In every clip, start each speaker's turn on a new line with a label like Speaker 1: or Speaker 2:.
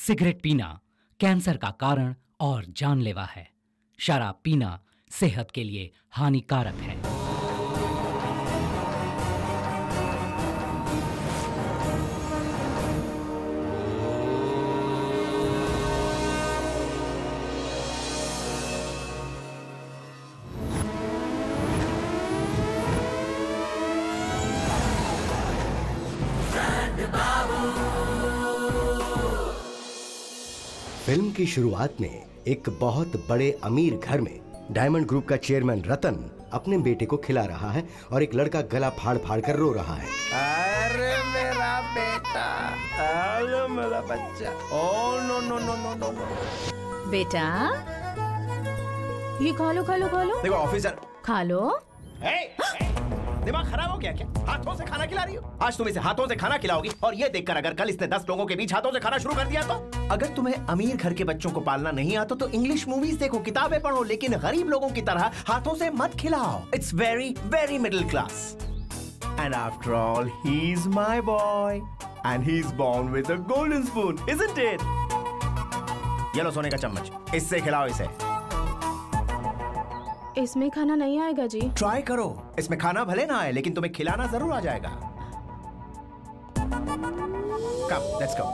Speaker 1: Cigarette पीना cancer का कारण और जानलेवा है। शराब पीना सेहत के लिए हानिकारक है।
Speaker 2: फिल्म की शुरुआत में एक बहुत बड़े अमीर घर में डायमंड ग्रुप का चेयरमैन रतन अपने बेटे को खिला रहा है और एक लड़का गला फाड़ फाड़ कर रो रहा है।
Speaker 3: अरे मेरा बेटा, अरे मेरा बच्चा, oh no no no no no no.
Speaker 4: बेटा ये खा लो खा लो खा लो।
Speaker 3: देखो ऑफिसर,
Speaker 4: खा लो।
Speaker 3: दिमाग खराब हो गया क्या? हाथों से खाना खिला रही हो? आज तुम इसे हाथों से खाना खिलाओगी और ये देखकर अगर कल इसने 10 लोगों के बीच हाथों से खाना शुरू कर दिया तो? अगर तुम्हें अमीर घर के बच्चों को पालना नहीं आता तो इंग्लिश मूवीज देखो, किताबें पढ़ो, लेकिन गरीब लोगों की तरह हाथों से मत खिलाओ। It's very very middle class. And after all he is my boy and he is born with a golden spoon, isn't it? ये लो सोने का चम्मच, इससे खिलाओ इसे।
Speaker 4: इसमें खाना नहीं आएगा जी।
Speaker 3: ट्राई करो, इसमें खाना भले ना आए लेकिन तुम्हें खिलाना जरूर आ जाएगा। कम, लेट्स गो।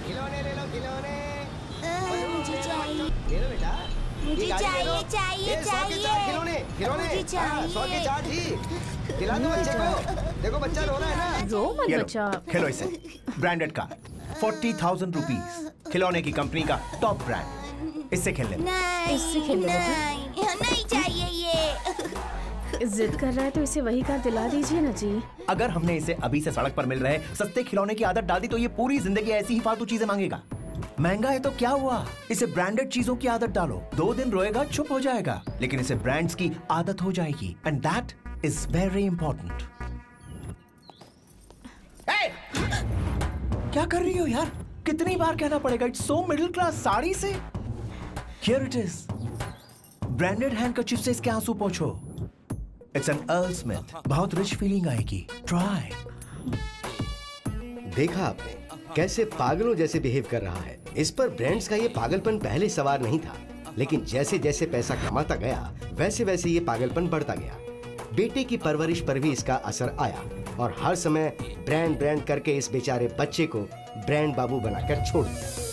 Speaker 3: खिलौने ले लो, खिलौने।
Speaker 5: मुझे चाहिए।
Speaker 3: ले लो बेटा।
Speaker 5: मुझे चाहिए चाहिए चाहिए।
Speaker 3: खिलौने, खिलौने।
Speaker 5: मुझे चाहिए।
Speaker 3: 100 के 4 जी। खिला दो बच्चे को। देखो बच्चा रो रहा है ना।
Speaker 4: रो मत बच्चा।
Speaker 3: खेलो इसे। ब्रांडेड का 40,000 रुपीज, खिलौने की कंपनी का टॉप ब्रांड। इससे खेल ले।
Speaker 5: नहीं,
Speaker 4: इससे खेल ले बेटा।
Speaker 5: नहीं चाहिए ये।
Speaker 4: जिद कर रहा है तो इसे वही कार दिला दीजिए ना जी।
Speaker 3: अगर हमने इसे अभी से सड़क पर मिल रहे सस्ते खिलौने की आदत डाल दी तो ये पूरी जिंदगी ऐसी ही फालतू चीजें मांगेगा। महंगा है तो क्या हुआ, इसे ब्रांडेड चीजों की आदत डालो। 2 दिन रोएगा, चुप हो जाएगा, लेकिन इसे ब्रांड्स की आदत हो जाएगी and that is very important. क्या कर रही हो यार? कितनी बार कहना पड़ेगा? It's so middle class. Sari से here it is. Branded handkerchief से इसके आंसू पोंछो। इट्स एन अर्ल स्मिथ, बहुत रिच फीलिंग आएगी। ट्राई।
Speaker 2: देखा आपने कैसे पागलों जैसे बिहेव कर रहा है। इस पर ब्रांड्स का ये पागलपन पहले सवार नहीं था, लेकिन जैसे जैसे पैसा कमाता गया वैसे वैसे ये पागलपन बढ़ता गया। बेटे की परवरिश पर भी इसका असर आया और हर समय ब्रांड ब्रांड करके इस बेचारे बच्चे को ब्रांड बाबू बनाकर छोड़ दिया।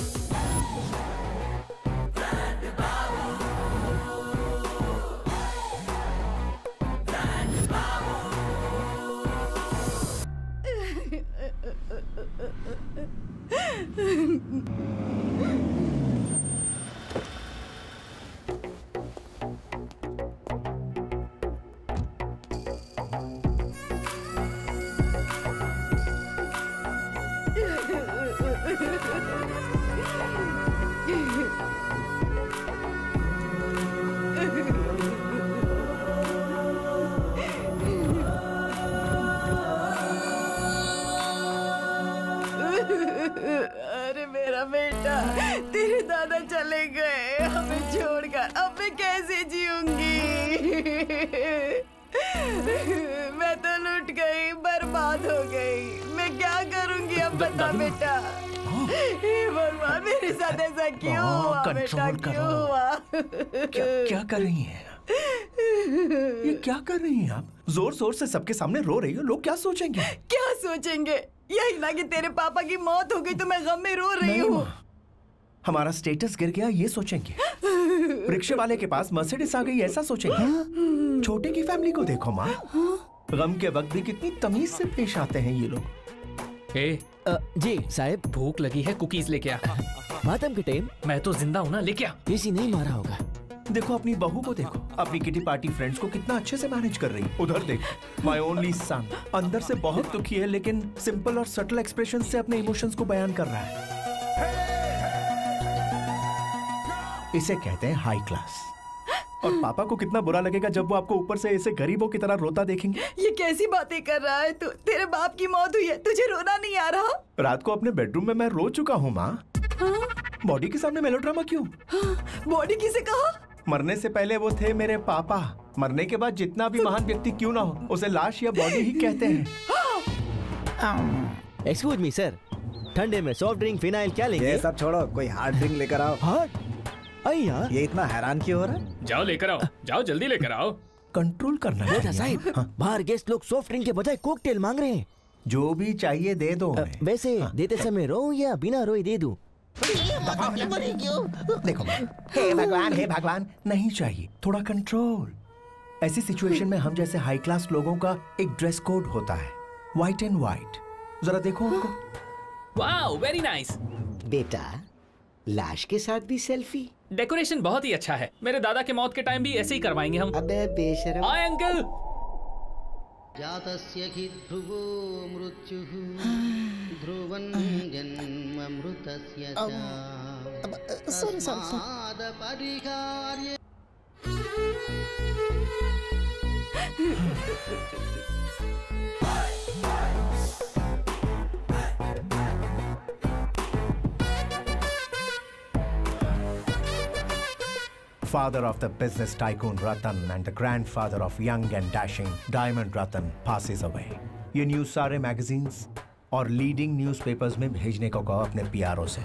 Speaker 6: अरे मेरा बेटा, तेरे दादा चले गए हमें छोड़कर, अब मैं कैसे जीऊंगी? मैं तो लुट गई, बर्बाद हो गई। मैं क्या करूंगी अब बता बेटा। हे भगवान, मेरे साथ ऐसा क्यों हुआ बेटा, क्यों हुआ?
Speaker 3: क्या कर रही हैं? ये क्या कर रही हैं आप? जोर जोर से सबके सामने रो रही हो, लोग क्या सोचेंगे?
Speaker 6: क्या सोचेंगे? यही ना कि तेरे पापा की मौत हो गई तो मैं गम में रो रही हूँ।
Speaker 3: हमारा स्टेटस गिर गया ये सोचेंगे। रिक्शे वाले के पास मर्सिडीज आ गई ऐसा सोचेंगे। छोटे की फैमिली को देखो माँ, गम के वक्त भी कितनी तमीज से पेश आते हैं ये लोग।
Speaker 1: जी साहब, भूख लगी है, कुकीज लेके आ।
Speaker 7: मातम के टाइम
Speaker 1: मैं तो जिंदा हूँ ना, लेके आ।
Speaker 7: किसी नहीं मारा होगा।
Speaker 3: देखो अपनी बहू को देखो, अपनी किटी पार्टी फ्रेंड्स को कितना अच्छे से मैनेज कर रही है। उधर देखो, माय ओनली सन अंदर से बहुत दुखी है, लेकिन सिंपल और सटल एक्सप्रेशन से अपने इमोशंस को बयान कर रहा है। इसे कहते हैं हाई क्लास। और पापा को कितना बुरा लगेगा जब वो आपको ऊपर से ऐसे गरीबों की तरह रोता देखेंगे।
Speaker 6: ये कैसी बातें कर रहा है तू? तेरे बाप की मौत हुई है, तुझे रोना नहीं आ रहा?
Speaker 3: रात को अपने बेडरूम में मैं रो चुका हूँ माँ। बॉडी के सामने मेलोड्रामा क्यों?
Speaker 6: बॉडी किसे कहा?
Speaker 3: मरने से पहले वो थे मेरे पापा, मरने के बाद जितना भी महान व्यक्ति क्यों ना हो उसे लाश या बॉडी ही कहते हैं।
Speaker 7: एक्सक्यूज मी सर, ठंडे में सॉफ्ट ड्रिंक फिनाइल क्या लेंगे?
Speaker 8: ये सब छोड़ो, कोई हार्ड ड्रिंक लेकर आओ।
Speaker 7: हार्ड? अय्या,
Speaker 8: ये इतना हैरान क्यों हो रहा है?
Speaker 9: जाओ लेकर आओ, जाओ जल्दी लेकर आओ।
Speaker 3: कंट्रोल करना
Speaker 7: बेटा
Speaker 3: चाहिए।
Speaker 7: साहब, बाहर गेस्ट लोग सॉफ्ट ड्रिंक के बजाय कोकटेल मांग रहे हैं।
Speaker 3: जो भी चाहिए दे दो उन्हें।
Speaker 7: वैसे देते समय रो या बिना रोए दे दूं?
Speaker 3: देखो, हे भगवान, नहीं चाहिए, थोड़ा कंट्रोल। ऐसी सिचुएशन में हम जैसे हाई क्लास लोगों का एक ड्रेस कोड होता है, व्हाइट एंड व्हाइट। जरा देखो उनको।
Speaker 9: Wow, very nice.
Speaker 2: बेटा, लाश के साथ भी सेल्फी?
Speaker 9: डेकोरेशन बहुत ही अच्छा है। मेरे दादा के मौत के टाइम भी ऐसे ही करवाएंगे हम।
Speaker 2: अबे बेशरम।
Speaker 9: Hi uncle.
Speaker 10: जातस्य हि ध्रुवो मृत्युः ध्रुवं जन्ममृतस्य च तस्मादपरिहार्य।
Speaker 3: Father of the business tycoon Ratan and the grandfather of young and dashing Diamond Ratan passes away. ये न्यूज सारे मैगजीन्स और लीडिंग न्यूज़पेपर्स में भेजने को कहो अपने पीआरओ से।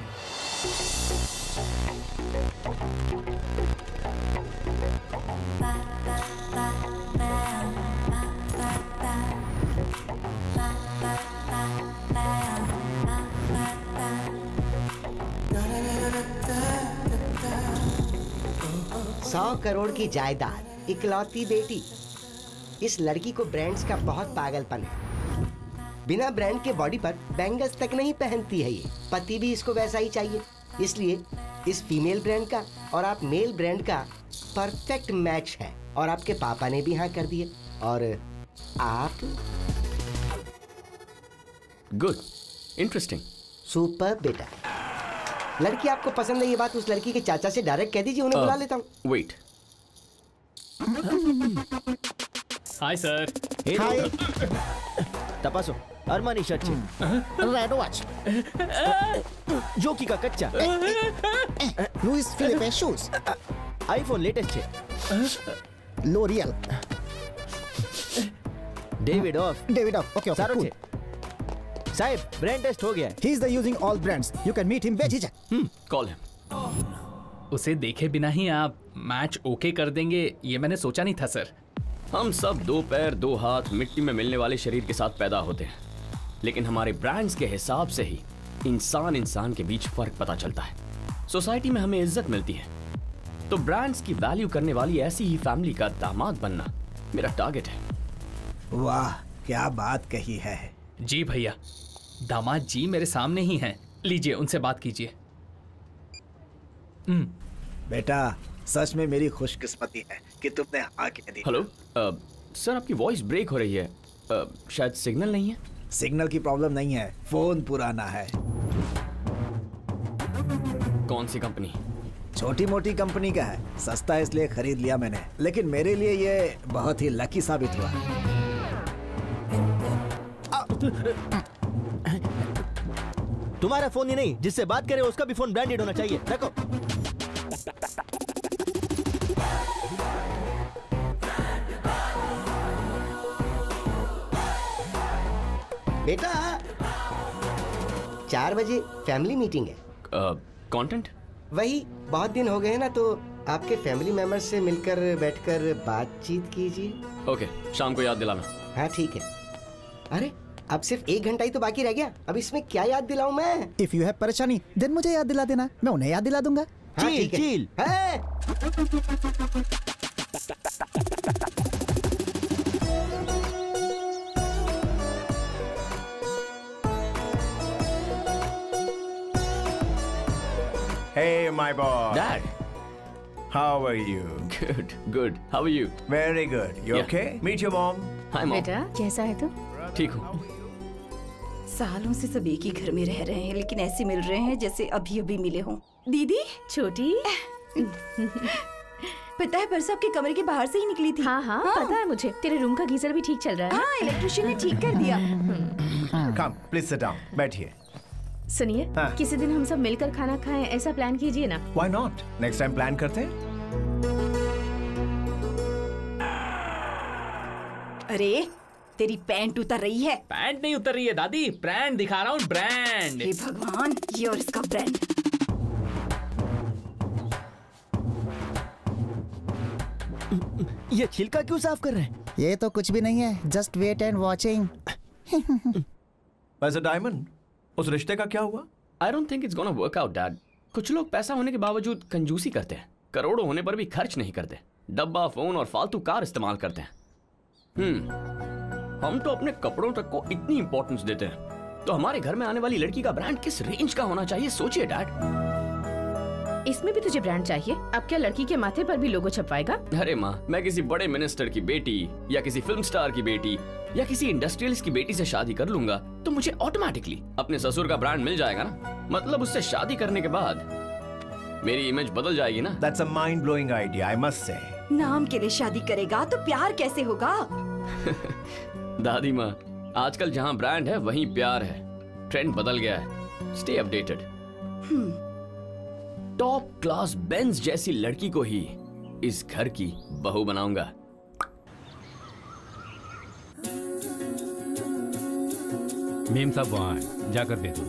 Speaker 2: $100 करोड़ की जायदाद, इकलौती बेटी। इस लड़की को ब्रांड्स का बहुत पागलपन है। बिना ब्रांड के बॉडी पर बैंगल्स तक नहीं पहनती है ये। पति भी इसको वैसा ही चाहिए। इसलिए इस फीमेल ब्रांड का और आप मेल ब्रांड का परफेक्ट मैच है। और आपके पापा ने भी हाँ कर दिए। और आप?
Speaker 11: गुड, इंटरेस्टिंग,
Speaker 2: सुपर बेटा। लड़की आपको पसंद है, ये बात उस लड़की के चाचा से डायरेक्ट कह दीजिए, उन्हें बुला लेता हूँ।
Speaker 11: वेट।
Speaker 9: Hi sir.
Speaker 7: हाय। तपासो, अरमानी शर्ट छे।
Speaker 10: Red watch.
Speaker 7: जोकी का कच्चा।
Speaker 10: Louis Philippe shoes.
Speaker 7: IPhone latest छे।
Speaker 10: लोरियल।
Speaker 7: Davidoff.
Speaker 10: ओके
Speaker 7: सारो छे। साहब, ब्रांड टेस्ट हो गया है।
Speaker 10: He is the using all brands. You can meet him बेझिझक।
Speaker 11: Call him.
Speaker 9: उसे देखे बिना ही आप मैच ओके कर देंगे, ये मैंने सोचा नहीं था सर।
Speaker 11: हम सब 2 पैर 2 हाथ मिट्टी में मिलने वाले शरीर के साथ पैदा होते हैं, लेकिन हमारे ब्रांड्स के हिसाब से ही इंसान के बीच फर्क पता चलता है। सोसाइटी में हमें इज्जत मिलती है। तो ब्रांड्स की वैल्यू करने वाली ऐसी ही फैमिली का दामाद बनना मेरा टारगेट है।
Speaker 8: वाह, क्या बात कही है।
Speaker 9: जी भैया, दामाद जी मेरे सामने ही हैं। लीजिए, उनसे बात कीजिए।
Speaker 8: बेटा, सच में मेरी खुशकिस्मती है कि तुमने हाँ कह दी।
Speaker 11: हेलो सर, आपकी वॉइस ब्रेक हो रही है। शायद सिग्नल नहीं है।
Speaker 8: सिग्नल की प्रॉब्लम नहीं है, फोन पुराना है।
Speaker 11: कौन सी कंपनी?
Speaker 8: छोटी मोटी कंपनी का है, सस्ता इसलिए खरीद लिया मैंने, लेकिन मेरे लिए ये बहुत ही लकी साबित हुआ।
Speaker 7: तुम्हारा फोन ही नहीं, जिससे बात करे उसका भी फोन ब्रांडेड होना चाहिए। रखो।
Speaker 2: बेटा, 4 बजे फैमिली मीटिंग है।
Speaker 11: कंटेंट?
Speaker 2: वही, बहुत दिन हो गए हैं ना, तो आपके फैमिली मेंबर्स से मिलकर बैठकर बातचीत कीजिए।
Speaker 11: ओके, शाम को याद दिलाना।
Speaker 2: हाँ ठीक है। अरे, अब सिर्फ 1 घंटा ही तो बाकी रह गया। अब इसमें क्या याद दिलाऊं मैं?
Speaker 10: If you have परेशानी, then मुझे याद दिला देना, मैं उन्हें याद दिला दूंगा।
Speaker 2: हाँ, ठीक है।
Speaker 7: चील।
Speaker 3: Hey, my boy.
Speaker 11: Dad.
Speaker 3: How are you?
Speaker 11: Good. How are you?
Speaker 3: Very good. You
Speaker 11: Yeah.
Speaker 3: okay? Meet your mom.
Speaker 11: Hi mom.
Speaker 4: बेटा, कैसा है तू?
Speaker 11: ठीक हूँ।
Speaker 12: सालों से सब एक ही घर में रह रहे हैं, लेकिन ऐसे मिल रहे हैं जैसे अभी अभी मिले हों। दीदी,
Speaker 4: छोटी।
Speaker 12: पता है परसों आपके कमरे के बाहर से ही निकली थी।
Speaker 4: हाँ, पता है मुझे। तेरे रूम का गीजर भी ठीक चल रहा है।
Speaker 12: हाँ, इलेक्ट्रिशियन ने ठीक कर दिया।
Speaker 3: Come, please sit down. बैठिए।
Speaker 4: सुनिए,
Speaker 3: हाँ।
Speaker 4: किसी दिन हम सब मिलकर खाना खाएं, ऐसा प्लान कीजिए ना।
Speaker 3: Why not? Next time plan करते हैं।
Speaker 12: अरे, तेरी पैंट उतर रही है।
Speaker 9: पैंट नहीं उतर रही है दादी, ब्रांड दिखा रहा हूँ, ब्रांड।
Speaker 12: हे भगवान, ये और इसका ब्रांड।
Speaker 7: ये छिलका क्यों साफ कर रहे हैं?
Speaker 10: ये तो कुछ भी नहीं है, जस्ट वेट एंड वॉचिंग।
Speaker 3: वैसे डायमंड, उस रिश्ते का क्या हुआ?
Speaker 11: I don't think it's gonna work out, Dad. कुछ लोग पैसा होने के बावजूद कंजूसी करते हैं, करोड़ों होने पर भी खर्च नहीं करते, डब्बा, फोन और फालतू कार इस्तेमाल करते हैं। हम तो अपने कपड़ों तक को इतनी इंपॉर्टेंस देते हैं, तो हमारे घर में आने वाली लड़की का ब्रांड किस रेंज का होना चाहिए, सोचिए डैड।
Speaker 4: इसमें भी तुझे ब्रांड चाहिए? अब क्या लड़की के माथे पर भी लोगो छपवाएगा?
Speaker 11: अरे माँ, मैं किसी बड़े मिनिस्टर की बेटी या किसी फिल्म स्टार की बेटी या किसी इंडस्ट्रियलिस्ट की बेटी से शादी कर लूंगा तो मुझे ऑटोमेटिकली अपने ससुर का ब्रांड मिल जाएगा ना। मतलब उससे शादी करने के बाद मेरी इमेज बदल जाएगी ना।
Speaker 3: That's a mind-blowing idea, I must say.
Speaker 12: नाम के लिए शादी करेगा तो प्यार कैसे होगा?
Speaker 11: दादी माँ, आजकल जहाँ ब्रांड है वहीं प्यार है। ट्रेंड बदल गया है। Stay updated. Top class Benz जैसी लड़की को ही इस घर की बहू बनाऊंगा।
Speaker 13: मेम साहब वहाँ जाकर दे दो।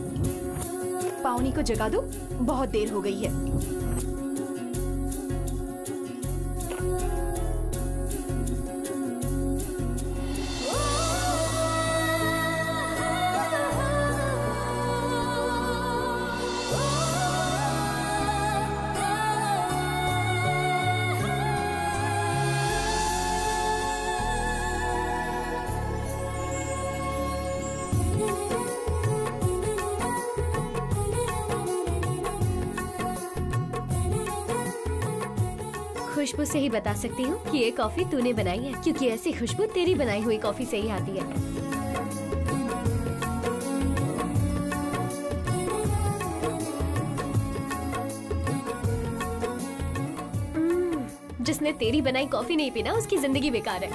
Speaker 12: पावनी को जगा दो, बहुत देर हो गई है।
Speaker 14: खुशबू से ही बता सकती हूँ कि ये कॉफी तूने बनाई है, क्योंकि ऐसी खुशबू तेरी बनाई हुई कॉफी से ही आती है। जिसने तेरी बनाई कॉफी नहीं पीना उसकी जिंदगी बेकार है।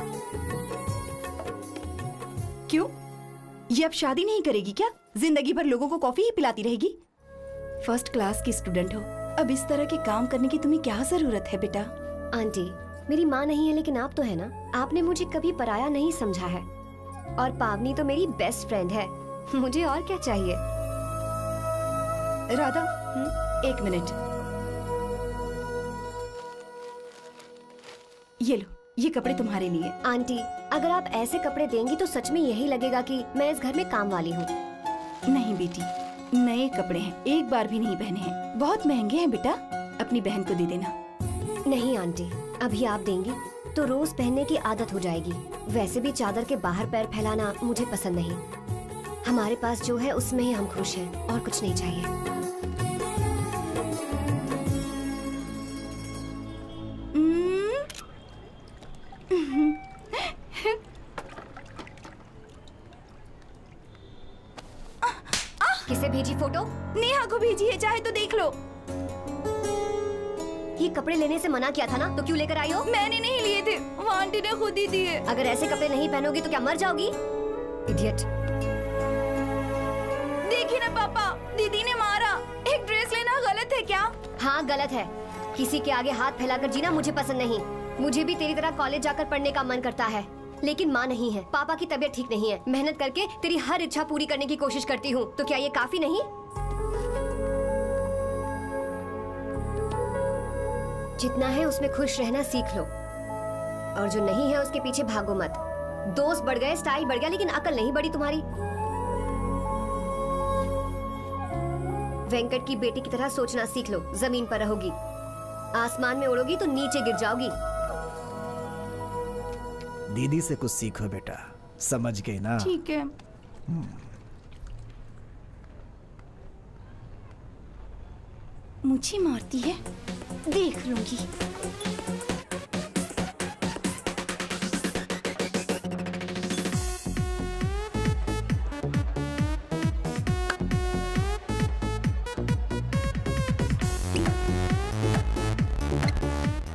Speaker 12: क्यों? ये अब शादी नहीं करेगी क्या? जिंदगी भर लोगों को कॉफी ही पिलाती रहेगी? फर्स्ट क्लास की स्टूडेंट हो, अब इस तरह के काम करने की तुम्हें क्या जरूरत है बेटा?
Speaker 14: आंटी, मेरी माँ नहीं है लेकिन आप तो है ना। आपने मुझे कभी पराया नहीं समझा है, और पावनी तो मेरी बेस्ट फ्रेंड है। मुझे और क्या चाहिए?
Speaker 12: राधा, एक मिनट। ये लो, ये कपड़े तुम्हारे लिए।
Speaker 14: आंटी, अगर आप ऐसे कपड़े देंगी तो सच में यही लगेगा कि मैं इस घर में काम वाली हूँ।
Speaker 12: नहीं बेटी, नए कपड़े हैं, एक बार भी नहीं पहने हैं, बहुत महंगे हैं बेटा, अपनी बहन को दे देना।
Speaker 14: नहीं आंटी, अभी आप देंगी तो रोज पहनने की आदत हो जाएगी। वैसे भी चादर के बाहर पैर फैलाना मुझे पसंद नहीं। हमारे पास जो है उसमें ही हम खुश हैं, और कुछ नहीं चाहिए। किसे भेजी फोटो?
Speaker 12: नेहा को भेजी है, चाहे तो देख लो।
Speaker 14: ये कपड़े लेने से मना किया था ना, तो क्यों लेकर आई हो?
Speaker 12: मैंने नहीं लिए थे, वो आंटी ने खुद ही दिए।
Speaker 14: अगर ऐसे कपड़े नहीं पहनोगी तो क्या मर जाओगी? इडियट।
Speaker 12: देखिए ना पापा, दीदी ने मारा। एक ड्रेस लेना गलत है क्या?
Speaker 14: हाँ गलत है। किसी के आगे हाथ फैलाकर जीना मुझे पसंद नहीं। मुझे भी तेरी तरह कॉलेज जाकर पढ़ने का मन करता है, लेकिन माँ नहीं है, पापा की तबीयत ठीक नहीं है। मेहनत करके तेरी हर इच्छा पूरी करने की कोशिश करती हूँ, तो क्या ये काफी नहीं? जितना है उसमें खुश रहना सीख लो, और जो नहीं है उसके पीछे भागो मत। दोस्त बढ़ गए, स्टाइल बढ़ गया, लेकिन अकल नहीं बढ़ी तुम्हारी। वेंकट की बेटी की तरह सोचना सीख लो। जमीन पर रहोगी, आसमान में उड़ोगी तो नीचे गिर जाओगी।
Speaker 8: दीदी से कुछ सीखो बेटा, समझ गई ना?
Speaker 12: ठीक है। मुझे मारती है, देख लूंगी।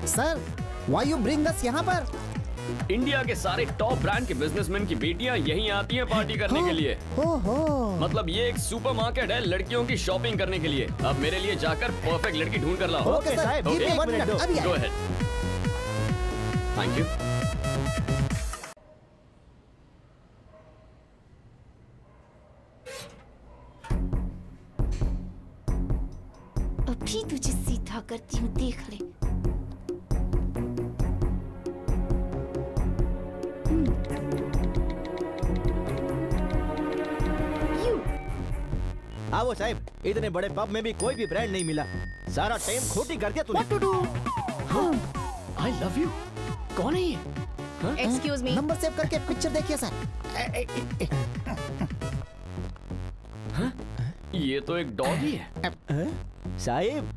Speaker 10: Sir, why you bring us यहाँ पर?
Speaker 11: इंडिया के सारे टॉप ब्रांड के बिजनेसमैन की बेटियां यहीं आती हैं पार्टी करने के लिए। मतलब ये एक सुपरमार्केट है लड़कियों की शॉपिंग करने के लिए। अब मेरे लिए जाकर परफेक्ट लड़की ढूंढ कर लाओ।
Speaker 10: ओके साहब,
Speaker 11: गो अहेड। Thank you.
Speaker 5: अभी तुझे सीधा करती हूँ, देख ले।
Speaker 7: आओ साहब, इतने बड़े पब में भी कोई भी ब्रांड नहीं मिला। सारा टाइम खोटी कर दिया तूने।
Speaker 10: What to do?
Speaker 11: I love you. कौन है ये?
Speaker 4: Excuse me.
Speaker 10: नंबर सेव करके पिक्चर देखिए सर।
Speaker 11: ये तो एक डॉगी है।
Speaker 7: साहिब,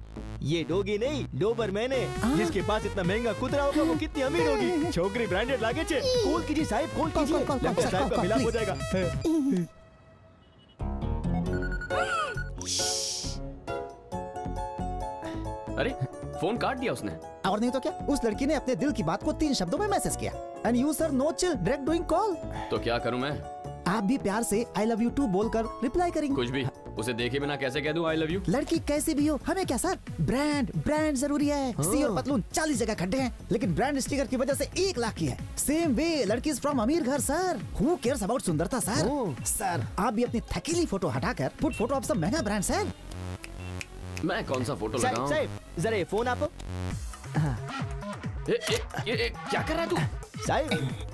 Speaker 7: ये डॉगी नहीं, डोबरमैन है। जिसके पास इतना महंगा कुतरा होगा वो कितनी अमीर होगी। छोकरी ब्रांडेड लागे छे। कॉल कीजिए साहिब, कॉल कीजिए। लगता है साहिब का मिलाप हो जाएगा।
Speaker 11: अरे फोन काट दिया उसने।
Speaker 10: और नहीं तो क्या, उस लड़की ने अपने दिल की बात को 3 शब्दों में मैसेज किया। And you sir no chill, direct doing call.
Speaker 11: तो क्या करूं मैं?
Speaker 10: आप भी प्यार से आई लव यू टू बोलकर रिप्लाई करेंगे।
Speaker 11: कुछ भी, उसे देखे बिना कैसे कह दूं आई लव यू?
Speaker 10: लड़की कैसी भी हो, हमें क्या सर, ब्रांड ब्रांड जरूरी है। सी और पतलून 40 जगह खड्डे हैं, लेकिन ब्रांड स्टिकर की वजह से 1 लाख की है। सेम वे लड़की इज फ्रॉम अमीर घर सर। हु केयर्स अबाउट सुंदरता सर। सर आप भी अपनी थकीली फोटो हटाकर पुट फोटो ऑफ सम महंगा ब्रांड सर।
Speaker 11: मैं कौन सा फोटो लगाऊं?
Speaker 7: साहिब, जरा ये फोन आप।
Speaker 11: क्या कर रहा है तू?
Speaker 7: साहिब,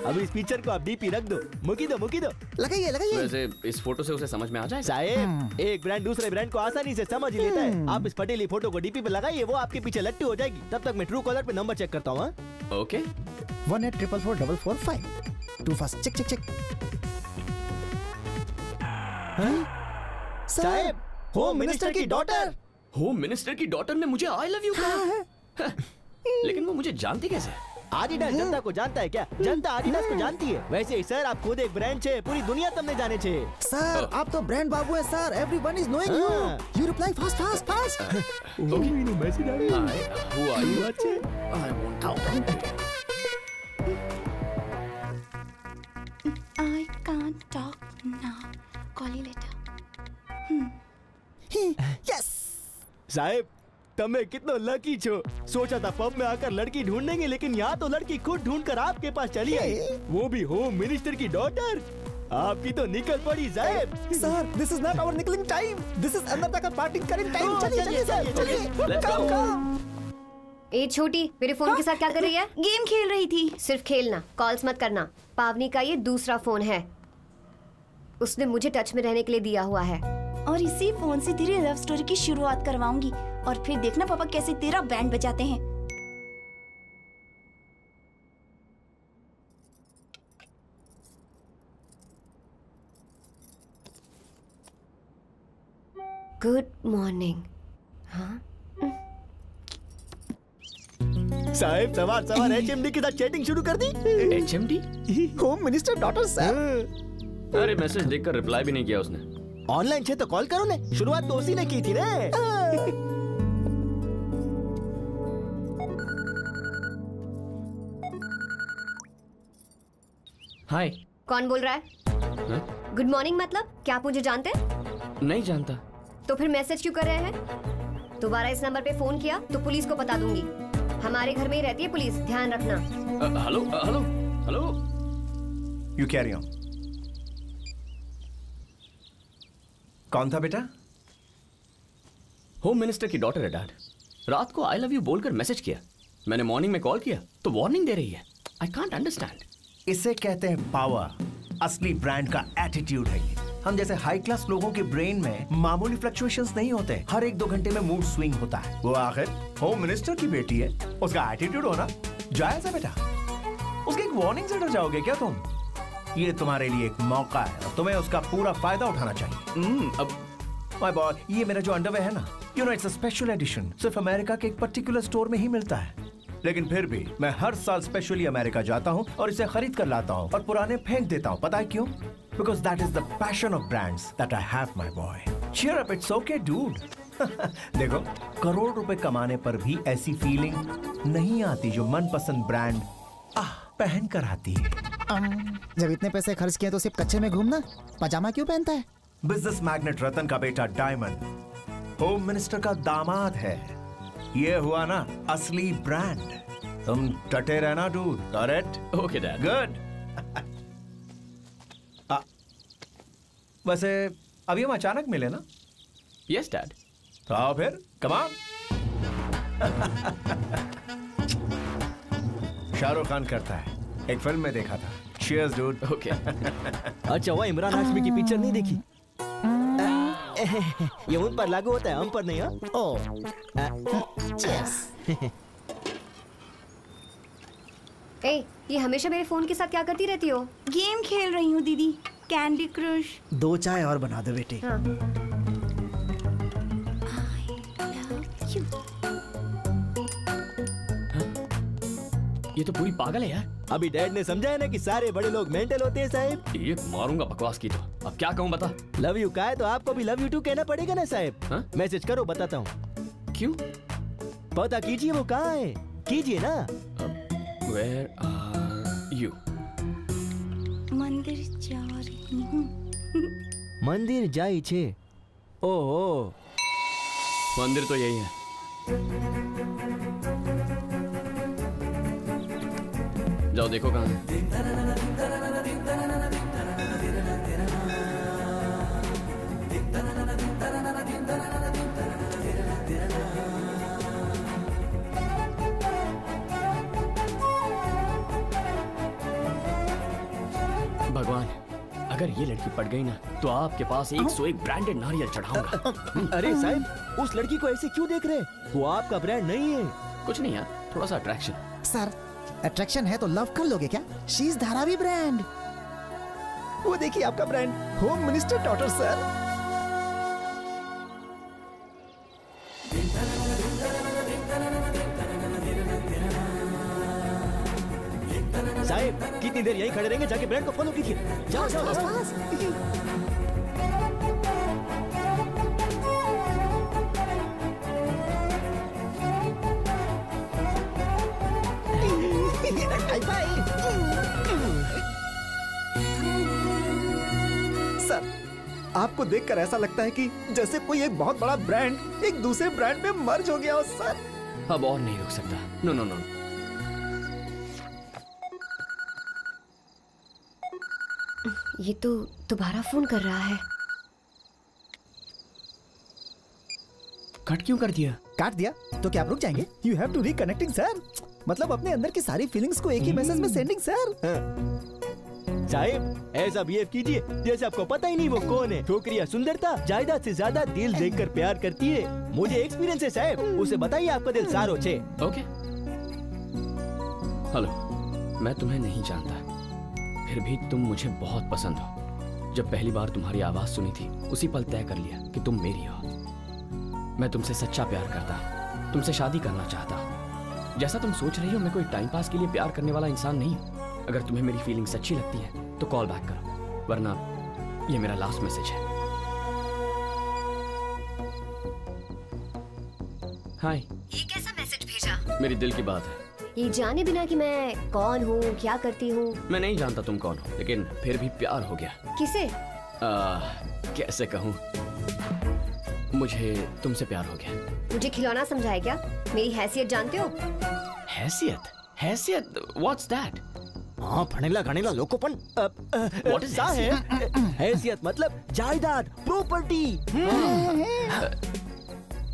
Speaker 7: अब इस पिक्चर को आप डीपी रख दो। मुकी दो, मुकी दो।
Speaker 10: लगाइए, लगाइए।
Speaker 11: वैसे इस फोटो से उसे समझ में आ जाए?
Speaker 7: साहिब, एक ब्रांड दूसरे ब्रांड को आसानी से समझ ही लेता है। आप इस पटेली फोटो को डीपी पे लगाइए, वो आपके पीछे लट्टू हो जाएगी। तब तक मैं ट्रू कॉलर पे नंबर चेक करता हूँ।
Speaker 11: Okay.
Speaker 10: 1844445 two first check check check.
Speaker 7: साहिब, होम मिनिस्टर की डॉटर।
Speaker 11: होम मिनिस्टर की डॉटर ने मुझे आई लव यू कहा। लेकिन वो मुझे जानती कैसे?
Speaker 7: आदिडास जनता को जानता है क्या? जनता आदिडास को जानती है। वैसे ही सर, आप खुद एक ब्रांड छे, पूरी दुनिया तुमने जाने छे।
Speaker 10: सर आप तो ब्रांड बाबू हैं sir. Everyone is knowing you. You reply fast fast fast.
Speaker 11: Okay, message आ गया। Who are you? I want to
Speaker 5: I can't talk now. Call you later.
Speaker 10: Yes.
Speaker 7: साहिब, तमे कितना लकी छो। सोचा था पब में आकर लड़की ढूंढेंगे, लेकिन यहाँ तो लड़की खुद ढूंढकर आपके पास चली आई, वो भी होम मिनिस्टर की डॉटर। आपकी तो निकल पड़ी साहिब।
Speaker 10: Sir this is not our निकलिंग टाइम, दिस इज अन्नदा का पार्टी करेंग टाइम। चलिए चलिए सर, चलिए। कम कम।
Speaker 14: ए छोटी, मेरे फोन के साथ क्या कर रही है?
Speaker 12: गेम खेल रही थी।
Speaker 14: सिर्फ खेलना, कॉल्स मत करना। पावनी का ये दूसरा फोन है, उसने मुझे टच में रहने के लिए दिया हुआ है।
Speaker 12: और इसी फोन से तेरी लव स्टोरी की शुरुआत करवाऊंगी, और फिर देखना पापा कैसे तेरा बैंड बजाते हैं।
Speaker 14: Good morning. हाँ
Speaker 7: साहिब, सवार सवार HMD के साथ चैटिंग शुरू कर दी।
Speaker 11: HMD?
Speaker 10: Home minister daughter sir.
Speaker 11: अरे मैसेज देखकर रिप्लाई भी नहीं किया उसने।
Speaker 7: ऑनलाइन छे तो कॉल करो ने, शुरुआत तो उसी ने की थी ना।
Speaker 11: हाय।
Speaker 14: कौन बोल रहा है? गुड मॉर्निंग मतलब क्या आप मुझे जानते हैं?
Speaker 11: नहीं जानता।
Speaker 14: तो फिर मैसेज क्यों कर रहे हैं? दोबारा इस नंबर पे फोन किया तो पुलिस को बता दूंगी। हमारे घर में ही रहती है पुलिस, ध्यान रखना।
Speaker 11: Hello hello hello.
Speaker 3: You carry on. कौन था बेटा?
Speaker 11: होम मिनिस्टर की डॉटर है डैड। रात को आई लव यू बोलकर मैसेज किया, मैंने मॉर्निंग में कॉल किया तो वार्निंग दे रही है। I can't understand.
Speaker 3: इसे कहते हैं पावर। असली ब्रांड का एटीट्यूड है ये। हम जैसे हाई क्लास लोगों के ब्रेन में मामूली फ्लक्चुएशंस नहीं होते, हर 1-2 घंटे में मूड स्विंग होता है। वो आखिर होम मिनिस्टर की बेटी है, उसका एटीट्यूड होना जायज है बेटा। उसकी एक वार्निंग से डर जाओगे क्या तुम? ये तुम्हारे लिए एक मौका है और तुम्हें उसका पूरा फायदा उठाना चाहिए।
Speaker 11: अब
Speaker 3: माय बॉय, ये मेरा जो अंडरवेयर है ना, you know it's a special edition, सिर्फ अमेरिका के एक पर्टिकुलर स्टोर में ही मिलता है। लेकिन फिर भी मैं हर साल स्पेशली अमेरिका जाता हूँ और इसे खरीद कर लाता हूँ और पुराने फेंक देता हूँ। पता है क्यों? Because that is the passion of brands that I have, my boy. Cheer up, it's okay, dude. देखो, करोड़ रुपए कमाने पर भी ऐसी फीलिंग नहीं आती जो मनपसंद ब्रांड पहन कर आती है।
Speaker 10: जब इतने पैसे खर्च किए तो सिर्फ कच्चे में घूमना, पजामा क्यों पहनता है?
Speaker 3: बिजनेस मैग्नेट रतन का बेटा डायमंड होम मिनिस्टर का दामाद है। ये हुआ ना असली ब्रांड। तुम टटे रहना dude. Correct?
Speaker 11: Okay dad.
Speaker 3: Good. वैसे अभी हम अचानक मिले ना?
Speaker 11: Yes dad.
Speaker 3: तो आओ फिर, कम ऑन। शाहरुख खान करता है, एक फिल्म में देखा था। Cheers, dude.
Speaker 11: ओके।
Speaker 7: अच्छा हुआ इमरान हाशमी की पिक्चर नहीं देखी। ये उन पर लागू होता है, हम पर नहीं। ओह।
Speaker 14: ए, ये हमेशा मेरे फोन के साथ क्या करती रहती हो?
Speaker 12: गेम खेल रही हूँ दीदी, कैंडी क्रश।
Speaker 8: 2 चाय और बना दो बेटी।
Speaker 14: हाँ।
Speaker 11: ये तो पूरी पागल है यार।
Speaker 7: अभी डैड ने समझाया ना कि सारे बड़े लोग मेंटल होते हैं साहब।
Speaker 11: ये मारूंगा बकवास की तो। अब क्या कहूँ बता।
Speaker 7: लव यू कहा है तो आपको भी लव यू टू कहना पड़ेगा ना साहब। मैसेज करो, बताता हूँ।
Speaker 11: क्यों?
Speaker 7: पता कीजिए वो कहाँ है, कीजिए ना।
Speaker 11: Where are you?
Speaker 12: मंदिर जा रही हूँ।
Speaker 7: मंदिर जाई छे। ओह,
Speaker 11: मंदिर तो यही है। जाओ देखो कहाँ है। भगवान, अगर ये लड़की पड़ गई ना तो आपके पास 101 ब्रांडेड नारियल चढ़ाऊंगा।
Speaker 7: अरे साहब, उस लड़की को ऐसे क्यों देख रहे? वो आपका ब्रांड नहीं है।
Speaker 11: कुछ नहीं यार, थोड़ा सा अट्रैक्शन।
Speaker 10: सर, अट्रैक्शन है तो लव कर लोगे क्या? She is Dharavi brand.
Speaker 8: वो देखिए आपका brand, home minister daughter sir.
Speaker 7: साहब, कितनी देर यहीं खड़े रहेंगे? जाके ब्रांड को फॉलो कीजिए। जाओ जाओ जाओ।
Speaker 8: सर, आपको देखकर ऐसा लगता है कि जैसे कोई एक बहुत बड़ा ब्रांड एक दूसरे ब्रांड में मर्ज हो गया हो सर।
Speaker 11: अब और नहीं रुक सकता। No no no.
Speaker 14: ये तो दोबारा फोन कर रहा है।
Speaker 11: कट क्यों कर दिया?
Speaker 10: काट दिया तो क्या आप रुक जाएंगे?
Speaker 8: You have to reconnecting sir.
Speaker 10: मतलब अपने अंदर की सारी फीलिंग्स को एक ही मैसेज में सेंडिंग सर।
Speaker 7: साहब, ऐसा बिहेव कीजिए जैसे आपको पता ही नहीं वो कौन है। छोकरियां सुंदरता जायदाद से ज्यादा दिल देखकर प्यार करती है। मुझे एक्सपीरियंस है साहब, उसे बताइए आपका दिल सारो छे।
Speaker 11: ओके। हेलो, मैं तुम्हें नहीं जानता, फिर भी तुम मुझे बहुत पसंद हो। जब पहली बार तुम्हारी आवाज सुनी थी उसी पल तय कर लिया कि तुम मेरी हो। मैं तुमसे सच्चा प्यार करता हूँ, तुमसे शादी करना चाहता हूँ। जैसा तुम सोच रही हो, मैं कोई टाइम पास के लिए प्यार करने वाला इंसान नहीं हूँ। अगर तुम्हें मेरी फीलिंग्स अच्छी लगती है तो कॉल बैक करो, वरना ये मेरा लास्ट मैसेज है। हाय।
Speaker 14: ये कैसा मैसेज भेजा?
Speaker 11: मेरी दिल की बात है।
Speaker 14: ये जाने बिना कि मैं कौन हूँ, क्या करती हूँ।
Speaker 11: मैं नहीं जानता तुम कौन हो, लेकिन फिर भी प्यार हो गया।
Speaker 14: किसे?
Speaker 11: कैसे कहूँ, मुझे तुमसे प्यार हो गया।
Speaker 14: मुझे खिलौना समझा है क्या? मेरी हैसियत जानते हो?
Speaker 11: हैसियत? हैसियत? What's that?
Speaker 7: हाँ, फणेला घणेला लोकोपन।
Speaker 11: What is
Speaker 7: हैसियत? हैसियत मतलब जायदाद, प्रॉपर्टी।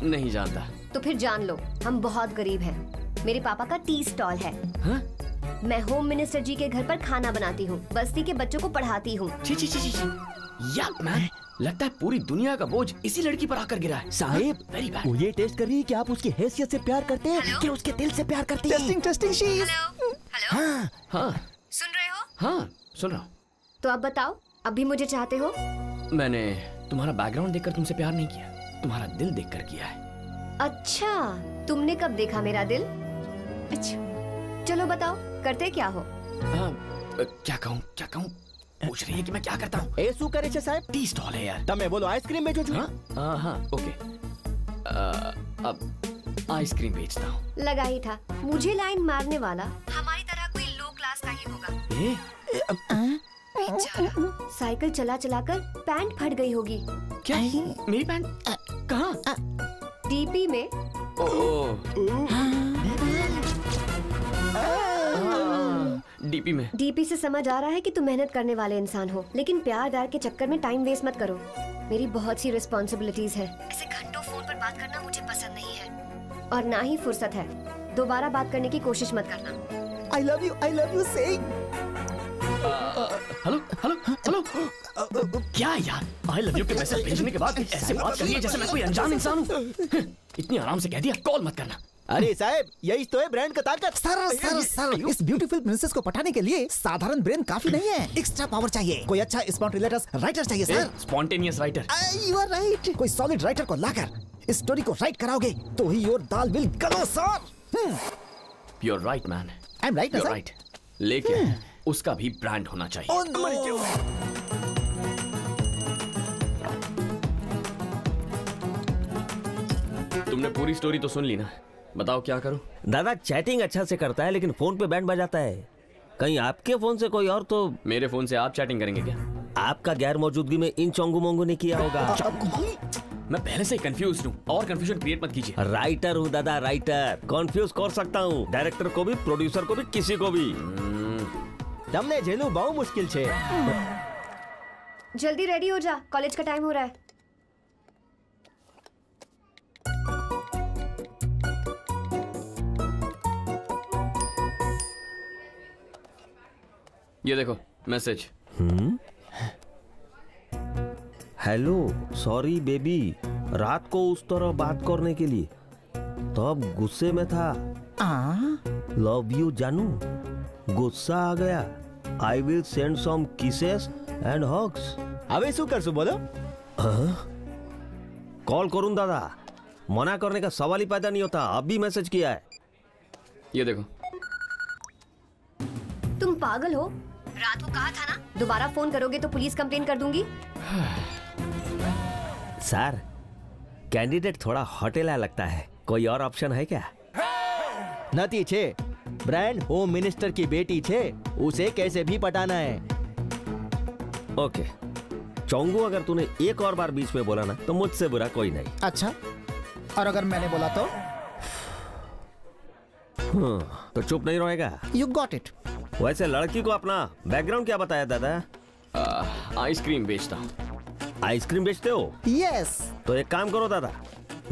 Speaker 11: नहीं जानता।
Speaker 14: तो फिर जान लो, हम बहुत गरीब हैं। मेरे पापा का टी स्टॉल है।
Speaker 11: हाँ?
Speaker 14: मैं होम मिनिस्टर जी के घर पर खाना बनाती हूँ, बस्ती के बच्चों को पढ़ाती हूँ।
Speaker 11: यार मैन, लगता है पूरी दुनिया का बोझ इसी लड़की पर आकर गिरा है।
Speaker 7: साहिब, वो ये टेस्ट कर रही है कि आप उसकी हैसियत से प्यार करते हैं कि उसके दिल से प्यार करते हैं।
Speaker 8: Testing testing शीज।
Speaker 7: हाँ
Speaker 11: हाँ
Speaker 14: सुन रहे हो?
Speaker 11: हाँ सुन रहा हूँ।
Speaker 14: तो अब बताओ, अब भी मुझे चाहते हो?
Speaker 11: मैंने तुम्हारा बैकग्राउंड देखकर तुमसे प्यार नहीं किया, तुम्हारा दिल देखकर किया है।
Speaker 14: अच्छा, तुमने कब देखा मेरा दिल? अच्छा, चलो बताओ, करते क्या हो?
Speaker 11: क्या कहूँ पूछ रही है कि मैं क्या करता हूँ।
Speaker 7: ऐसू करे छे साहब?
Speaker 11: टी स्टॉल है यार।
Speaker 7: तमे बोलो आइसक्रीम बेचो छो?
Speaker 11: हाँ ओके। अब आइसक्रीम बेचता हूँ।
Speaker 14: लगा ही था, मुझे लाइन मारने वाला हमारी तरह कोई लो क्लास का ही होगा। बेचारा, साइकिल चला चलाकर पैंट फट गई होगी।
Speaker 11: क्या? मेरी पैंट कहाँ?
Speaker 14: डीपी में।
Speaker 11: डीपी में।
Speaker 14: डीपी से समझ आ रहा है कि तुम मेहनत करने वाले इंसान हो, लेकिन प्यार व्यार के चक्कर में टाइम वेस्ट मत करो। मेरी बहुत सी रिस्पॉन्सिबिलिटीज है। ऐसे घंटों फोन पर बात करना मुझे पसंद नहीं है। और ना ही फुर्सत है। दोबारा बात करने की कोशिश मत करना।
Speaker 10: I love you saying।
Speaker 11: Hello hello hello, क्या यार, आई लव यू के मैसेज भेजने के बाद ऐसे बात कर रही है जैसे मैं कोई अनजान इंसान हूँ। इतनी आराम से कह दिया कॉल मत करना।
Speaker 7: अरे साहब, यही तो है ब्रांड का ताकत।
Speaker 10: सर, इस ब्यूटीफुल प्रिंसेस को पटाने के लिए साधारण ब्रेन काफी नहीं है, एक्स्ट्रा पावर चाहिए। कोई अच्छा स्पॉन्टेनियस राइटर चाहिए sir.
Speaker 11: Spontaneous writer?
Speaker 10: You are right. कोई सॉलिड राइटर को लाकर इस स्टोरी को राइट कराओगे तो ही your dal will glow sir.
Speaker 11: You are right man.
Speaker 10: I am right,
Speaker 11: right, लेकिन उसका भी ब्रांड होना चाहिए।
Speaker 10: Oh, no.
Speaker 11: तुमने पूरी स्टोरी तो सुन ली ना, बताओ क्या करूं?
Speaker 15: दादा चैटिंग अच्छा से करता है लेकिन फोन पे बैंड बजाता है। कहीं आपके फोन से कोई और तो?
Speaker 11: मेरे फोन से आप चैटिंग करेंगे क्या?
Speaker 15: आपका गैर मौजूदगी में इन चोंगू मोंगू ने किया होगा।
Speaker 11: मैं पहले से ही कंफ्यूज हूँ और कंफ्यूजन क्रिएट मत कीजिए।
Speaker 15: राइटर हूँ दादा, राइटर। कंफ्यूज कर सकता हूँ डायरेक्टर को भी, प्रोड्यूसर को भी, किसी को भी।
Speaker 7: તમને જેલું બહુ મુશ્કેલ છે।
Speaker 14: जल्दी रेडी हो जा, कॉलेज का टाइम हो रहा है।
Speaker 11: ये देखो मैसेज।
Speaker 15: हेलो, सॉरी बेबी, रात को उस तरह बात करने के लिए तब गुस्से में था। लव यू जानू, गुस्सा आ गया। I will send some kisses and hugs.
Speaker 7: હવે શું કરશું બોલો?
Speaker 15: कॉल करूं दादा, मना करने का सवाल ही पैदा नहीं होता। अभी मैसेज किया है।
Speaker 11: ये देखो।
Speaker 14: तुम पागल हो? रात को कहा था ना, दोबारा फोन करोगे तो पुलिस कंप्लेन कर दूंगी।
Speaker 15: सर, कैंडिडेट थोड़ा होटेला लगता है, कोई और ऑप्शन है क्या?
Speaker 7: નથી છે। ब्रांड होम मिनिस्टर की बेटी छे, उसे कैसे भी पटाना है।
Speaker 15: ओके चोंगू, अगर तूने एक और बार बीच में बोला ना तो मुझसे बुरा कोई नहीं।
Speaker 10: अच्छा, और अगर मैंने बोला तो?
Speaker 15: तो चुप नहीं रहेगा।
Speaker 10: You got it.
Speaker 15: वैसे लड़की को अपना बैकग्राउंड क्या बताया दादा?
Speaker 11: आइसक्रीम बेचता हूँ।
Speaker 15: आइसक्रीम बेचते हो?
Speaker 10: यस।
Speaker 15: तो एक काम करो दादा,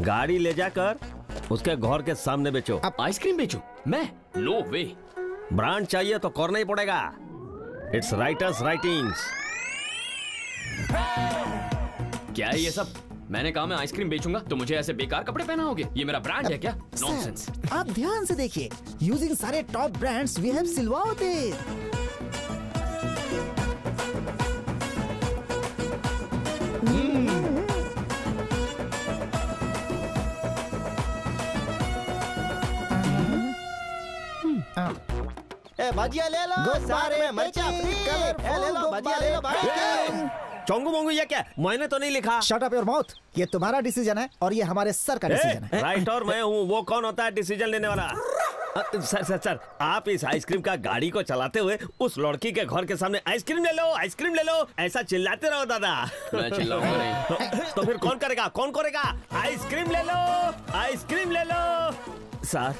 Speaker 15: गाड़ी ले जाकर उसके घर के सामने बेचो।
Speaker 11: आइसक्रीम बेचो? मैं? नो वे।
Speaker 15: ब्रांड चाहिए तो करना ही पड़ेगा। It's writers writings.
Speaker 11: क्या है ये सब? मैंने कहा मैं आइसक्रीम बेचूंगा तो मुझे ऐसे बेकार कपड़े पहनाओगे? ये मेरा ब्रांड है क्या? नॉनसेंस।
Speaker 10: आप ध्यान से देखिए, यूजिंग सारे टॉप ब्रांड्स वी हैव सिलवाते।
Speaker 7: भजिया ले लो, सारे में मर्चा फ्री। ले लो भजिया, ले लो भाई।
Speaker 15: चोंगू मोंगू ये क्या? मैंने तो नहीं लिखा।
Speaker 10: Shut up your mouth. ये तुम्हारा डिसीजन है और ये हमारे सर का डिसीजन है।
Speaker 15: राइटर मैं हूँ, वो कौन होता है डिसीजन लेने वाला? सर सर सर, आप इस आइसक्रीम का गाड़ी को चलाते हुए उस लड़की के घर के सामने आइसक्रीम ले लो, आइसक्रीम ले लो, ऐसा चिल्लाते रहो दादा।
Speaker 11: मैं चिल्लाऊंगा नहीं।
Speaker 15: तो फिर कौन करेगा? कौन करेगा? आइसक्रीम ले लो, आइसक्रीम ले लो। सर,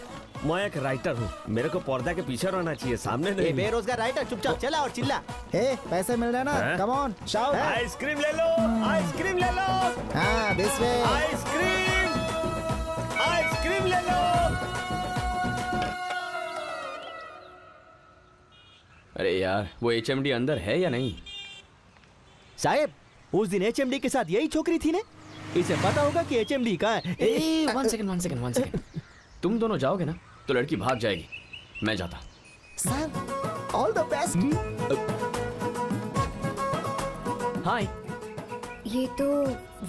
Speaker 15: मैं एक राइटर हूँ, मेरे को पर्दा के पीछे रहना चाहिए, सामने नहीं।
Speaker 7: बेरोजगार राइटर, चुपचाप चला और चिल्ला।
Speaker 10: पैसे मिल रहे ना? Come on shout.
Speaker 15: आइसक्रीम ले लो, आइसक्रीम ले लो।
Speaker 10: हाँ, दिस वे।
Speaker 15: आइसक्रीम, आइसक्रीम ले लो।
Speaker 11: अरे यार, वो HMD अंदर है या नहीं?
Speaker 7: साहब, उस दिन HMD के साथ यही छोकरी थी ने? इसे पता होगा कि HMD कहाँ है।
Speaker 11: One second. तुम दोनों जाओगे ना तो लड़की भाग जाएगी। मैं जाता।
Speaker 10: Sir, all the best.
Speaker 11: Hi.
Speaker 14: ये तो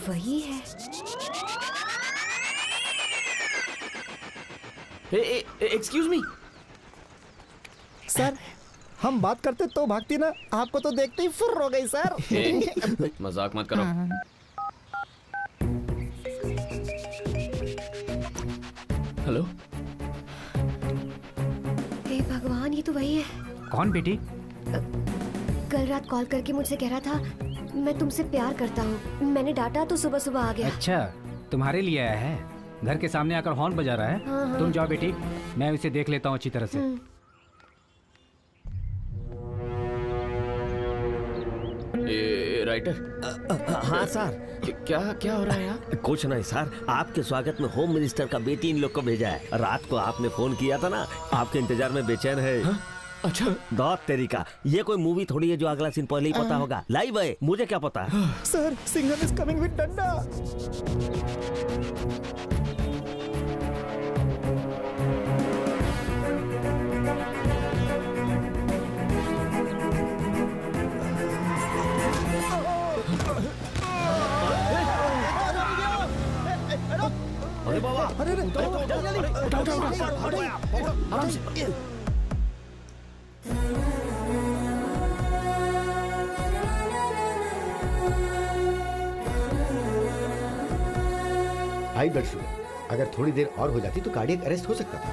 Speaker 14: वही है।
Speaker 11: Excuse me.
Speaker 10: सर, हम बात करते तो भागती ना, आपको तो देखते ही फुर्र हो गई सर।
Speaker 11: मजाक मत करो। हेलो।
Speaker 14: हे भगवान, ये तो वही है।
Speaker 13: कौन बेटी?
Speaker 14: कल रात कॉल करके मुझसे कह रहा था मैं तुमसे प्यार करता हूँ। मैंने डांटा तो सुबह सुबह आ गया।
Speaker 13: अच्छा, तुम्हारे लिए आया है? घर के सामने आकर हॉर्न बजा रहा है।
Speaker 14: हाँ।
Speaker 13: तुम जाओ बेटी, मैं उसे देख लेता हूँ अच्छी तरह से।
Speaker 11: राइटर।
Speaker 15: हाँ सर।
Speaker 11: क्या क्या हो रहा है यहाँ?
Speaker 15: कुछ नहीं सर, आपके स्वागत में होम मिनिस्टर का बेटी इन लोग को भेजा है। रात को आपने फोन किया था ना, आपके इंतजार में बेचैन है।
Speaker 11: हाँ? अच्छा।
Speaker 15: दौत तेरी का, ये कोई मूवी थोड़ी है जो अगला सीन पहले ही पता होगा। लाइव है, मुझे क्या पता।
Speaker 10: Sir, Singham is coming with डंडा।
Speaker 15: अरे बाबा,
Speaker 10: अरे
Speaker 15: आराम से।
Speaker 2: हाई ब्लड शुगर, अगर थोड़ी देर और हो जाती तो कार्डियक अरेस्ट हो सकता था।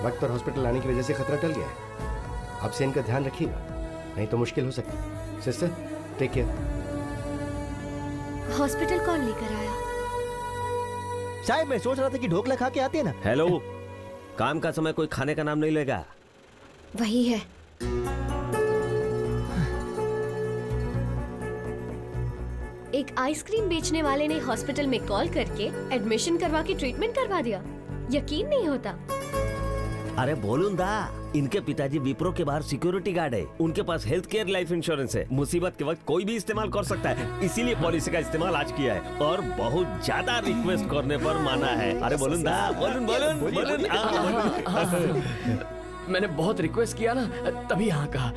Speaker 2: वक्त पर हॉस्पिटल आने की वजह से खतरा टल गया है। अब से इनका ध्यान रखिएगा, नहीं तो मुश्किल हो सकती है। Sister, take care.
Speaker 14: हॉस्पिटल कौन लेकर आया?
Speaker 7: शायद मैं सोच रहा था कि ढोकला खा के आते हैं ना।
Speaker 15: हेलो, काम का समय कोई खाने का नाम नहीं लेगा।
Speaker 14: वही है। एक आइसक्रीम बेचने वाले ने हॉस्पिटल में कॉल करके एडमिशन करवा के ट्रीटमेंट करवा दिया। यकीन नहीं होता।
Speaker 15: अरे बोलूं दा, इनके पिताजी विप्रो के बाहर सिक्योरिटी गार्ड है। उनके पास हेल्थ केयर लाइफ इंश्योरेंस है। मुसीबत के वक्त कोई भी इस्तेमाल कर सकता है, इसीलिए पॉलिसी का इस्तेमाल आज किया है और बहुत ज्यादा रिक्वेस्ट करने पर माना है। अरे बोलूं दा, बोलूं।
Speaker 11: मैंने बहुत रिक्वेस्ट किया ना, तभी हाँ कहा।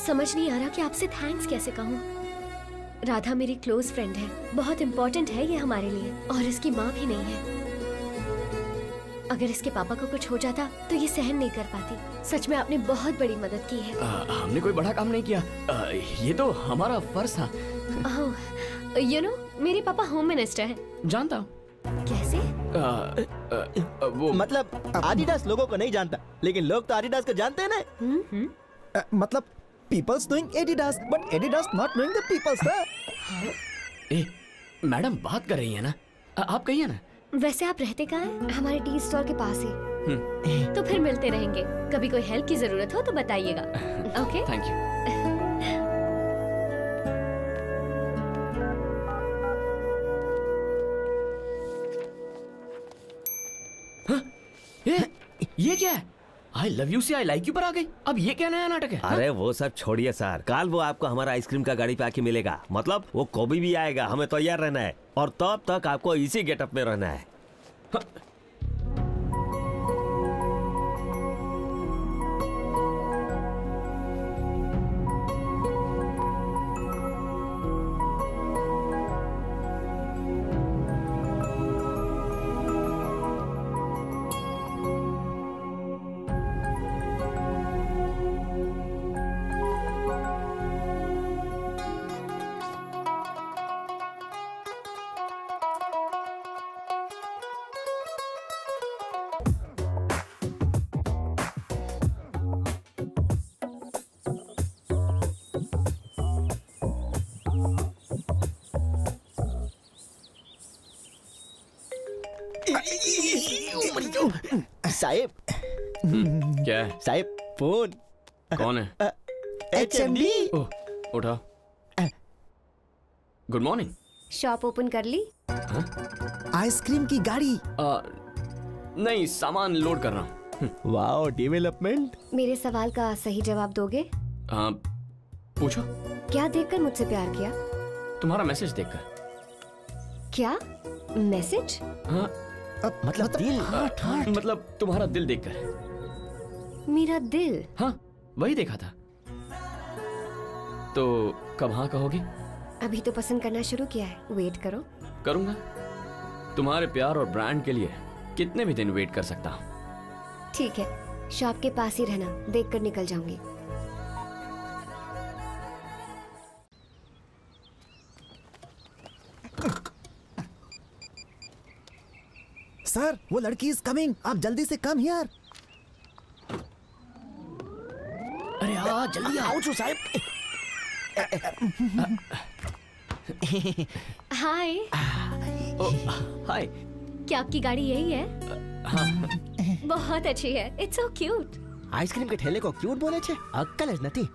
Speaker 14: समझ नहीं आ रहा कि आपसे थैंक्स कैसे कहूँ। राधा मेरी क्लोज फ्रेंड है, बहुत इम्पोर्टेंट है ये हमारे लिए, और इसकी माँ भी नहीं है। अगर इसके पापा को कुछ हो जाता तो ये सहन नहीं कर पाती। सच में आपने बहुत बड़ी मदद की है।
Speaker 11: हमने कोई बड़ा काम नहीं किया, ये तो हमारा फर्ज था।
Speaker 14: यू नो, मेरे पापा होम मिनिस्टर हैं।
Speaker 11: जानता हूँ।
Speaker 14: कैसे?
Speaker 7: वो मतलब आदिडास लोगों को नहीं जानता, लेकिन लोग तो आदिडास को जानते हैं ना।
Speaker 10: मतलब people's knowing Adidas, but Adidas not knowing the people, sir.
Speaker 11: A, madam बात कर रही है ना, आप कहिए ना।
Speaker 14: वैसे आप रहते कहाँ हैं? हमारे टी स्टॉल के पास ही। तो फिर मिलते रहेंगे। कभी कोई हेल्प की जरूरत हो तो बताइएगा। ओके?
Speaker 11: Thank you. ये क्या है? आई लव यू से आई लाइक यू पर आ गई। अब ये क्या नया नाटक है?
Speaker 15: अरे वो सब छोड़िए सर, कल वो आपको हमारा आइसक्रीम का गाड़ी पे आके मिलेगा। मतलब वो कभी भी आएगा, हमें तैयार रहना है और तब तक आपको इसी गेटअप में रहना है।
Speaker 7: साहिब।
Speaker 11: क्या है?
Speaker 7: साहिब फोन।
Speaker 11: कौन है?
Speaker 7: HMD।
Speaker 11: उठा। Good morning.
Speaker 14: शॉप ओपन कर ली?
Speaker 10: आइसक्रीम की गाड़ी?
Speaker 11: नहीं, सामान लोड कर रहा हूँ।
Speaker 7: Wow, development.
Speaker 14: मेरे सवाल का सही जवाब दोगे?
Speaker 11: पूछो।
Speaker 14: क्या देखकर मुझसे प्यार किया?
Speaker 11: तुम्हारा मैसेज देखकर।
Speaker 14: क्या मैसेज?
Speaker 11: हाँ,
Speaker 7: मतलब दिल।
Speaker 11: मतलब तुम्हारा दिल देखकर।
Speaker 14: मेरा दिल?
Speaker 11: हाँ, वही देखा था। तो कब हाँ कहोगी?
Speaker 14: अभी तो पसंद करना शुरू किया है, वेट करो।
Speaker 11: करूंगा। तुम्हारे प्यार और ब्रांड के लिए कितने भी दिन वेट कर सकता हूँ।
Speaker 14: ठीक है, शॉप के पास ही रहना, देखकर निकल जाऊंगी।
Speaker 10: सर, वो लड़की इज कमिंग, आप जल्दी से कम हियर।
Speaker 11: अरे हाँ, जल्दी आओ जो साहब।
Speaker 14: हाय।
Speaker 11: हाय।
Speaker 14: क्या आपकी गाड़ी यही है?
Speaker 11: हाँ।
Speaker 14: बहुत अच्छी है, इट्स सो क्यूट।
Speaker 7: आइसक्रीम के ठेले को क्यूट बोले छे, अक्कल है नती।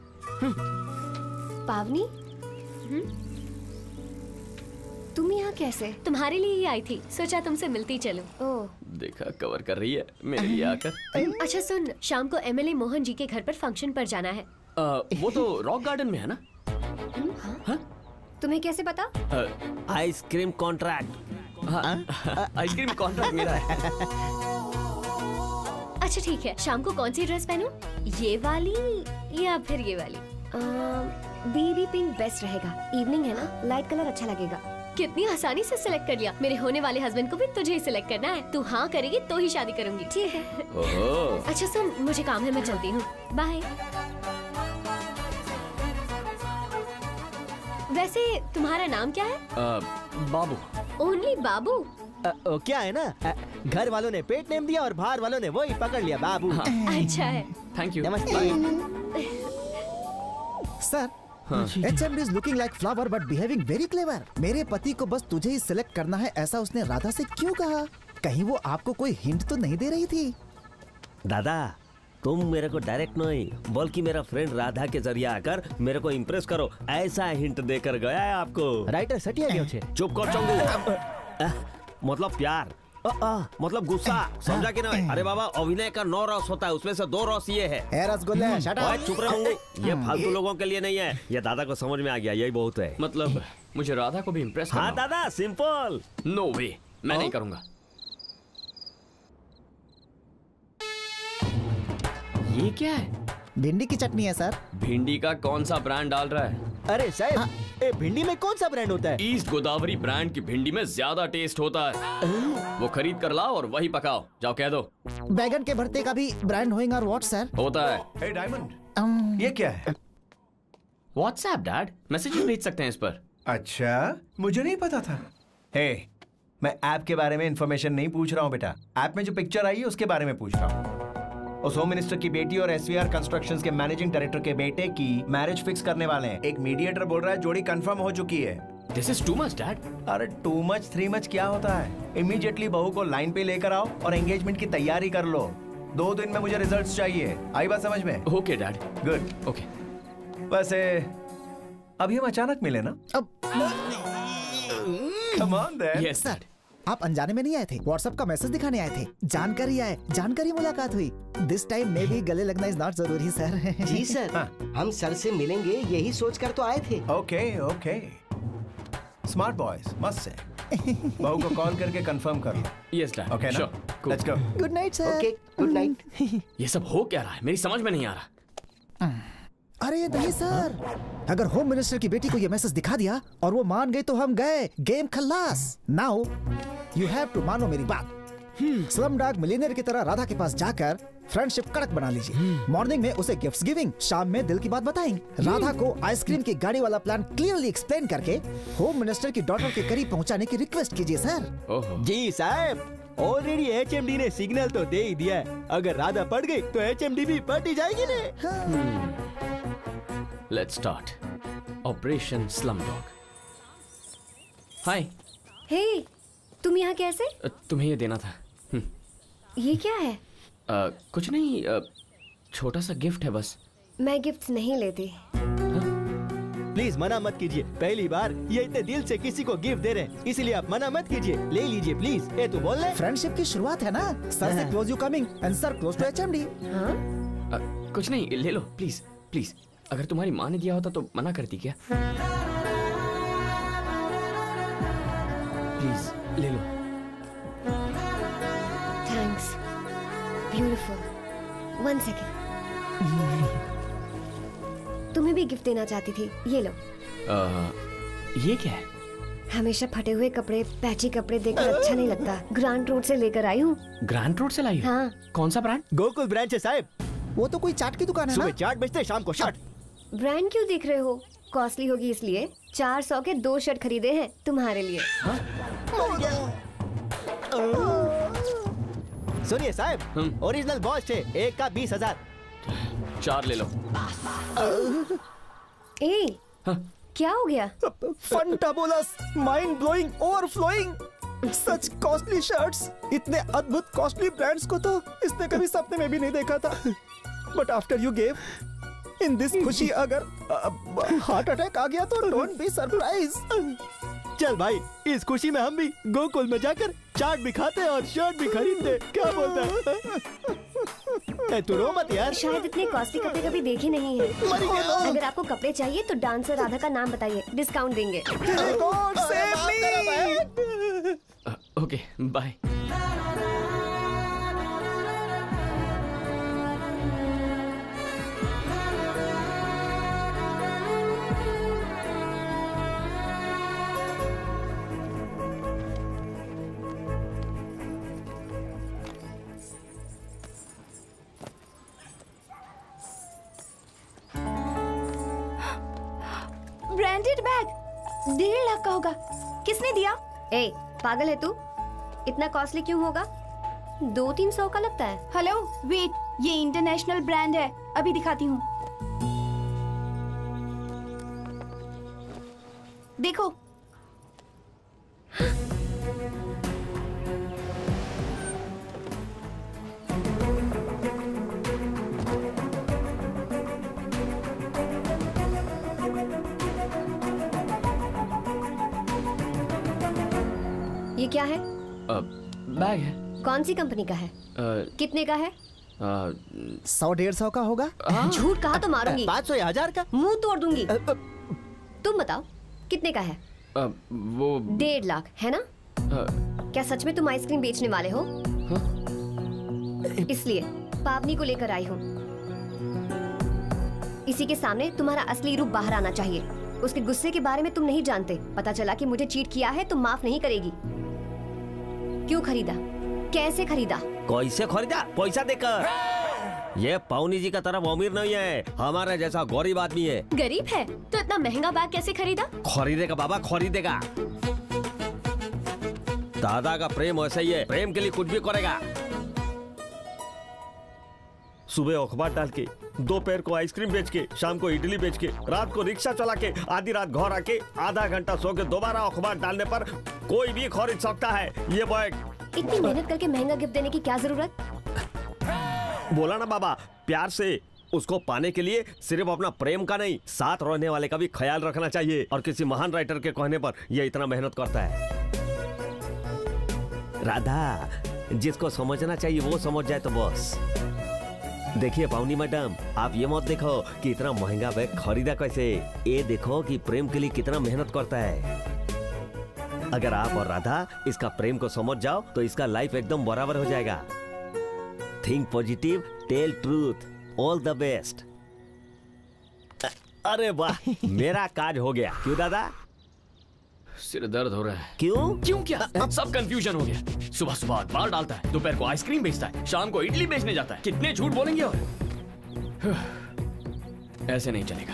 Speaker 14: पावनी, तुम यहाँ कैसे?
Speaker 16: तुम्हारे लिए ही आई थी, सोचा तुमसे मिलती चलूं। ओह
Speaker 11: देखा कवर कर रही है मेरे लिए आकर।
Speaker 16: अच्छा सुन, शाम को एमएलए मोहन जी के घर पर फंक्शन पर जाना है।
Speaker 11: वो तो रॉक गार्डन में है ना?
Speaker 14: तुम्हें कैसे पता?
Speaker 15: Ice cream contract.
Speaker 11: आइसक्रीम कॉन्ट्रैक्ट मेरा है।
Speaker 16: अच्छा ठीक है, शाम को कौन सी ड्रेस पहनूं? ये वाली या फिर ये वाली?
Speaker 14: बेबी पिंक बेस्ट रहेगा। इवनिंग है ना, लाइट कलर अच्छा लगेगा।
Speaker 16: कितनी आसानी से सिलेक्ट कर लिया। मेरे होने वाले हस्बैंड को भी तुझे ही सिलेक्ट करना है। तू हाँ करेगी तो ही शादी करूंगी। ठीक है। अच्छा सुन, मुझे काम है, मैं चलती हूँ। बाय। वैसे तुम्हारा नाम क्या है?
Speaker 11: बाबू।
Speaker 16: ओनली बाबू?
Speaker 7: क्या है ना, घर वालों ने पेट नेम दिया और बाहर वालों ने वही पकड़ लिया, बाबू।
Speaker 16: अच्छा है।
Speaker 11: Thank you.
Speaker 7: नमस्ते।
Speaker 10: Sir, HMD is looking like flower but behaving very clever. मेरे पति को बस तुझे ही सिलेक्ट करना है, ऐसा उसने राधा से क्यों कहा? कहीं वो आपको कोई हिंट तो नहीं दे रही थी?
Speaker 15: दादा, तुम मेरे को डायरेक्ट नहीं बल्कि मेरा फ्रेंड राधा के जरिए आकर मेरे को इम्प्रेस करो, ऐसा हिंट देकर गया है आपको।
Speaker 7: राइटर सटिया क्यों छे?
Speaker 15: चुप कर चंगू। मतलब प्यार, मतलब गुस्सा, समझा कि नहीं? अरे बाबा, अभिनय का 9 रस होता है, उसमें से 2 रस ये है।
Speaker 10: रसगुल्ले, शट अप।
Speaker 15: चुप रहूंगी। ये फालतू लोगों के लिए नहीं है, ये दादा को समझ में आ गया, यही बहुत है।
Speaker 11: मतलब मुझे राधा को भी इम्प्रेस करना?
Speaker 15: हाँ दादा, सिंपल।
Speaker 11: नो वे, मैं नहीं करूंगा। ये क्या है?
Speaker 10: भिंडी की चटनी है सर।
Speaker 11: भिंडी का कौन सा ब्रांड डाल रहा है?
Speaker 7: अरे साहब, भिंडी में कौन सा ब्रांड होता है?
Speaker 11: ईस्ट गोदावरी ब्रांड की भिंडी में ज्यादा टेस्ट होता है। वो खरीद कर लाओ और वही पकाओ। जाओ कह दो।
Speaker 10: बैगन के भरते का भी ब्रांड होएगा और व्हाट सर?
Speaker 11: होता है।
Speaker 3: हे डायमंड, ये क्या है?
Speaker 11: व्हाट्सएप डैड, मैसेज भेज सकते हैं इस पर।
Speaker 3: अच्छा, मुझे नहीं पता था। हे, मैं ऐप के बारे में इंफॉर्मेशन नहीं पूछ रहा हूँ बेटा। ऐप में जो पिक्चर आई है उसके बारे में पूछ रहा हूँ। उस होम मिनिस्टर की बेटी और SVR कंस्ट्रक्शंस के मैनेजिंग डायरेक्टर के बेटे की मैरिज फिक्स करने वाले हैं। एक मीडिएटर बोल रहा है जोड़ी कंफर्म हो चुकी है।
Speaker 11: This is too much dad.
Speaker 3: अरे टू मच 3 मच क्या होता है? इमीडिएटली बहू को लाइन पे लेकर आओ और एंगेजमेंट की तैयारी कर लो। 2 दिन में मुझे रिजल्ट्स चाहिए। आई बात समझ में?
Speaker 11: Okay dad.
Speaker 3: गुड।
Speaker 11: ओके।
Speaker 3: वैसे अभी हम अचानक मिले ना? Come on then.
Speaker 11: Yes dad.
Speaker 10: आप अनजाने में नहीं आए थे, व्हाट्सएप का मैसेज दिखाने आए थे। जानकारी मुलाकात हुई। दिस टाइम मे भी गले लगना इज नॉट जरूरी सर।
Speaker 2: जी सर, हम सर से मिलेंगे यही सोचकर तो आए थे।
Speaker 3: ओके ओके, स्मार्ट बॉयज, मस्त है। बहू को कॉल करके कंफर्म कर लो।
Speaker 11: Yes dad.
Speaker 3: ओके ना, let's go.
Speaker 10: Good night sir.
Speaker 2: Okay, good night.
Speaker 11: ये सब हो क्या रहा है? मेरी समझ में नहीं आ रहा।
Speaker 10: अरे नहीं सर, अगर होम मिनिस्टर की बेटी को ये मैसेज दिखा दिया और वो मान गई तो हम गए, गेम खल्लास। नाउ यू हैव टू मानो मेरी बात। स्लमडॉग मिलियनेयर की तरह राधा के पास जाकर फ्रेंडशिप कड़क बना लीजिए। मॉर्निंग में उसे गिफ्ट्स गिविंग, शाम में दिल की बात बताएंगे। राधा को आइसक्रीम की गाड़ी वाला प्लान क्लियरली एक्सप्लेन करके होम मिनिस्टर की डॉटर के करीब पहुंचाने की रिक्वेस्ट कीजिए सर।
Speaker 7: जी साहब, ऑलरेडी HMD ने सिग्नल तो दे ही दिया है। अगर राधा पड़ गई तो HMD भी पड़ ही जाएगी ना।
Speaker 11: Let's start operation Slumdog. Hi.
Speaker 14: Hey, तुम यहाँ कैसे?
Speaker 11: तुम्हें ये देना था।
Speaker 14: ये क्या है?
Speaker 11: कुछ नहीं, छोटा सा गिफ्ट है बस।
Speaker 14: मैं गिफ्ट्स नहीं लेती।
Speaker 7: प्लीज मना मत कीजिए, पहली बार ये इतने दिल से किसी को गिफ्ट दे रहे हैं, इसीलिए आप मना मत कीजिए, ले लीजिए प्लीज। ये तो बोल रहे
Speaker 10: फ्रेंडशिप की शुरुआत है ना। सर से close you coming and sir close to HMD।
Speaker 11: कुछ नहीं, ले लो प्लीज प्लीज। अगर तुम्हारी माँ ने दिया होता तो मना करती क्या? प्लीज ले लो।
Speaker 14: Thanks, beautiful. 1 सेकेंड। तुम्हें भी गिफ्ट देना चाहती थी, ये लो।
Speaker 11: ये क्या है?
Speaker 14: हमेशा फटे हुए कपड़े, पैची कपड़े देखकर अच्छा नहीं लगता। ग्रांड रोड से लेकर आई हूँ।
Speaker 11: ग्रांड रोड से लाई हो?
Speaker 14: हाँ।
Speaker 11: कौन सा ब्रांड?
Speaker 7: गोकुल ब्रांड है साहब।
Speaker 10: वो तो कोई चाट की दुकान है ना?
Speaker 7: सुबह चाट बेचते, शाम को शर्ट।
Speaker 14: ब्रांड क्यों देख रहे हो? कॉस्टली होगी इसलिए। 400 के 2 शर्ट खरीदे हैं तुम्हारे लिए।
Speaker 7: सुनिए साहब, ओरिजिनल बॉस है, एक का 20,000।
Speaker 11: 4 ले लो।
Speaker 14: ए, क्या हो गया?
Speaker 10: फंटाबुलस, माइंड ब्लोइंग, ओवरफ्लोइंग। सच कॉस्टली शर्ट्स, इतने अद्भुत कॉस्टली ब्रांड्स को तो इसने कभी सपने में भी नहीं देखा था। But after you gave in this खुशी अगर हार्ट अटैक आ गया तो डोंट बी सरप्राइज।
Speaker 7: चल भाई, इस खुशी में हम भी गोकुल में जाकर चाट भी खाते और शर्ट भी खरीदते, क्या बोलता है? तू रो मत यार।
Speaker 16: शायद इतने कॉस्टली कपड़े कभी देखे नहीं हैं। अगर आपको कपड़े चाहिए तो डांसर राधा का नाम बताइए, डिस्काउंट देंगे।
Speaker 11: Okay bye.
Speaker 12: Branded bag 1.5 lakh का होगा। किसने दिया?
Speaker 16: ए, पागल है तू? इतना कॉस्टली क्यों होगा? 200-300 का लगता है।
Speaker 12: हेलो वेट, ये इंटरनेशनल ब्रांड है, अभी दिखाती हूँ। देखो।
Speaker 16: ये क्या है?
Speaker 11: बैग है।
Speaker 16: कौन सी कंपनी का है? कितने का है?
Speaker 10: 100-150 का होगा।
Speaker 16: झूठ कहा तो मारूंगी।
Speaker 10: 500 या 1000 का?
Speaker 16: मुंह तोड़ दूंगी। तुम बताओ कितने का है?
Speaker 11: वो
Speaker 16: 1.5 लाख है ना? क्या सच में तुम आइसक्रीम बेचने वाले हो? इसलिए पावनी को लेकर आई हूँ। इसी के सामने तुम्हारा असली रूप बाहर आना चाहिए। उसके गुस्से के बारे में तुम नहीं जानते। पता चला कि मुझे चीट किया है तो माफ नहीं करेगी। क्यों खरीदा? कैसे खरीदा?
Speaker 15: कैसे खरीदा? पैसा देकर। ये पावनी जी का तरफ अमीर नहीं है, हमारे जैसा गरीब आदमी है।
Speaker 16: गरीब है तो इतना महंगा बैग कैसे खरीदा?
Speaker 15: खरीदेगा बाबा, खरीदेगा। दादा का प्रेम वैसा ही है, प्रेम के लिए कुछ भी करेगा। सुबह अखबार डाल के, दोपहर को आइसक्रीम बेच के, शाम को इडली बेच के, रात को रिक्शा चला के, आधी रात घर आके आधा घंटा सो के दोबारा अखबार डालने पर कोई भी खरीद सकता है ये बैग।
Speaker 16: इतनी मेहनत करके महंगा गिफ्ट देने की क्या जरूरत?
Speaker 15: बोला ना बाबा, प्यार से उसको पाने के लिए सिर्फ अपना प्रेम का नहीं, साथ रहने वाले का भी ख्याल रखना चाहिए। और किसी महान राइटर के कहने पर ये इतना मेहनत करता है। राधा, जिसको समझना चाहिए वो समझ जाए तो बस। देखिए पावनी मैडम, आप ये मत देखो कि इतना महंगा बैग खरीदा कैसे, ये देखो कि प्रेम के लिए कितना मेहनत करता है। अगर आप और राधा इसका प्रेम को समझ जाओ तो इसका लाइफ एकदम बराबर हो जाएगा। Think positive, tell truth, all the best. अरे वाह, मेरा काज हो गया। क्यों दादा?
Speaker 11: सिर दर्द हो रहा है।
Speaker 15: क्यों
Speaker 11: क्या? सब कंफ्यूजन हो गया। सुबह सुबह अखबार डालता है, दोपहर को आइसक्रीम बेचता है, शाम को इडली बेचने जाता है। कितने झूठ बोलेंगे? और ऐसे नहीं चलेगा,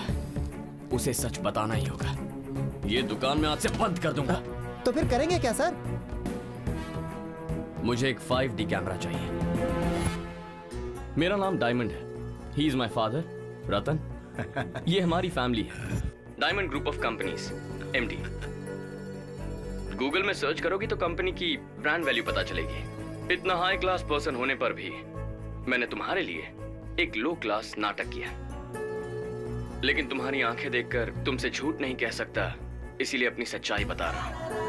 Speaker 11: उसे सच बताना ही होगा। ये दुकान में आज से बंद कर दूंगा।
Speaker 10: तो फिर करेंगे क्या सर?
Speaker 11: मुझे एक 5D कैमरा चाहिए। मेरा नाम डायमंड है। ही इज माई फादर रतन। ये हमारी फैमिली है। Diamond group of companies, MD। Google में सर्च करोगी तो कंपनी की ब्रांड वैल्यू पता चलेगी। इतना हाई क्लास पर्सन होने पर भी मैंने तुम्हारे लिए एक लो क्लास नाटक किया। लेकिन तुम्हारी आंखें देखकर तुमसे झूठ नहीं कह सकता, इसीलिए अपनी सच्चाई बता रहा हूं।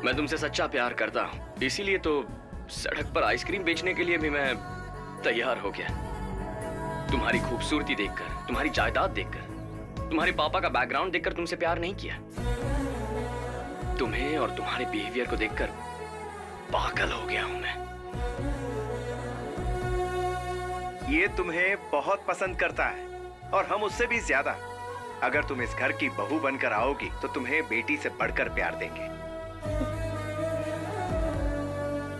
Speaker 11: मैं तुमसे सच्चा प्यार करता हूं, इसीलिए तो सड़क पर आइसक्रीम बेचने के लिए भी मैं तैयार हो गया। तुम्हारी खूबसूरती देखकर, तुम्हारी जायदाद देखकर, तुम्हारे पापा का बैकग्राउंड देखकर तुमसे प्यार नहीं किया। तुम्हें और तुम्हारे बिहेवियर को देखकर पागल हो गया हूं मैं।
Speaker 3: ये तुम्हें बहुत पसंद करता है और हम उससे भी ज्यादा। अगर तुम इस घर की बहू बनकर आओगी तो तुम्हें बेटी से बढ़कर प्यार देंगे।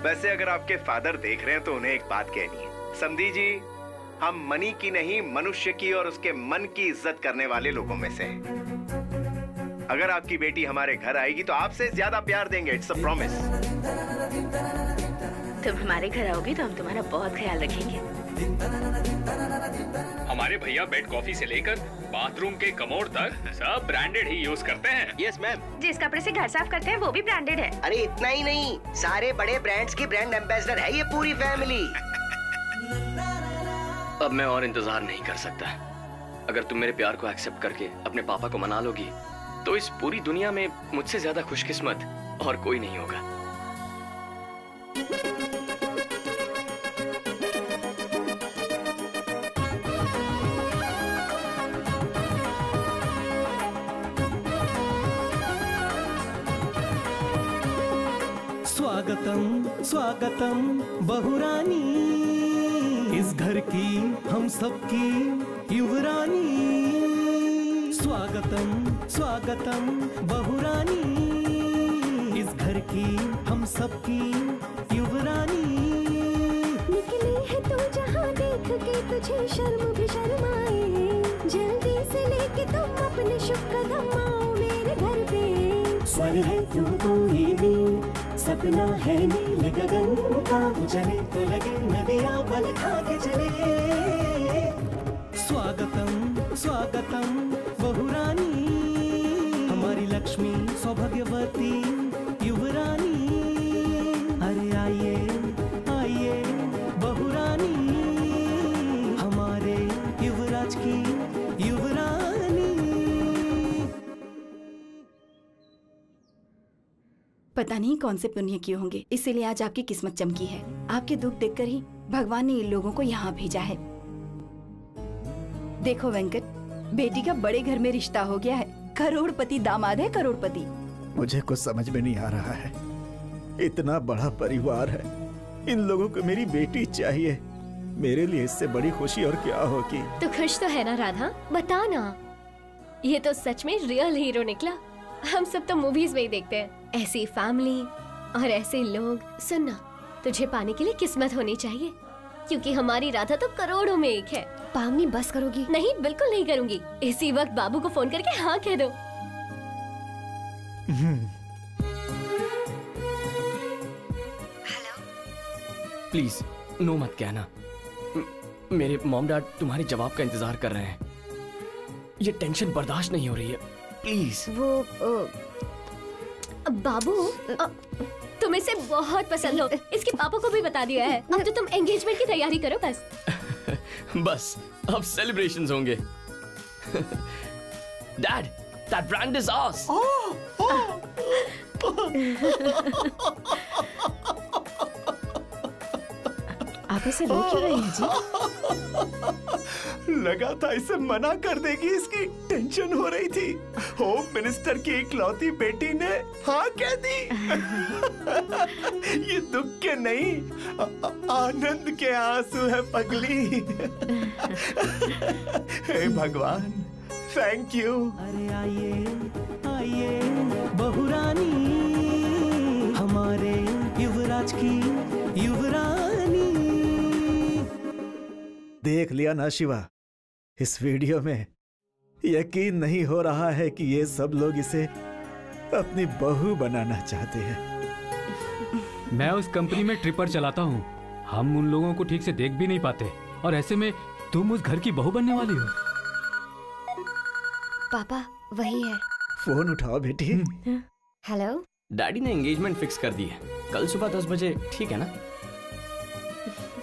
Speaker 3: वैसे अगर आपके फादर देख रहे हैं तो उन्हें एक बात कहनी है। समधी जी, हम मनी की नहीं, मनुष्य की और उसके मन की इज्जत करने वाले लोगों में से हैं। अगर आपकी बेटी हमारे घर आएगी तो आपसे ज्यादा प्यार देंगे। It's a promise.
Speaker 4: तुम हमारे घर आओगी तो हम तुम्हारा बहुत ख्याल रखेंगे।
Speaker 9: हमारे भैया बेड कॉफी से लेकर बाथरूम के कमोड तक सब ब्रांडेड ही यूज करते हैं।
Speaker 4: Yes ma'am. जिस कपड़े से घर साफ करते हैं वो भी ब्रांडेड है।
Speaker 17: अरे इतना ही नहीं, सारे बड़े ब्रांड्स की ब्रांड एम्बेसडर है ये पूरी फैमिली।
Speaker 11: अब मैं और इंतजार नहीं कर सकता। अगर तुम मेरे प्यार को एक्सेप्ट करके अपने पापा को मना लोगी तो इस पूरी दुनिया में मुझसे ज्यादा खुशकिस्मत और कोई नहीं होगा।
Speaker 17: स्वागतम स्वागतम बहुरानी, इस घर की हम सबकी युवरानी। स्वागतम स्वागतम बहुरानी, इस घर की हम सबकी युवरानी।
Speaker 18: निकली है तू जहाँ देख के तुझे शर्म भी शर्माए, जल्दी से लेके तुम अपने शुभ कदम आओ मेरे घर पे।
Speaker 17: स्वर है तू कोई भी, सपना है नील गगन का, चले तो लगे नदियाँ बल खा के चले। स्वागतम स्वागतम बहुरानी, हमारी लक्ष्मी सौभाग्यवती युवरानी। अरे आइए आइए बहुरानी, हमारे युवराज की युवरानी।
Speaker 12: पता नहीं कौन से पुण्य किए होंगे, इसीलिए आज आपकी किस्मत चमकी है। आपके दुख देखकर ही भगवान ने इन लोगों को यहाँ भेजा है। देखो वेंकट, बेटी का बड़े घर में रिश्ता हो गया है। करोड़पति दामाद है, करोड़पति।
Speaker 8: मुझे कुछ समझ में नहीं आ रहा है। इतना बड़ा परिवार है, इन लोगों को मेरी बेटी चाहिए। मेरे लिए इससे बड़ी खुशी और क्या होगी।
Speaker 16: तो खुश तो है ना राधा, बता ना। ये तो सच में रियल हीरो निकला। हम सब तो मूवीज में ही देखते हैं ऐसी फैमिली और ऐसे लोग। सुनना, तुझे पाने के लिए किस्मत होनी चाहिए, क्योंकि हमारी राधा तो करोड़ों में एक है। पावनी बस करोगी? नहीं, बिल्कुल नहीं करूंगी। इसी वक्त बाबू को फोन करके हाँ कह दो।
Speaker 11: प्लीज नो मत कहना। मेरे मॉम डैड तुम्हारे जवाब का इंतजार कर रहे हैं। ये टेंशन बर्दाश्त नहीं हो रही है, प्लीज।
Speaker 16: वो बाबू, तुम इसे बहुत पसंद हो, इसके पापा को भी बता दिया है। अब तो तुम एंगेजमेंट की तैयारी करो बस।
Speaker 11: बस अब सेलिब्रेशंस होंगे। Dad, that brand is ours.
Speaker 4: आप इसे रो क्यों रहे हैं जी?
Speaker 3: लगा था इसे मना कर देगी, इसकी टेंशन हो रही थी। होम मिनिस्टर की इकलौती बेटी ने हाँ कह दी। ये दुख के नहीं, आनंद के आंसू है पगली। हे भगवान, थैंक यू।
Speaker 17: अरे आइए आइए बहुरानी, हमारे युवराज की युवरानी।
Speaker 8: देख लिया ना शिवा, इस वीडियो में यकीन नहीं हो रहा है कि ये सब लोग इसे अपनी बहू बनाना चाहते हैं।
Speaker 13: मैं उस कंपनी में ट्रिपर चलाता हूँ। हम उन लोगों को ठीक से देख भी नहीं पाते, और ऐसे में तुम उस घर की बहू बनने वाली हो।
Speaker 14: पापा वही है।
Speaker 8: फोन उठाओ बेटी।
Speaker 14: हेलो।
Speaker 11: डैडी ने एंगेजमेंट फिक्स कर दी है, कल सुबह 10 बजे, ठीक है ना?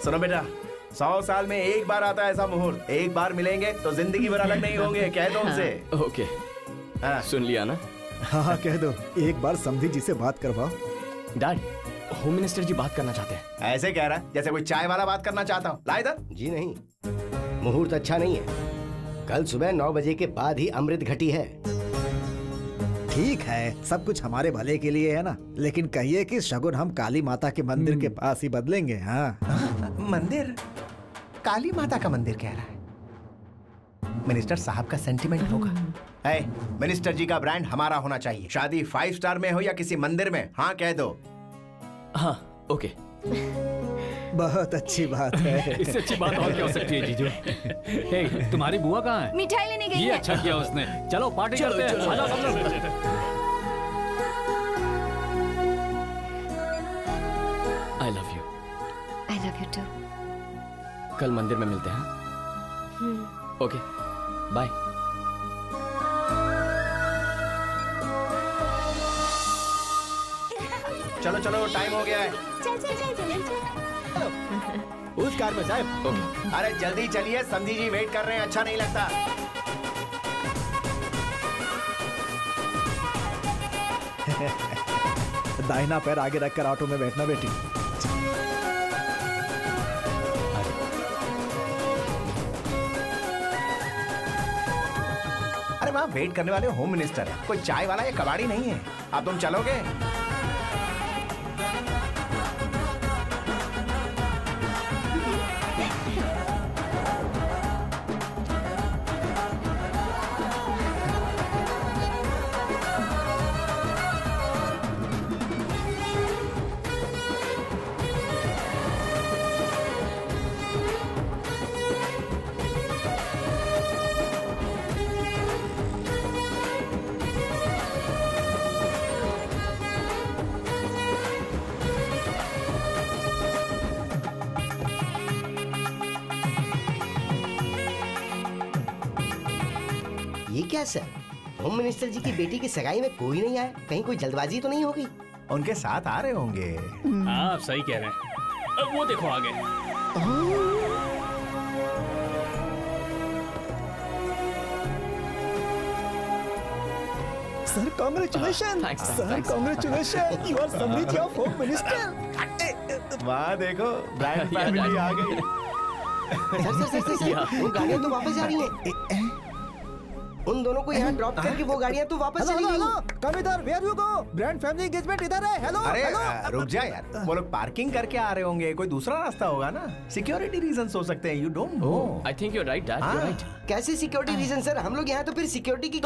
Speaker 3: सुनो बेटा, 100 साल में एक बार आता है ऐसा मुहूर्त। एक बार मिलेंगे तो जिंदगी भर अलग नहीं होंगे, कह दो उनसे।
Speaker 11: ओके, सुन लिया ना?
Speaker 8: हाँ कह दो, एक बार समधी जी से बात करवाओ।
Speaker 11: डैड, होम मिनिस्टर जी बात करना चाहते हैं।
Speaker 3: ऐसे कह रहा है जैसे कोई चाय वाला बात करना चाहता हूँ। ला इधर।
Speaker 2: जी नहीं, मुहूर्त अच्छा नहीं है। कल सुबह 9 बजे के बाद ही अमृत घटी है।
Speaker 8: ठीक है, सब कुछ हमारे भले के लिए है ना, लेकिन कहिए कि शगुन हम काली माता के मंदिर के पास ही बदलेंगे। हाँ
Speaker 3: मंदिर? काली माता का मंदिर कह रहा है। मिनिस्टर साहब का सेंटिमेंट होगा। मिनिस्टर जी का ब्रांड हमारा होना चाहिए। शादी 5 स्टार में हो या किसी मंदिर में, हाँ कह दो।
Speaker 11: हाँ ओके।
Speaker 8: बहुत अच्छी बात है।
Speaker 13: इससे अच्छी बात और क्या हो सकती है जीजू? हे, तुम्हारी बुआ कहाँ है?
Speaker 4: मिठाई लेने गई
Speaker 13: ये
Speaker 4: है।
Speaker 13: अच्छा किया उसने। चलो पार्टी करते हैं। आ जाओ सब लोग।
Speaker 11: I love you.
Speaker 14: I love you too.
Speaker 11: कल मंदिर में मिलते हैं। Okay, bye.
Speaker 3: चलो चलो, टाइम हो गया है।
Speaker 18: चल चल चल चल चल।
Speaker 7: उस कार में साहब।
Speaker 3: अरे जल्दी चलिए, समझी जी वेट कर रहे हैं, अच्छा नहीं लगता।
Speaker 8: दाहिना पैर आगे रखकर ऑटो में बैठना बेटी।
Speaker 3: अरे वहाँ वेट करने वाले होम मिनिस्टर है, कोई चाय वाला या कबाड़ी नहीं है। अब तुम चलोगे?
Speaker 2: ये क्या सर, होम मिनिस्टर जी की बेटी की सगाई में कोई नहीं आया? कहीं कोई जल्दबाजी तो नहीं होगी?
Speaker 3: उनके साथ आ रहे होंगे।
Speaker 9: हाँ सही कह रहे हैं। अब वो देखो आ गए।
Speaker 10: Sir congratulations, sir congratulations, you are Samriddhi of home minister.
Speaker 3: वाह देखो, ब्रांड फैमिली आ गई।
Speaker 2: सर, वो गाड़ियाँ तो वापस जा रही हैं। उन दोनों को यहाँ ड्रॉप करके वो गाड़ियाँ तो वापस चली गई।
Speaker 10: कम इधर, where you go? Brand family engagement इधर है। हेलो
Speaker 3: अरे
Speaker 10: हेलो।
Speaker 3: रुक जा यार, वो लोग पार्किंग करके आ रहे होंगे, कोई दूसरा रास्ता होगा ना। सिक्योरिटी रीजंस हो सकते हैं, you don't know.
Speaker 11: I think you are right dad, you are right.
Speaker 2: कैसे सिक्योरिटी रीजन सर? हम लोग यहाँ तो फिर सिक्योरिटी की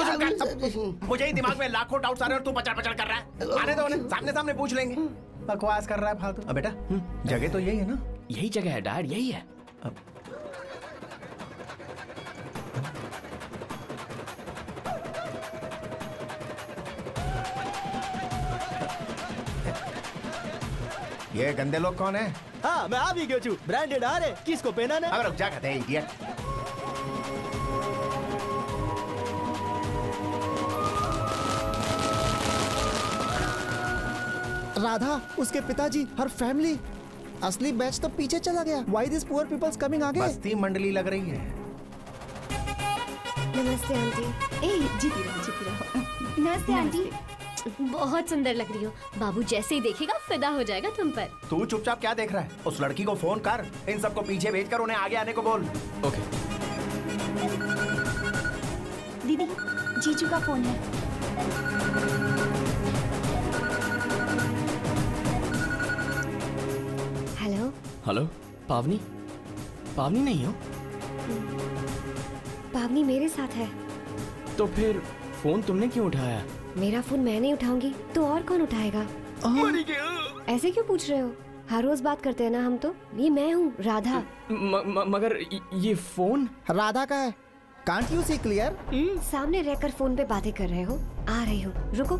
Speaker 3: मुझे ही दिमाग में लाखों डाउट्स आ रहे हैं और तू पचड़ पचड़ कर रहा है। आने दो उन्हें, सामने सामने पूछ लेंगे। बकवास कर रहा है फालतू। अब बेटा जगह तो यही है ना?
Speaker 11: यही जगह है डैड, यही है।
Speaker 3: ये गंदे लोग कौन है?
Speaker 7: हाँ मैं आ भी गया छू। ब्रांडेड आ रहे, किसको पहना ना?
Speaker 3: अब रुक जा, कहते हैं इडियट।
Speaker 10: राधा, उसके पिताजी, हर फैमिली, असली बैच तो पीछे चला गया। Why these poor people's coming आगे?
Speaker 3: बस्ती मंडली लग रही है।
Speaker 16: नमस्ते आंटी।
Speaker 12: ए जीती रहो।
Speaker 16: नमस्ते आंटी। बहुत सुंदर लग रही हो। बाबू जैसे ही देखेगा फिदा हो जाएगा तुम पर।
Speaker 3: तू चुपचाप क्या देख रहा है? उस लड़की को फोन कर, इन सबको पीछे भेजकर उन्हें आगे आने को बोल।
Speaker 11: ओके।
Speaker 5: दीदी, जीजू का फोन है।
Speaker 16: हेलो।
Speaker 11: हेलो, पावनी? पावनी नहीं हो?
Speaker 16: पावनी मेरे साथ है।
Speaker 11: तो फिर फोन तुमने क्यों उठाया?
Speaker 16: मेरा फोन मैं नहीं उठाऊंगी तो और कौन उठाएगा? ऐसे क्यों पूछ रहे हो? हर रोज बात करते हैं ना हम तो। ये मैं हूँ राधा।
Speaker 11: मगर ये फोन
Speaker 10: राधा का है। Can't you see clear?
Speaker 16: सामने रहकर फोन पे बातें कर रहे हो। आ रही हूँ, रुको।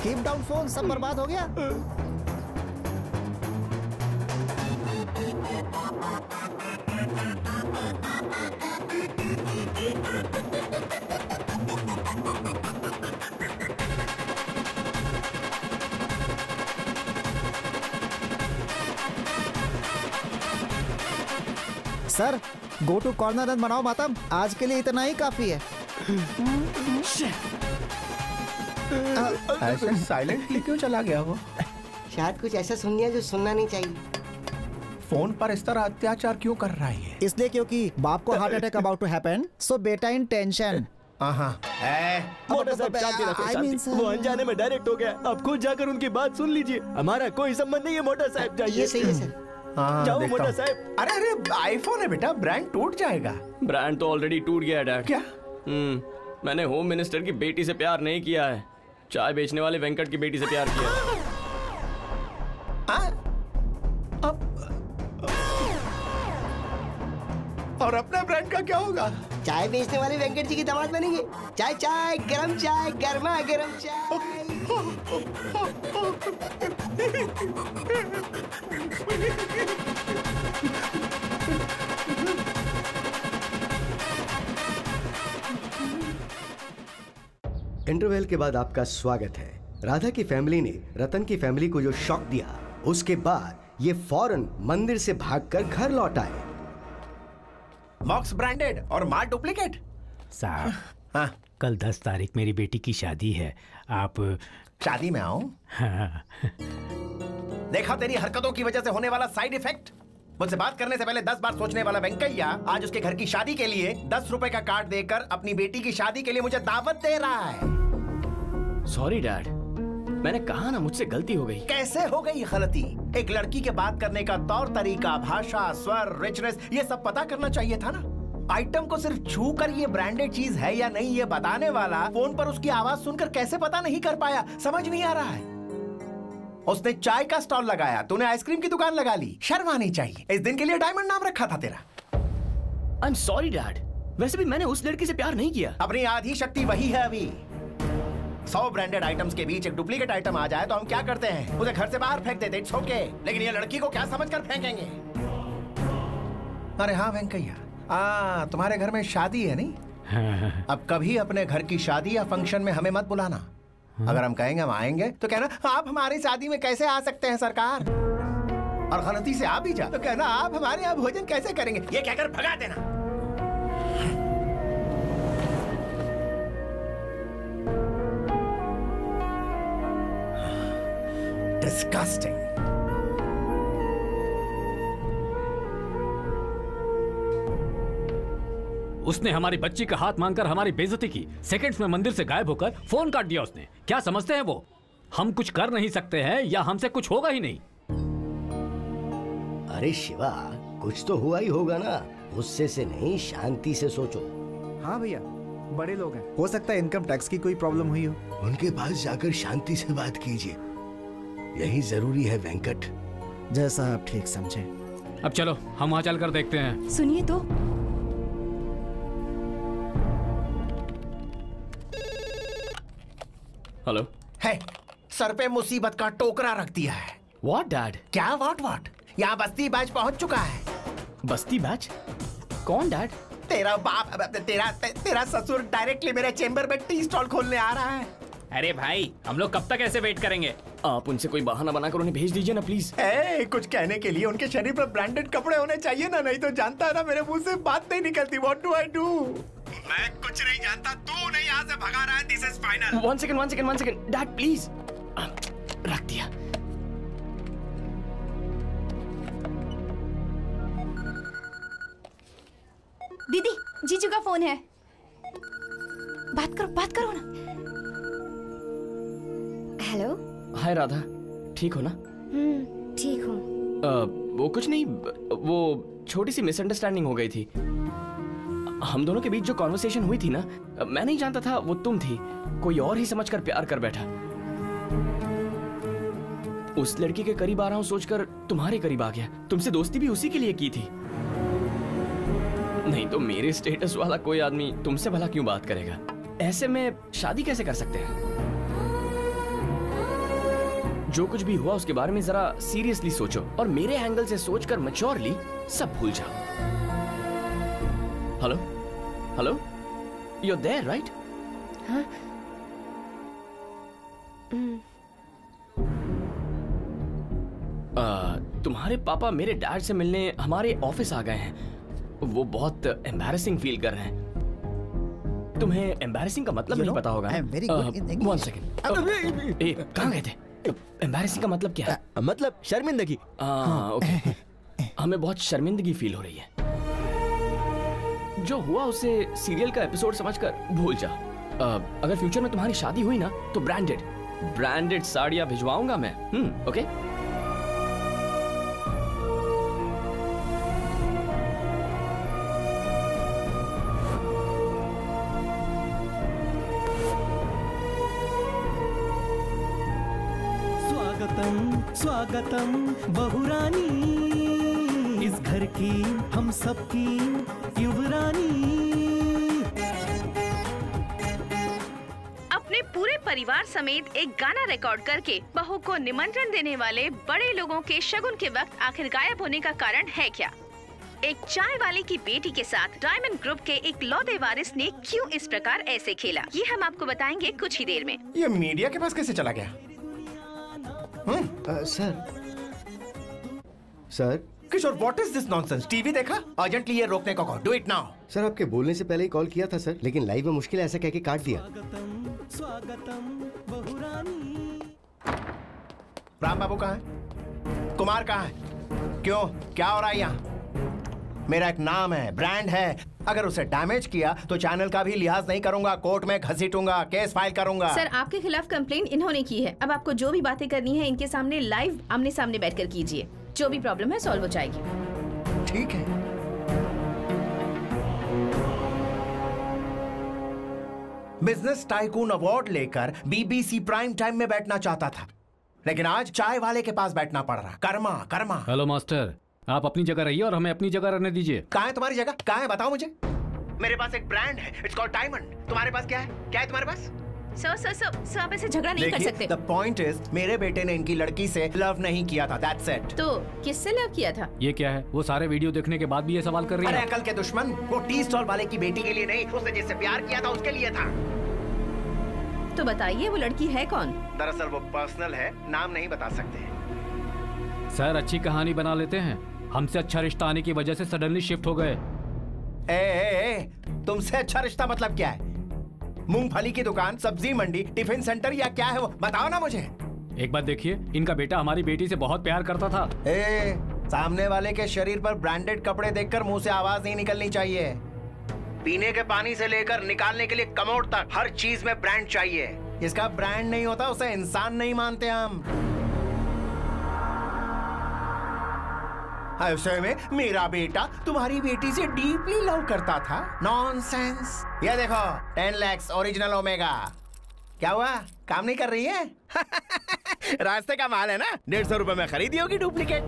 Speaker 10: कीप डाउन फोन, सब बर्बाद हो गया। Sir, go to corner and मनाओ मातम। आज के लिए इतना ही काफी है।
Speaker 3: ऐसे साइलेंटली क्यों चला गया वो?
Speaker 2: शायद कुछ ऐसा सुन लिया जो सुनना नहीं चाहिए।
Speaker 3: फोन पर इस तरह अत्याचार क्यों कर रहा है?
Speaker 10: इसलिए क्योंकि बाप को heart attack about to happen, so बेटा इन टेंशन।
Speaker 7: मोटा साहब शांति रखो, शांति। वो अनजाने में डायरेक्ट हो गया। अब खुद जाकर उनकी बात सुन लीजिए। हमारा कोई संबंध नहीं है मोटा साहब। जाइए।
Speaker 2: सही है सर।
Speaker 7: जाओ मोटा साहब।
Speaker 3: अरे अरे आईफोन है बेटा, ब्रांड टूट जाएगा।
Speaker 11: ब्रांड तो ऑलरेडी टूट गया डैड।
Speaker 3: क्या?
Speaker 11: मैंने होम मिनिस्टर की बेटी से प्यार नहीं किया है, चाय बेचने वाले वेंकट की बेटी से प्यार किया।
Speaker 3: और अपना ब्रांड का क्या होगा?
Speaker 2: चाय बेचने वाले वेंकट जी की दामाद बनेंगे। चाय चाय, गरम चाय, गर्मा गरम चाय। इंटरवल के बाद आपका स्वागत है। राधा की फैमिली ने रतन की फैमिली को जो शॉक दिया, उसके बाद ये फौरन मंदिर से भागकर घर लौट आए।
Speaker 3: बॉक्स ब्रांडेड और माल डुप्लीकेट।
Speaker 13: साहब, हाँ? कल 10 तारीख मेरी बेटी की शादी है, आप
Speaker 3: शादी में आओ?
Speaker 13: हाँ।
Speaker 3: देखा तेरी हरकतों की वजह से होने वाला साइड इफेक्ट। मुझसे बात करने से पहले 10 बार सोचने वाला वेंकैया आज उसके घर की शादी के लिए 10 रुपए का कार्ड देकर अपनी बेटी की शादी के लिए मुझे दावत दे रहा है।
Speaker 11: सॉरी डैड, मैंने कहा ना मुझसे गलती हो गई।
Speaker 3: कैसे हो गई गलती? एक लड़की के बात करने का तौर तरीका, भाषा, स्वर, रिचनेस, ये सब पता करना चाहिए था ना। आइटम को सिर्फ छू कर ये ब्रांडेड चीज है या नहीं ये बताने वाला फोन पर उसकी आवाज सुनकर कैसे पता नहीं कर पाया? समझ नहीं आ रहा है। उसने चाय का स्टॉल लगाया, तूने आइसक्रीम की दुकान लगा ली। शर्म आनी चाहिए। इस दिन के लिए डायमंड नाम रखा था तेरा।
Speaker 11: आई एम सॉरी डैड, वैसे भी मैंने उस लड़की से प्यार नहीं किया।
Speaker 3: अपनी आधी शक्ति वही है अभी। 100 ब्रांडेड आइटम्स के बीच एक डुप्लीकेट आइटम आ जाए तो हम क्या करते हैं? उसे घर से बाहर फेंक देते, इट्स ओके। लेकिन ये लड़की को क्या समझकर फेंकेंगे? अरे हाँ वेंकैया, तुम्हारे घर में शादी है नहीं? अब कभी अपने घर की शादी या फंक्शन में हमें मत बुलाना। अगर हम कहेंगे हम आएंगे तो कहना आप हमारी शादी में कैसे आ सकते हैं सरकार, और गलती से आ भी जा तो कहना आप हमारे यहाँ भोजन कैसे करेंगे। ये कहकर भगा देना। Disgusting.
Speaker 13: उसने हमारी बच्ची का हाथ मांगकर हमारी बेइज्जती की। सेकंड्स में मंदिर से गायब होकर फोन काट दिया उसने। क्या समझते हैं वो हम कुछ कर नहीं सकते हैं या हमसे कुछ होगा ही नहीं?
Speaker 2: अरे शिवा, कुछ तो हुआ ही होगा ना। गुस्से से नहीं, शांति से सोचो।
Speaker 10: हाँ भैया, बड़े लोग हैं, हो सकता है इनकम टैक्स की कोई प्रॉब्लम हुई हो।
Speaker 2: उनके पास जाकर शांति से बात कीजिए, यही जरूरी है वेंकट।
Speaker 10: जैसा आप ठीक समझे।
Speaker 13: अब चलो हम वहाँ चलकर देखते हैं।
Speaker 12: सुनिए तो।
Speaker 11: हेलो।
Speaker 3: है, सर पे मुसीबत का टोकरा रख दिया है।
Speaker 11: What dad?
Speaker 3: क्या व्हाट? यहाँ बस्ती बैच पहुँच चुका है।
Speaker 11: बस्ती बैच? कौन डैड?
Speaker 3: तेरा बाप, तेरा ससुर डायरेक्टली मेरे चेंबर में टी स्टॉल खोलने आ रहा है।
Speaker 9: अरे भाई, हम लोग कब तक ऐसे वेट करेंगे?
Speaker 11: आप उनसे कोई बहाना बनाकर उन्हें भेज दीजिए ना प्लीज।
Speaker 3: कुछ कहने के लिए उनके शरीर पर ब्रांडेड कपड़े होने चाहिए ना, नहीं तो जानता है ना मेरे मुंह से बात नहीं निकलती। What do I do? मैं कुछ नहीं जानता, तू नहीं यहाँ से भगा रहा है। This is final.
Speaker 11: One second dad please. रख दिया।
Speaker 12: दीदी, जीजू का फोन है। बात करो ना।
Speaker 14: हेलो।
Speaker 11: हाय राधा, ठीक हो ना?
Speaker 14: ठीक हूँ।
Speaker 11: वो कुछ नहीं, वो छोटी सी मिसअंडरस्टैंडिंग हो गई थी। हम दोनों के बीच जो कॉन्वर्सेशन हुई थी ना, मैं नहीं जानता था वो तुम थी। कोई और ही समझकर प्यार कर बैठा। उस लड़की के करीब आ रहा हूँ सोचकर तुम्हारे करीब आ गया। तुमसे दोस्ती भी उसी के लिए की थी। नहीं तो मेरे स्टेटस वाला कोई आदमी तुमसे भला क्यों बात करेगा? ऐसे में शादी कैसे कर सकते हैं? जो कुछ भी हुआ उसके बारे में जरा सीरियसली सोचो और मेरे एंगल से सोचकर मैच्योरली सब भूल जाओ। Hello, you are there right?
Speaker 14: हाँ?
Speaker 11: तुम्हारे पापा मेरे डैड से मिलने हमारे ऑफिस आ गए हैं। वो बहुत एम्बैरेसिंग फील कर रहे हैं। तुम्हें एम्बैरेसिंग का मतलब नहीं पता होगा। वन सेकेंड, कहाँ गए थे? एम्बैरेसिंग का मतलब क्या है?
Speaker 7: मतलब शर्मिंदगी।
Speaker 11: ओके। हमें बहुत शर्मिंदगी फील हो रही है। जो हुआ उसे सीरियल का एपिसोड समझकर भूल जाओ। अगर फ्यूचर में तुम्हारी शादी हुई ना तो ब्रांडेड साड़ियां भिजवाऊंगा मैं। ओके?
Speaker 17: स्वागतम बहुरानी, इस घर की हम सबकी युवरानी।
Speaker 4: अपने पूरे परिवार समेत एक गाना रिकॉर्ड करके बहू को निमंत्रण देने वाले बड़े लोगों के शगुन के वक्त आखिर गायब होने का कारण है क्या? एक चाय वाले की बेटी के साथ डायमंड ग्रुप के एक लौदे वारिस ने क्यों इस प्रकार ऐसे खेला, ये हम आपको बताएंगे कुछ ही देर में।
Speaker 3: ये मीडिया के पास कैसे चला गया?
Speaker 2: Sir, sir
Speaker 3: Kishore, what is this nonsense? TV देखा? अर्जेंटली ये रोकने को कहो। Do it now.
Speaker 2: सर आपके बोलने से पहले ही कॉल किया था सर, लेकिन लाइव में मुश्किल है ऐसा कह के काट दिया।
Speaker 3: राम बाबू कहाँ है? कुमार कहाँ है? क्यों, क्या हो रहा है यहाँ? मेरा एक नाम है, ब्रांड है। अगर उसे डैमेज किया तो चैनल का भी लिहाज नहीं करूंगा, कोर्ट में घसीटूंगा, केस फाइल करूंगा।
Speaker 4: सर आपके खिलाफ कंप्लेंट इन्होंने की है। अब आपको जो भी बातें करनी है इनके सामने लाइव आमने सामने बैठकर कीजिए। जो भी प्रॉब्लम है सॉल्व हो जाएगी।
Speaker 3: ठीक है। बिजनेस टाइकून अवार्ड लेकर बीबीसी प्राइम टाइम में बैठना चाहता था, लेकिन आज चाय वाले के पास बैठना पड़ रहा। कर्मा कर्मा।
Speaker 13: हेलो मास्टर, आप अपनी जगह रहिए और हमें अपनी जगह रहने दीजिए।
Speaker 3: कहाँ है तुम्हारी जगह? कहाँ है बताओ मुझे। मेरे पास एक ब्रांड है, इट्स कॉल्ड डायमंड। तुम्हारे पास क्या है? क्या है तुम्हारे पास?
Speaker 4: सर आप ऐसे झगड़ा नहीं कर सकते।
Speaker 3: The point is, मेरे बेटे ने इनकी लड़की से लव नहीं किया था, that's it।
Speaker 4: तो किससे लव किया था?
Speaker 13: ये क्या है? वो सारे वीडियो देखने के बाद भी ये सवाल कर रही है।
Speaker 3: अरे अकल के दुश्मन, वो टी स्टॉल वाले की बेटी के लिए नहीं, उसने जिससे प्यार किया था उसके लिए था।
Speaker 4: तो बताइए वो लड़की है कौन?
Speaker 3: दरअसल वो पर्सनल है, नाम नहीं बता सकते।
Speaker 13: सर अच्छी कहानी बना लेते हैं। हमसे अच्छा रिश्ता आने की वजह से सडनली शिफ्ट हो गए।
Speaker 3: तुमसे अच्छा रिश्ता मतलब क्या है? मूंगफली की दुकान, सब्जी मंडी, टिफिन सेंटर या क्या है वो? बताओ ना मुझे।
Speaker 13: एक बात देखिए, इनका बेटा हमारी बेटी से बहुत प्यार करता था।
Speaker 3: सामने वाले के शरीर पर ब्रांडेड कपड़े देखकर मुंह से आवाज नहीं निकलनी चाहिए। पीने के पानी से लेकर निकालने के लिए कमोड तक हर चीज में ब्रांड चाहिए। जिसका ब्रांड नहीं होता उसे इंसान नहीं मानते हम। ऐसे में मेरा बेटा तुम्हारी बेटी से डीपली लव करता था। नॉनसेंस। ये देखो 10 lakhs ओरिजिनल ओमेगा। क्या हुआ, काम नहीं कर रही है? रास्ते का माल है ना, 150 रुपए में खरीदी होगी डुप्लीकेट।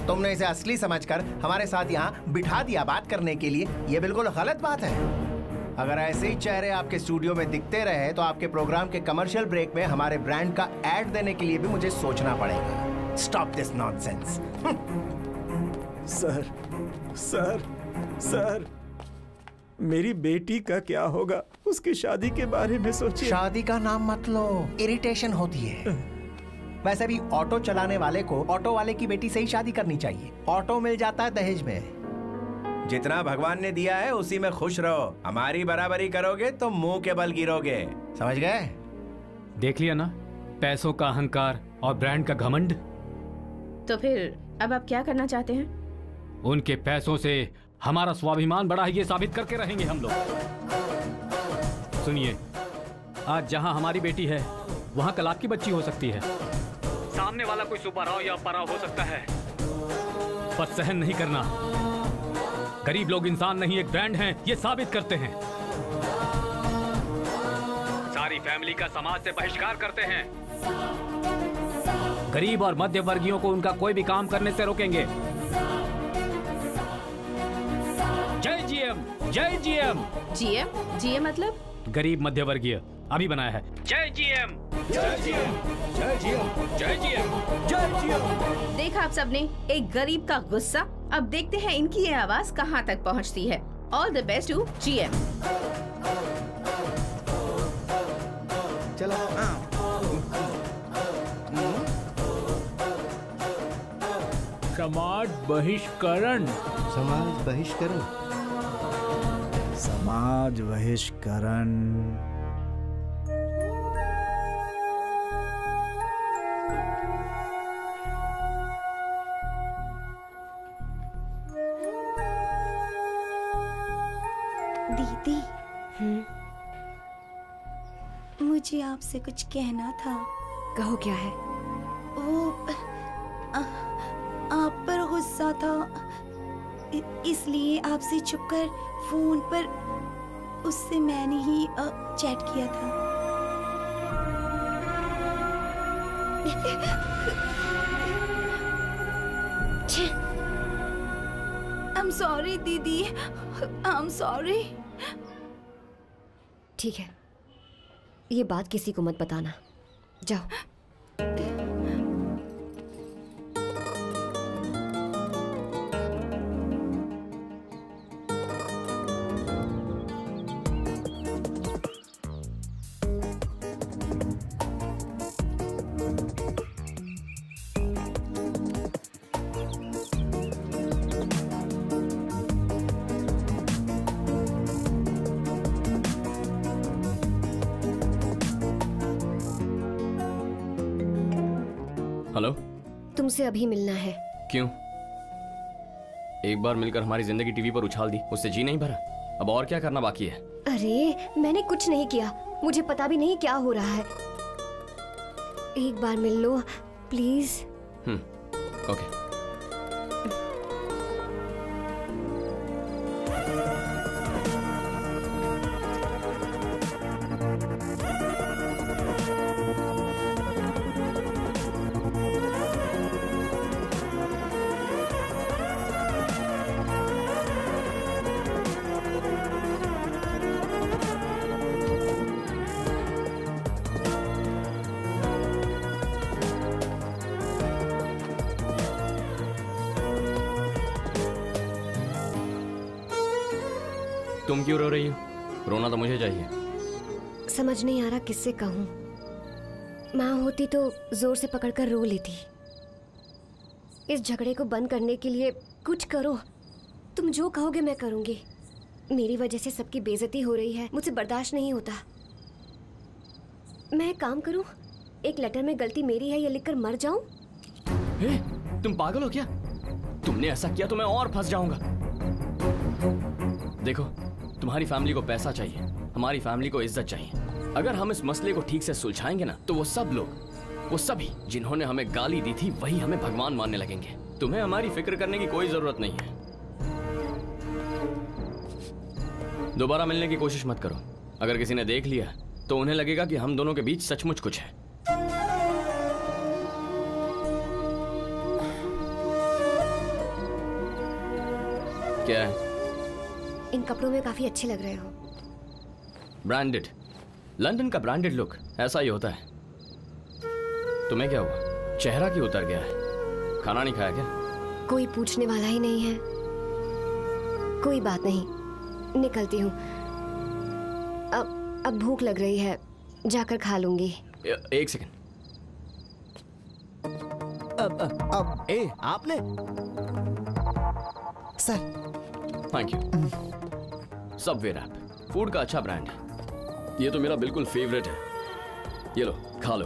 Speaker 3: तुमने इसे असली समझकर हमारे साथ यहाँ बिठा दिया बात करने के लिए। ये बिल्कुल गलत बात है। अगर ऐसे ही चेहरे आपके स्टूडियो में दिखते रहे तो आपके प्रोग्राम के कमर्शियल ब्रेक में हमारे ब्रांड का एड देने के लिए भी मुझे सोचना पड़ेगा। Stop this nonsense.
Speaker 8: Sir sir sir, मेरी बेटी का क्या होगा? उसकी शादी के बारे में सोचिए।
Speaker 3: शादी का नाम मत लो, इरिटेशन होती है। वैसे भी ऑटो चलाने वाले को ऑटो वाले की बेटी से ही शादी करनी चाहिए। ऑटो मिल जाता है दहेज में। जितना भगवान ने दिया है उसी में खुश रहो। हमारी बराबरी करोगे तो मुंह के बल गिरोगे। समझ गए?
Speaker 13: देख लिया ना, पैसों का अहंकार और ब्रांड का घमंड।
Speaker 4: तो फिर अब आप क्या करना चाहते हैं?
Speaker 13: उनके पैसों से हमारा स्वाभिमान बढ़ा है, ये साबित करके रहेंगे हम लोग। सुनिए, आज जहां हमारी बेटी है वहां कल आपकी बच्ची हो सकती है। सामने वाला कोई सुपरहाउ या पराव हो सकता है, बस सहन नहीं करना। गरीब लोग इंसान नहीं एक ब्रांड हैं, ये साबित करते हैं। सारी फैमिली का समाज से बहिष्कार करते हैं। गरीब और मध्य वर्गीयों को उनका कोई भी काम करने से रोकेंगे। जय जीएम, जय जीएम।
Speaker 4: जीएम? जीएम मतलब?
Speaker 13: गरीब मध्य वर्गीय। अभी बनाया है। जय जीएम, जय जीएम, जय जीएम, जय जीएम, जय जीएम।
Speaker 4: देखा आप सबने, एक गरीब का गुस्सा। अब देखते हैं इनकी ये आवाज कहां तक पहुंचती है। All the best to GM.
Speaker 2: चलो।
Speaker 13: समाज बहिष्करण।
Speaker 2: समाज बहिष्करण।
Speaker 8: समाज बहिष्करण।
Speaker 5: दीदी, मुझे आपसे कुछ कहना था।
Speaker 12: कहो, क्या है?
Speaker 5: वो आप पर गुस्सा था, इसलिए आपसे छुपकर फोन पर उससे मैंने ही चैट किया था। I'm sorry दीदी, I'm sorry।
Speaker 14: ठीक है, ये बात किसी को मत बताना। जाओ।
Speaker 11: हेलो।
Speaker 14: तुमसे अभी मिलना है।
Speaker 11: क्यों? एक बार मिलकर हमारी जिंदगी टीवी पर उछाल दी, उससे जी नहीं भरा। अब और क्या करना बाकी है?
Speaker 14: अरे मैंने कुछ नहीं किया, मुझे पता भी नहीं क्या हो रहा है। एक बार मिल लो प्लीज।
Speaker 11: ओके। तुम क्यों रो रही हो? रोना तो मुझे चाहिए।
Speaker 14: समझ नहीं आ रहा किससे कहूँ। माँ होती तो जोर से पकड़कर रो लेती। इस झगड़े को बंद करने के लिए कुछ करो। तुम जो कहोगे मैं करूँगी। मेरी वजह से सबकी बेइज्जती हो रही है, मुझसे बर्दाश्त नहीं होता। मैं एक काम करूँ, एक लेटर में गलती मेरी है ये लिखकर मर जाऊँ?
Speaker 11: तुम पागल हो क्या? तुमने ऐसा किया तो मैं और फंस जाऊंगा। देखो, तुम्हारी फैमिली को पैसा चाहिए, हमारी फैमिली को इज्जत चाहिए। अगर हम इस मसले को ठीक से सुलझाएंगे ना, तो वो सब लोग, वो सभी जिन्होंने हमें गाली दी थी, वही हमें भगवान मानने लगेंगे। तुम्हें हमारी फिक्र करने की कोई जरूरत नहीं है। दोबारा मिलने की कोशिश मत करो। अगर किसी ने देख लिया तो उन्हें लगेगा कि हम दोनों के बीच सचमुच कुछ है। क्या है?
Speaker 14: इन कपड़ों में काफी अच्छे लग रहे हो।
Speaker 11: ब्रांडेड, लंदन का ब्रांडेड लुक ऐसा ही होता है। तुम्हें क्या हुआ? चेहरा क्यों उतर गया है? खाना नहीं खाया क्या?
Speaker 14: कोई पूछने वाला ही नहीं है। कोई बात नहीं, निकलती हूँ। अब भूख लग रही है, जाकर खा लूंगी।
Speaker 11: एक सेकंड।
Speaker 7: आपने?
Speaker 10: Sir.
Speaker 11: Thank you. Subway wrap food का अच्छा ब्रांड है। ये तो मेरा बिल्कुल फेवरेट है। ये लो, खा लो।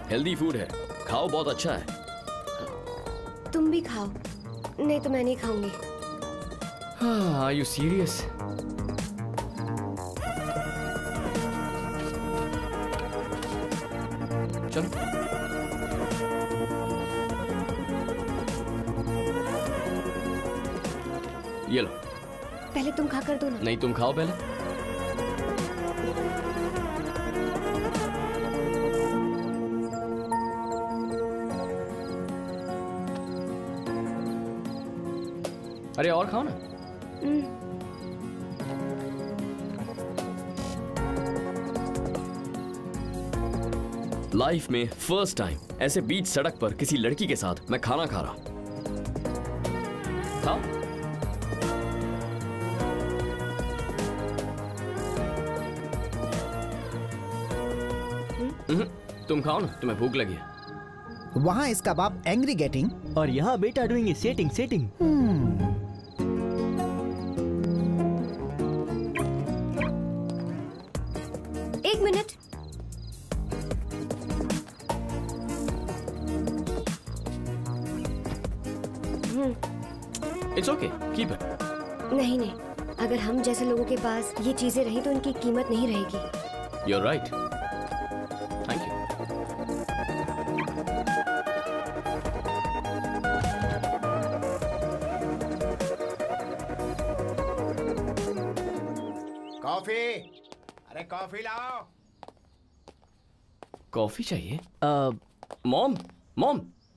Speaker 11: हेल्दी फूड है, खाओ, बहुत अच्छा है।
Speaker 14: तुम भी खाओ, नहीं तो मैं नहीं खाऊंगी।
Speaker 11: Are you serious? चलो। ये लो।
Speaker 14: पहले तुम खाकर दो ना।
Speaker 11: नहीं, तुम खाओ पहले। अरे और खाओ ना। लाइफ में फर्स्ट टाइम ऐसे बीच सड़क पर किसी लड़की के साथ मैं खाना खा रहा हूं। खाओ। तुम खाओ ना, तुम्हें भूख लगी है।
Speaker 10: वहाँ इसका बाप एंग्री गेटिंग
Speaker 7: और यहाँ बेटा डूइंग सेटिंग सेटिंग।
Speaker 14: एक minute.
Speaker 11: It's okay, keep it.
Speaker 14: नहीं नहीं, अगर हम जैसे लोगों के पास ये चीजें रही तो इनकी कीमत नहीं रहेगी।
Speaker 11: You're right. Thank you.
Speaker 3: Coffee, अरे कॉफी लाओ।
Speaker 11: कॉफी चाहिए? मॉम,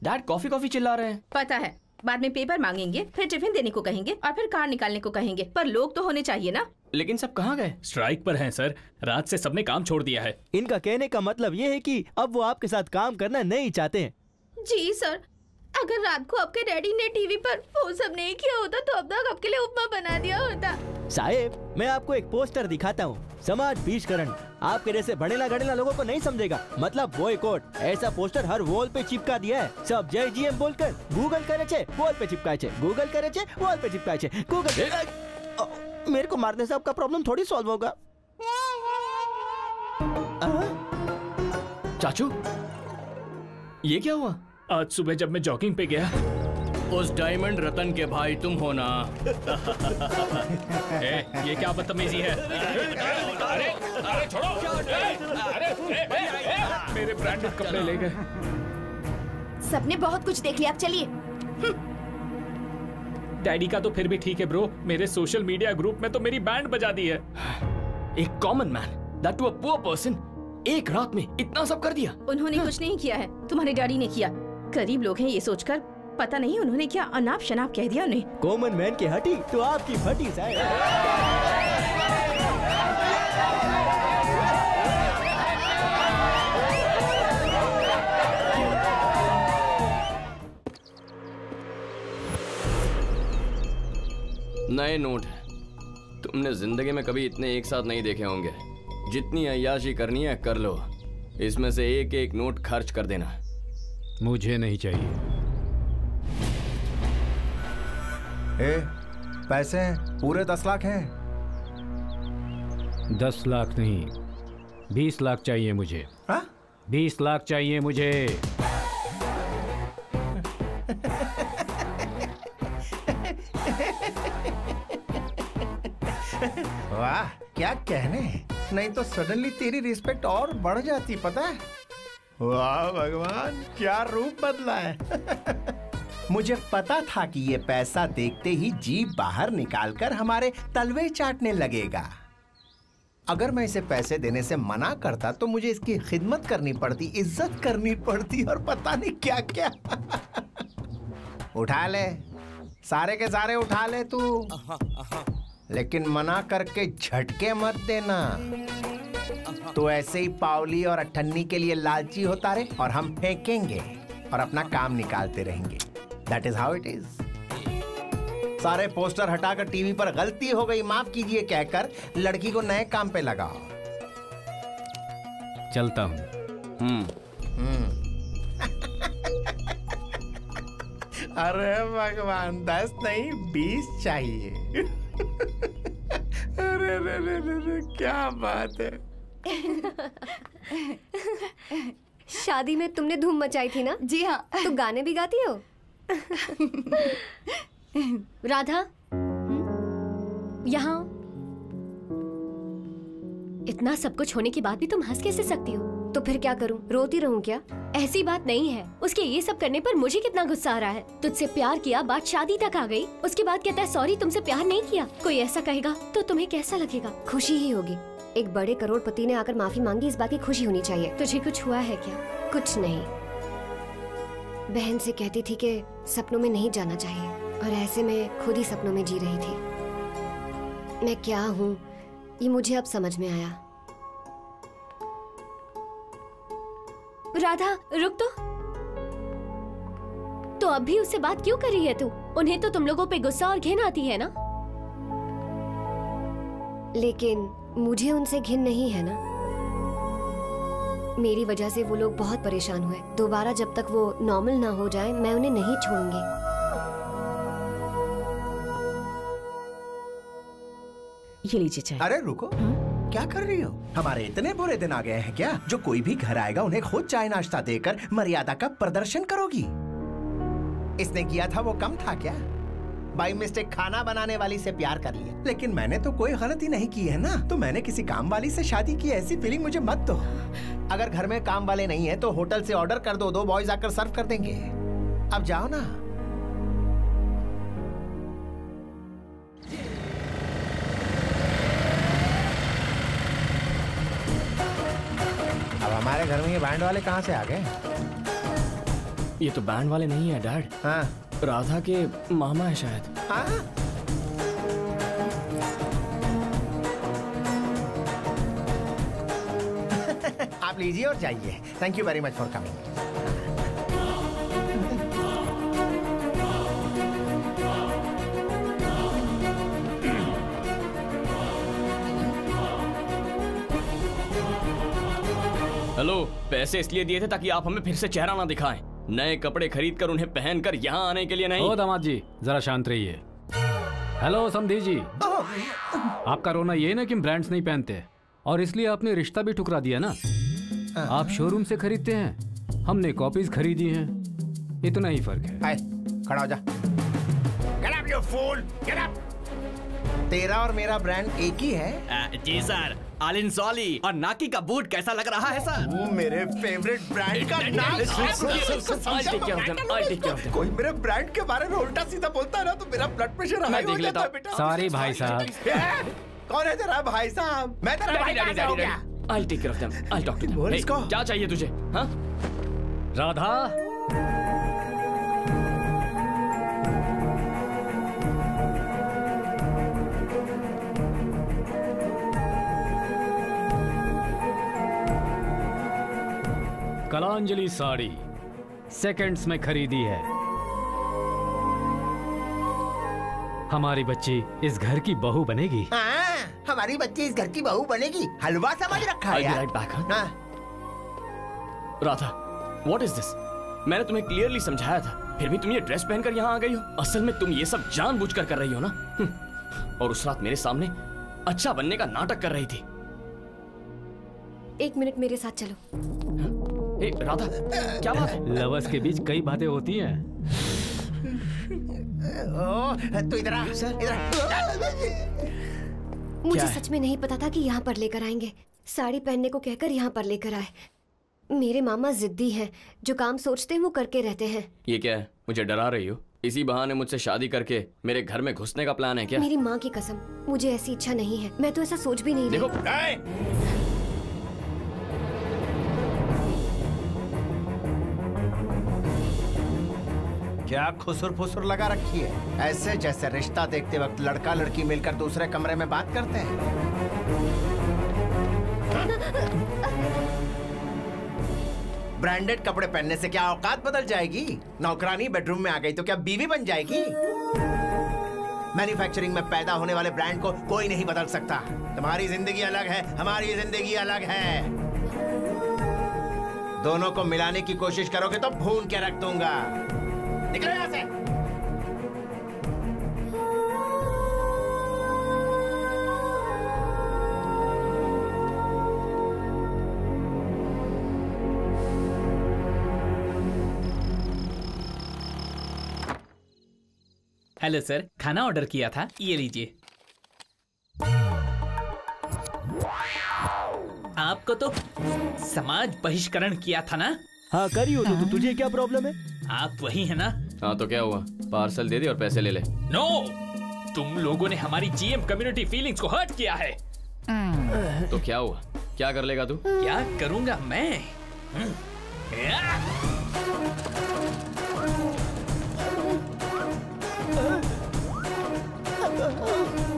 Speaker 11: डैड कॉफी चिल्ला रहे हैं।
Speaker 4: पता है, बाद में पेपर मांगेंगे, फिर टिफिन देने को कहेंगे और फिर कार निकालने को कहेंगे, पर लोग तो होने चाहिए ना।
Speaker 11: लेकिन सब कहाँ गए?
Speaker 9: स्ट्राइक पर हैं सर, रात से सबने काम छोड़ दिया है।
Speaker 7: इनका कहने का मतलब ये है कि अब वो आपके साथ काम करना नहीं चाहते हैं।
Speaker 4: जी सर, अगर रात को आपके डैडी ने टीवी पर वो सब नहीं किया होता तो अब तक आपके लिए उपमा बना दिया होता।
Speaker 7: साहेब, मैं आपको एक पोस्टर दिखाता हूँ। समाज बीजकरण आपके जैसे बढ़ेला गड़ेला लोगों को नहीं समझेगा, मतलब बॉयकॉट। ऐसा पोस्टर हर वॉल पे चिपका दिया है। सब जय जीएम बोलकर गूगल करे छे, वॉल पे चिपकाए छे, गूगल करे छे, वॉल पे चिपकाए छे, गूगल। मेरे को मारने से आपका प्रॉब्लम थोड़ी सॉल्व होगा।
Speaker 11: चाचू, ये क्या हुआ?
Speaker 9: आज सुबह जब मैं जॉगिंग पे गया,
Speaker 11: उस डायमंड रतन के भाई तुम हो ना?
Speaker 9: ये क्या बदतमीजी है?
Speaker 11: अरे छोड़ो!
Speaker 9: मेरे ब्रांडेड कपड़े ले गए।
Speaker 12: सबने बहुत कुछ देख लिया, अब चलिए।
Speaker 9: डैडी का तो फिर भी ठीक है ब्रो, मेरे सोशल मीडिया ग्रुप में तो मेरी बैंड बजा दी है।
Speaker 11: एक common man, that too a poor person, एक रात में इतना सब कर दिया।
Speaker 19: उन्होंने कुछ नहीं किया है, तुम्हारे डैडी ने किया। गरीब लोग हैं ये सोचकर, पता नहीं उन्होंने क्या अनाप शनाप कह दिया उन्हें।
Speaker 7: कॉमन मैन की हटी तो आपकी फटी साहब।
Speaker 11: नए नोट है। तुमने जिंदगी में कभी इतने एक साथ नहीं देखे होंगे। जितनी अय्याशी करनी है कर लो, इसमें से एक एक नोट खर्च कर देना।
Speaker 13: मुझे नहीं चाहिए।
Speaker 3: पैसे पूरे 10 लाख हैं।
Speaker 13: 10 लाख नहीं, 20 लाख चाहिए मुझे। 20 लाख चाहिए मुझे।
Speaker 3: वाह, क्या कहने। नहीं तो सडनली तेरी रिस्पेक्ट और बढ़ जाती, पता है। वाह भगवान, क्या रूप बदला है। मुझे पता था कि ये पैसा देखते ही जीभ बाहर निकालकर हमारे तलवे चाटने लगेगा। अगर मैं इसे पैसे देने से मना करता तो मुझे इसकी खिदमत करनी पड़ती, इज्जत करनी पड़ती और पता नहीं क्या क्या। उठा ले, सारे के सारे उठा ले तू, लेकिन मना करके झटके मत देना। तो ऐसे ही पावली और अठन्नी के लिए लालची होता रहे और हम फेंकेंगे और अपना काम निकालते रहेंगे। That is how it is. सारे पोस्टर हटाकर टीवी पर गलती हो गई माफ कीजिए कहकर लड़की को नए काम पे लगाओ।
Speaker 13: चलता हूँ।
Speaker 3: अरे भगवान, 10 नहीं 20 चाहिए। अरे रे रे रे रे, क्या बात है।
Speaker 14: शादी में तुमने धूम मचाई थी ना?
Speaker 12: जी हाँ।
Speaker 14: तो गाने भी गाती हो? राधा, यहाँ इतना सब कुछ होने के बाद भी तुम हंस कैसे सकती हो? तो फिर क्या करूं, रोती रहूं क्या? ऐसी बात नहीं है। उसके ये सब करने पर मुझे कितना गुस्सा आ रहा है। तुझसे प्यार किया, बात शादी तक आ गई, उसके बाद कहता है सॉरी तुमसे प्यार नहीं किया। कोई ऐसा कहेगा तो तुम्हें कैसा लगेगा? खुशी ही होगी। एक बड़े करोड़पति ने आकर माफी मांगी, इस बात की खुशी होनी चाहिए। तुझे कुछ हुआ है क्या? कुछ नहीं। बहन से कहती थी कि सपनों में नहीं जाना चाहिए, और ऐसे में खुद ही सपनों में जी रही थी। मैं क्या हूँ ये मुझे अब समझ में आया। राधा रुक तो अब भी उससे बात क्यों कर रही है तू? उन्हें तो तुम लोगों पे गुस्सा और घिन आती है ना? लेकिन मुझे उनसे घिन नहीं है ना। मेरी वजह से वो लोग बहुत परेशान हुए। दोबारा जब तक वो नॉर्मल ना हो जाए मैं उन्हें नहीं छोड़ूंगी।
Speaker 19: ये लीजिए चाय।
Speaker 3: अरे रुको, क्या कर रही हो? हमारे इतने बुरे दिन आ गए हैं क्या जो कोई भी घर आएगा उन्हें खुद चाय नाश्ता देकर मर्यादा का प्रदर्शन करोगी? इसने किया था वो कम था क्या? बाई मिस्टेक खाना बनाने वाली से प्यार कर लिया, लेकिन मैंने तो कोई गलती नहीं की है ना। तो मैंने किसी काम वाली से शादी की, ऐसी फीलिंग मुझे मत दो। अगर घर में काम वाले नहीं है तो होटल से ऑर्डर कर दो, 2 बॉयज आकर सर्व कर देंगे। अब जाओ ना। अब हमारे घर में ये बैंड वाले कहाँ से आ गए?
Speaker 11: ये तो बैंड वाले नहीं है डैड।
Speaker 3: हाँ,
Speaker 11: राधा के मामा है शायद।
Speaker 3: हाँ? आप लीजिए और जाइए। Thank you very much for coming.
Speaker 11: Hello, पैसे इसलिए दिए थे ताकि आप हमें फिर से चेहरा ना दिखाएं। नए कपड़े खरीद कर उन्हें पहनकर यहाँ आने के लिए नहीं।
Speaker 13: ओ दामाद जी, जरा शांत रहिए। हेलो समधी जी, आपका रोना ये ना कि ब्रांड्स नहीं पहनते, और इसलिए आपने रिश्ता भी ठुकरा दिया ना। आप शोरूम से खरीदते हैं, हमने कॉपीज खरीदी हैं। इतना ही फर्क है।
Speaker 3: खड़ा हो जा। Get up your fool! Get up! तेरा और मेरा ब्रांड एक ही है।
Speaker 11: जी सर। आलिन सॉली और नाकी का बूट कैसा लग रहा है सर?
Speaker 3: वो मेरे फेवरेट ब्रांड का नाम। कोई मेरे ब्रांड के बारे में उल्टा सीधा बोलता है ना तो मेरा ब्लड प्रेशर हाई हो जाता है बेटा।
Speaker 13: सॉरी भाई साहब।
Speaker 3: कौन है तेरा भाई साहब? मैं तेरा भाई कहाँ से हो गया?
Speaker 11: I'll take care of them. I'll talk to them.
Speaker 3: बोल इसको।
Speaker 11: क्या चाहिए तुझे? हाँ?
Speaker 13: राधा। कलांजलि साड़ी सेकंड्स में खरीदी है। हमारी बच्ची इस घर की बहू बनेगी।
Speaker 3: हमारी बच्ची इस घर की बहू बनेगी। हलवा समझ रखा है यार।
Speaker 11: Radha, what is this? मैंने तुम्हें क्लियरली समझाया था, फिर भी तुम ये ड्रेस पहनकर यहाँ आ गई हो। असल में तुम ये सब जानबूझकर कर रही हो ना। और उस रात मेरे सामने अच्छा बनने का नाटक कर रही थी।
Speaker 14: 1 मिनट मेरे साथ चलो।
Speaker 11: ए, राधा, क्या बात है?
Speaker 13: लवर्स के बीच कई बातें होती हैं।
Speaker 3: तू इधर आ,
Speaker 14: मुझे सच में नहीं पता था कि यहाँ पर लेकर आएंगे। साड़ी पहनने को कहकर यहाँ पर लेकर आए। मेरे मामा जिद्दी हैं, जो काम सोचते हैं वो करके रहते हैं।
Speaker 11: ये क्या है? मुझे डरा रही हो? इसी बहाने मुझसे शादी करके मेरे घर में घुसने का प्लान है क्या?
Speaker 14: मेरी माँ की कसम, मुझे ऐसी इच्छा नहीं है। मैं तो ऐसा सोच भी नहीं
Speaker 11: देखो,
Speaker 3: क्या खुसुर फुसुर लगा रखी है? ऐसे जैसे रिश्ता देखते वक्त लड़का लड़की मिलकर दूसरे कमरे में बात करते हैं। ब्रांडेड कपड़े पहनने से क्या औकात बदल जाएगी? नौकरानी बेडरूम में आ गई तो क्या बीवी बन जाएगी? मैन्युफैक्चरिंग में पैदा होने वाले ब्रांड को कोई नहीं बदल सकता। तुम्हारी जिंदगी अलग है, हमारी जिंदगी अलग है। दोनों को मिलाने की कोशिश करोगे तो भून के रख दूंगा। निकलो यहाँ से।
Speaker 9: हेलो सर, खाना ऑर्डर किया था, ये लीजिए। आपको तो समाज बहिष्करण किया था ना?
Speaker 7: हाँ करियो तो तुझे क्या प्रॉब्लम है?
Speaker 9: आप वही है ना?
Speaker 11: हाँ तो क्या हुआ? पार्सल दे दे और पैसे ले ले।
Speaker 9: नो, तुम लोगों ने हमारी जीएम कम्युनिटी फीलिंग्स को हर्ट किया है।
Speaker 11: तो क्या हुआ? क्या कर लेगा तू?
Speaker 9: क्या करूंगा मैं?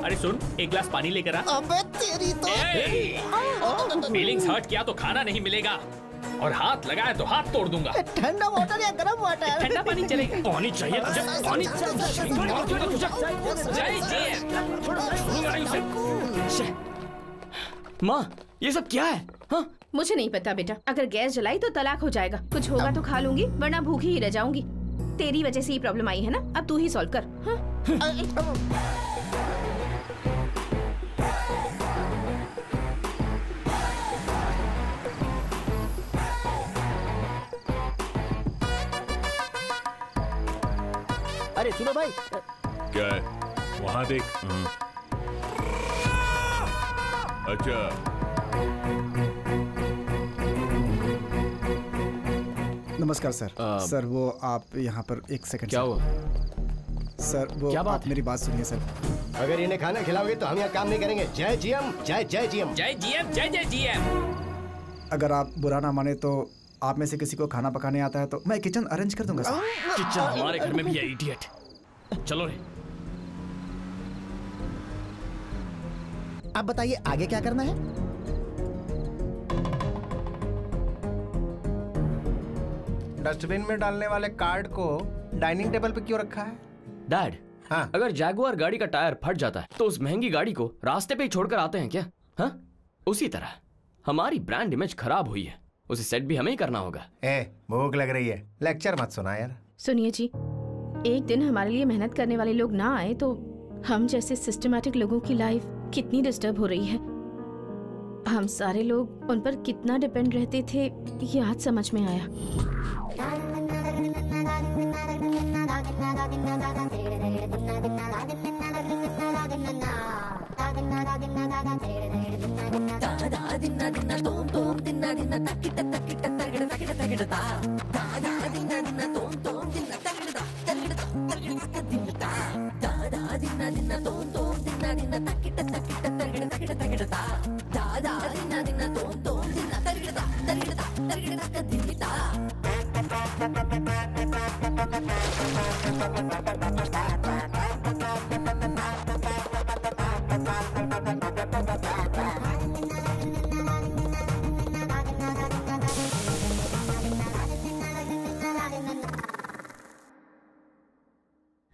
Speaker 9: अरे सुन, एक गिलास पानी लेकर आ।
Speaker 10: अबे तेरी तो
Speaker 9: फीलिंग्स हर्ट किया तो खाना नहीं मिलेगा, और हाथ लगाया तो हाथ तोड़ दूंगा।
Speaker 10: ठंडा वाटर या गरम वाटर?
Speaker 9: ठंडा पानी चलेगा। पानी चाहिए तुझे? पानी चाहिए।
Speaker 11: माँ, ये सब क्या है? हाँ?
Speaker 19: मुझे नहीं पता बेटा। अगर गैस जलाई तो तलाक हो जाएगा। कुछ होगा तो खा लूंगी, वरना भूखी ही रह जाऊंगी। तेरी वजह से ही प्रॉब्लम आई है ना? अब तू ही सॉल्व कर। हाँ?
Speaker 10: अरे सुनो भाई।
Speaker 20: क्या है? वहाँ देख। अच्छा।
Speaker 8: नमस्कार सर। सर वो आप यहाँ पर एक सेकंड।
Speaker 11: क्या हुआ?
Speaker 8: सर वो
Speaker 11: क्या बात
Speaker 8: आप मेरी बात सुनिए सर।
Speaker 2: अगर इन्हें खाना खिलाओगे तो हम यहाँ काम नहीं करेंगे। जय जीएम, जय जय जीएम,
Speaker 9: जय जीएम, जय जय जीएम।
Speaker 8: अगर आप बुरा ना माने तो आप में से किसी को खाना पकाने आता है तो मैं किचन अरेंज कर दूंगा सर।
Speaker 11: किचन हमारे घर में भी है, इडियट। चलो रे।
Speaker 10: अब बताइए आगे क्या करना है?
Speaker 3: डस्टबिन में डालने वाले कार्ड को डाइनिंग टेबल पे क्यों रखा है?
Speaker 11: डैड, हाँ? अगर जैगुआर गाड़ी का टायर फट जाता है तो उस महंगी गाड़ी को रास्ते पे ही छोड़कर आते हैं क्या? हाँ? उसी तरह हमारी ब्रांड इमेज खराब हुई है, उसे सेट भी हमें ही करना होगा।
Speaker 3: भूख लग रही है, लेक्चर मत सुना यार।
Speaker 19: सुनिए जी, एक दिन हमारे लिए मेहनत करने वाले लोग ना आए तो हम जैसे सिस्टमैटिक लोगों की लाइफ कितनी डिस्टर्ब हो रही है। हम सारे लोग उन पर कितना डिपेंड रहते थे, ये आज समझ में आया।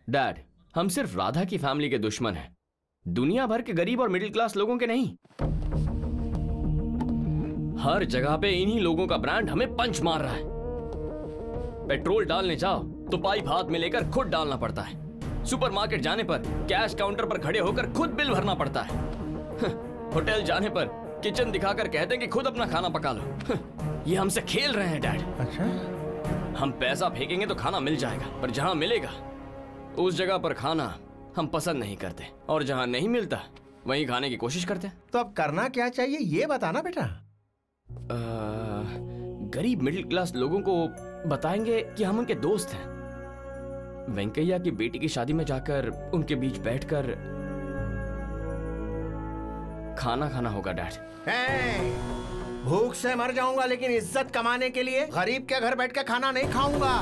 Speaker 11: डैड, हम सिर्फ राधा की फैमिली के दुश्मन हैं, दुनिया भर के गरीब और मिडिल क्लास लोगों के नहीं। हर जगह पे इन्हीं लोगों का ब्रांड हमें पंच मार रहा है। पेट्रोल डालने जाओ तो पाइप हाथ में लेकर खुद डालना पड़ता है। सुपरमार्केट जाने पर कैश काउंटर पर खड़े होकर खुद बिल भरना पड़ता है। होटल जाने पर किचन दिखाकर कहते हैं कि खुद अपना खाना पका लो। ये हमसे खेल रहे हैं डैड।
Speaker 3: अच्छा?
Speaker 11: हम पैसा फेंकेंगे तो खाना मिल जाएगा, पर जहां मिलेगा उस जगह पर खाना हम पसंद नहीं करते, और जहां नहीं मिलता वहीं खाने की कोशिश करते हैं।
Speaker 3: तो अब करना क्या चाहिए ये बताना बेटा।
Speaker 11: गरीब मिडिल क्लास लोगों को बताएंगे कि हम उनके दोस्त हैं। वेंकैया की बेटी की शादी में जाकर उनके बीच बैठकर खाना खाना होगा डैड।
Speaker 3: भूख से मर जाऊंगा लेकिन इज्जत कमाने के लिए गरीब के घर बैठ के खाना नहीं खाऊंगा।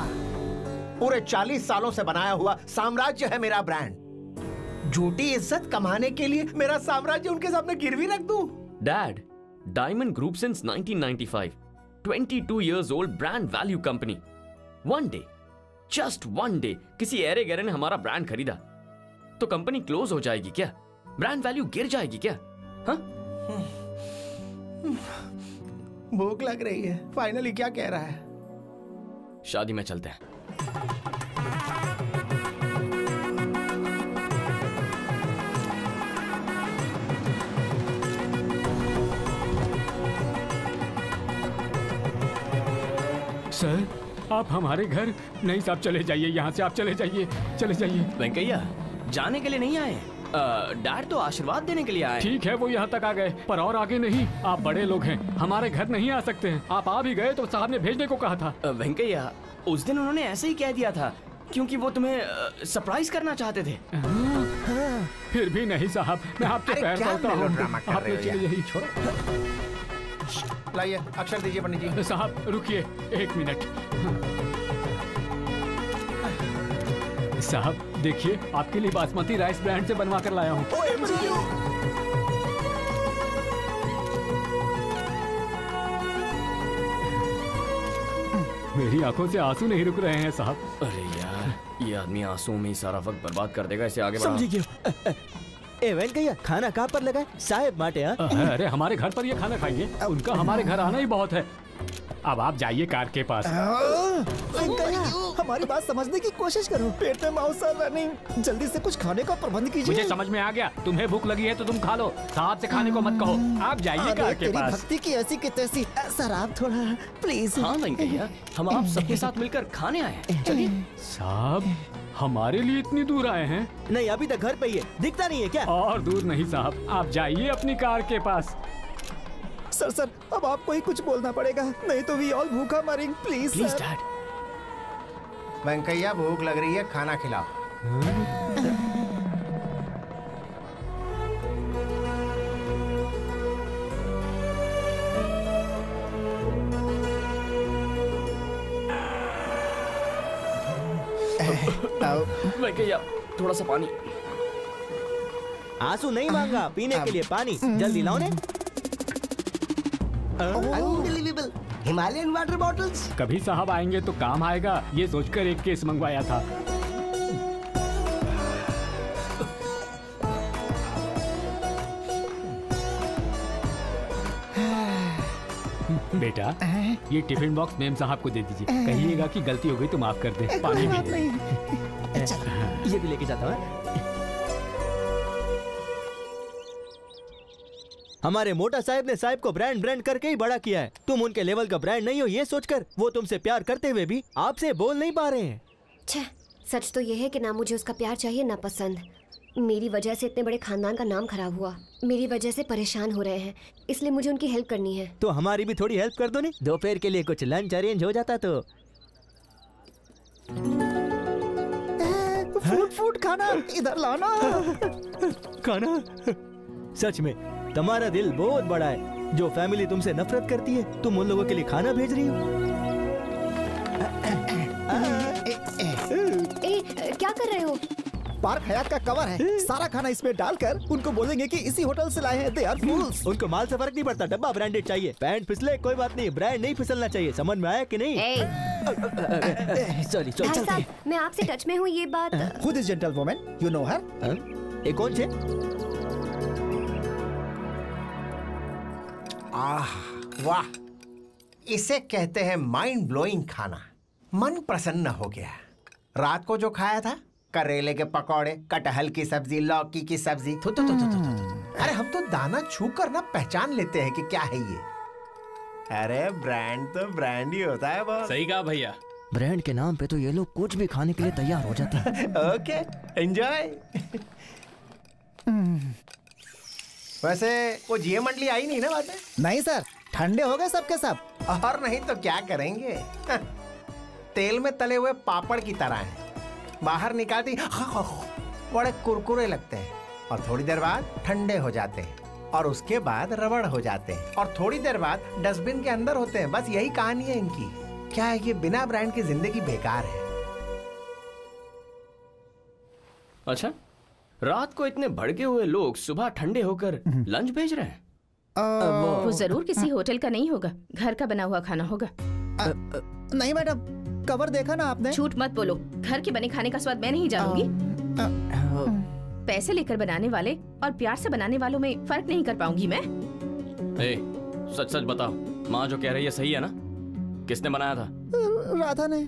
Speaker 3: पूरे 40 सालों से बनाया हुआ साम्राज्य है मेरा ब्रांड। झूठी इज्जत कमाने के लिए मेरा साम्राज्य उनके सामने गिरवी रख दूं?
Speaker 11: Dad, diamond group since 1995, 22 years old brand value company. One day, just one day, किसी ऐरे गैरे ने हमारा ब्रांड खरीदा तो कंपनी क्लोज हो जाएगी क्या? ब्रांड वैल्यू गिर जाएगी क्या? हाँ?
Speaker 3: भूख लग रही है। फाइनली क्या कह रहा है?
Speaker 11: शादी में चलते हैं।
Speaker 13: सर, आप हमारे घर नहीं साहब, चले जाइए यहाँ से, आप चले जाइए, चले जाइए।
Speaker 11: वेंकैया, जाने के लिए नहीं आए, डैड तो आशीर्वाद देने के लिए आए।
Speaker 13: ठीक है, वो यहाँ तक आ गए, पर और आगे नहीं। आप बड़े लोग हैं, हमारे घर नहीं आ सकते हैं। आप आ भी गए तो साहब ने भेजने को कहा था।
Speaker 11: वेंकैया, उस दिन उन्होंने ऐसे ही कह दिया था क्योंकि वो तुम्हें सरप्राइज करना चाहते थे।
Speaker 13: फिर भी नहीं साहब, मैं आपके पैर पड़ता हूँ। आप
Speaker 3: यही छोड़ो। लाइए, अक्षर दीजिए पंडित जी।
Speaker 13: साहब रुकिए 1 मिनट। साहब देखिए, आपके लिए बासमती राइस ब्रांड से बनवा कर लाया हूँ। मेरी आंखों से आंसू नहीं रुक रहे हैं साहब।
Speaker 11: अरे यार, ये आदमी आंसुओं में ही सारा वक्त बर्बाद कर देगा, इसे आगे बढ़ाओ।
Speaker 7: समझिए। वेंकैया, खाना कहाँ पर लगा है? साहेब माटे।
Speaker 13: अरे हमारे घर पर ये खाना खाएंगे, उनका हमारे घर आना ही बहुत है। अब आप जाइए कार के पास।
Speaker 10: वेंकैया, हमारी बात समझने की कोशिश करो। पेट में मौसला नहीं, जल्दी से कुछ खाने का प्रबंध कीजिए।
Speaker 13: मुझे समझ में आ गया, तुम्हें भूख लगी है तो तुम खा लो, साहब से खाने को मत कहो। आप जाइए कार के पास।
Speaker 10: भक्ति की ऐसी की तैसी। सर आप थोड़ा प्लीज।
Speaker 11: हाँ वेंकैया, हम आप सबके साथ मिलकर खाने आए हैं। चलिए।
Speaker 13: साहब, हमारे लिए इतनी दूर आए हैं?
Speaker 7: नहीं, अभी तक घर पे ही है, दिखता नहीं है क्या?
Speaker 13: और दूर नहीं साहब, आप जाइए अपनी कार के पास।
Speaker 10: सर, अब आपको ही कुछ बोलना पड़ेगा, नहीं तो वी ऑल भूखा मरेंगे। Please
Speaker 11: dad.
Speaker 3: वेंकैया, भूख लग रही है, खाना खिलाओ।
Speaker 11: वेंकैया, थोड़ा सा पानी।
Speaker 7: आंसू नहीं मांगा, पीने के लिए पानी जल्दी लाओ ने।
Speaker 2: Unbelievable, Himalayan water bottles.
Speaker 13: कभी साहब आएंगे तो काम आएगा, ये सोचकर एक केस मंगवाया था। बेटा, ये टिफिन बॉक्स मेम साहब को दे दीजिए, कहिएगा कि गलती हो गई तो माफ कर दे। पानी भी
Speaker 7: ये भी लेके जाता हूँ। हमारे मोटा साहब ने साहब को ब्रांड ब्रांड करके ही बड़ा किया है। तुम उनके लेवल का ब्रांड नहीं हो ये सोचकर वो तुमसे प्यार करते हुए भी आपसे बोल नहीं पा रहे हैं।
Speaker 14: छह, सच तो ये है कि ना मुझे उसका प्यार चाहिए ना पसंद। मेरी वजह से इतने बड़े खानदान का नाम खराब हुआ, मेरी वजह से परेशान हो रहे हैं, इसलिए मुझे उनकी हेल्प करनी है।
Speaker 7: तो हमारी भी थोड़ी हेल्प कर दो। नहीं दोपहर के लिए कुछ लंच अरेंज हो जाता तो।
Speaker 10: फूड खाना इधर लाना।
Speaker 7: खाना? सच में तुम्हारा दिल बहुत बड़ा है। जो फैमिली तुमसे नफरत करती है तुम उन लोगों के लिए खाना भेज रही हो।
Speaker 14: क्या कर रहे हो?
Speaker 10: पार्क हयात का कवर है, सारा खाना इसमें डालकर उनको बोलेंगे कि इसी होटल से लाए हैं। They are fools.
Speaker 7: उनको माल से फर्क नहीं पड़ता, डब्बा ब्रांडेड चाहिए। पैंट फिसले कोई बात नहीं, ब्रांड नहीं फिसलना चाहिए। समझ में आया कि नहीं? सॉरी
Speaker 14: भाई साहब, मैं आपसे टच में हूँ ये बात।
Speaker 10: Who this gentlewoman? You know her?
Speaker 7: ये कौन से?
Speaker 3: वाह, इसे कहते हैं माइंड ब्लोइंग खाना। मन प्रसन्न हो गया। रात को जो खाया था करेले के पकौड़े, कटहल की सब्जी, लौकी की सब्जी। थू थू थू थू थू। अरे हम तो दाना छू कर ना पहचान लेते हैं कि क्या है ये। अरे ब्रांड तो ब्रांड ही होता है बॉस।
Speaker 9: सही कहा भैया।
Speaker 7: ब्रांड के नाम पे तो ये लोग कुछ भी खाने के लिए तैयार हो जाते हैं।
Speaker 3: Okay, enjoy. वैसे वो जीए मंडली आई नहीं ना बात है?
Speaker 10: नहीं सर, ठंडे हो गए सबके सब।
Speaker 3: और नहीं तो क्या करेंगे। तेल में तले हुए पापड़ की तरह हैं। बाहर निकालती बड़े कुरकुरे लगते हैं और थोड़ी देर बाद ठंडे हो जाते हैं और उसके बाद रबड़ हो जाते हैं और थोड़ी देर बाद डस्टबिन के अंदर होते हैं। बस यही कहानी है इनकी। क्या है ये बिना ब्रांड की जिंदगी बेकार है।
Speaker 11: अच्छा, रात को इतने भड़के हुए लोग सुबह ठंडे होकर लंच भेज रहे हैं।
Speaker 19: वो जरूर किसी होटल का नहीं होगा, घर का बना हुआ खाना होगा।
Speaker 10: नहीं मैडम, कवर देखा ना आपने?
Speaker 19: झूठ मत बोलो, घर के बने खाने का स्वाद मैं नहीं जानूंगी। पैसे लेकर बनाने वाले और प्यार से बनाने वालों में फर्क नहीं कर पाऊंगी मैं।
Speaker 11: सच सच बताओ, माँ जो कह रही है सही है ना? किसने बनाया था?
Speaker 10: राधा ने।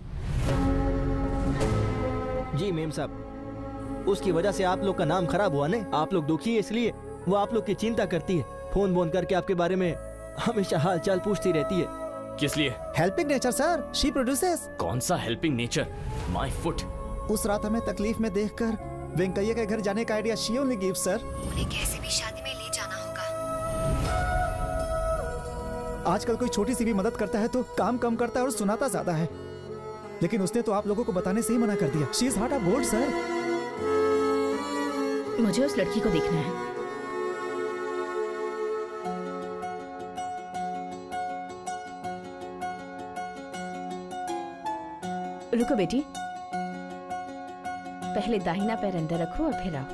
Speaker 7: जी मेम साहब, उसकी वजह से आप लोग का नाम खराब हुआ ने। आप लोग दुखी है इसलिए वो आप लोग की चिंता करती है। फोन बोन करके आपके बारे में हमेशा हाल चाल पूछती रहती है।
Speaker 11: किस लिए?
Speaker 10: Helping nature sir, she produces.
Speaker 11: कौन सा हेल्पिंग नेचर? My foot.
Speaker 10: उस रात हमें तकलीफ में देखकर वेंकैया के घर जाने का idea she only gives sir.
Speaker 14: उन्हें कैसे भी शादी में ले जाना होगा।
Speaker 10: आजकल कोई छोटी सी भी मदद करता है तो काम कम करता है और सुनाता ज्यादा है। लेकिन उसने तो आप लोगों को बताने से ही मना कर दिया। She is not a bold sir.
Speaker 19: मुझे उस लड़की को देखना है। रुको बेटी, पहले दाहिना पैर अंदर रखो और फिर आओ।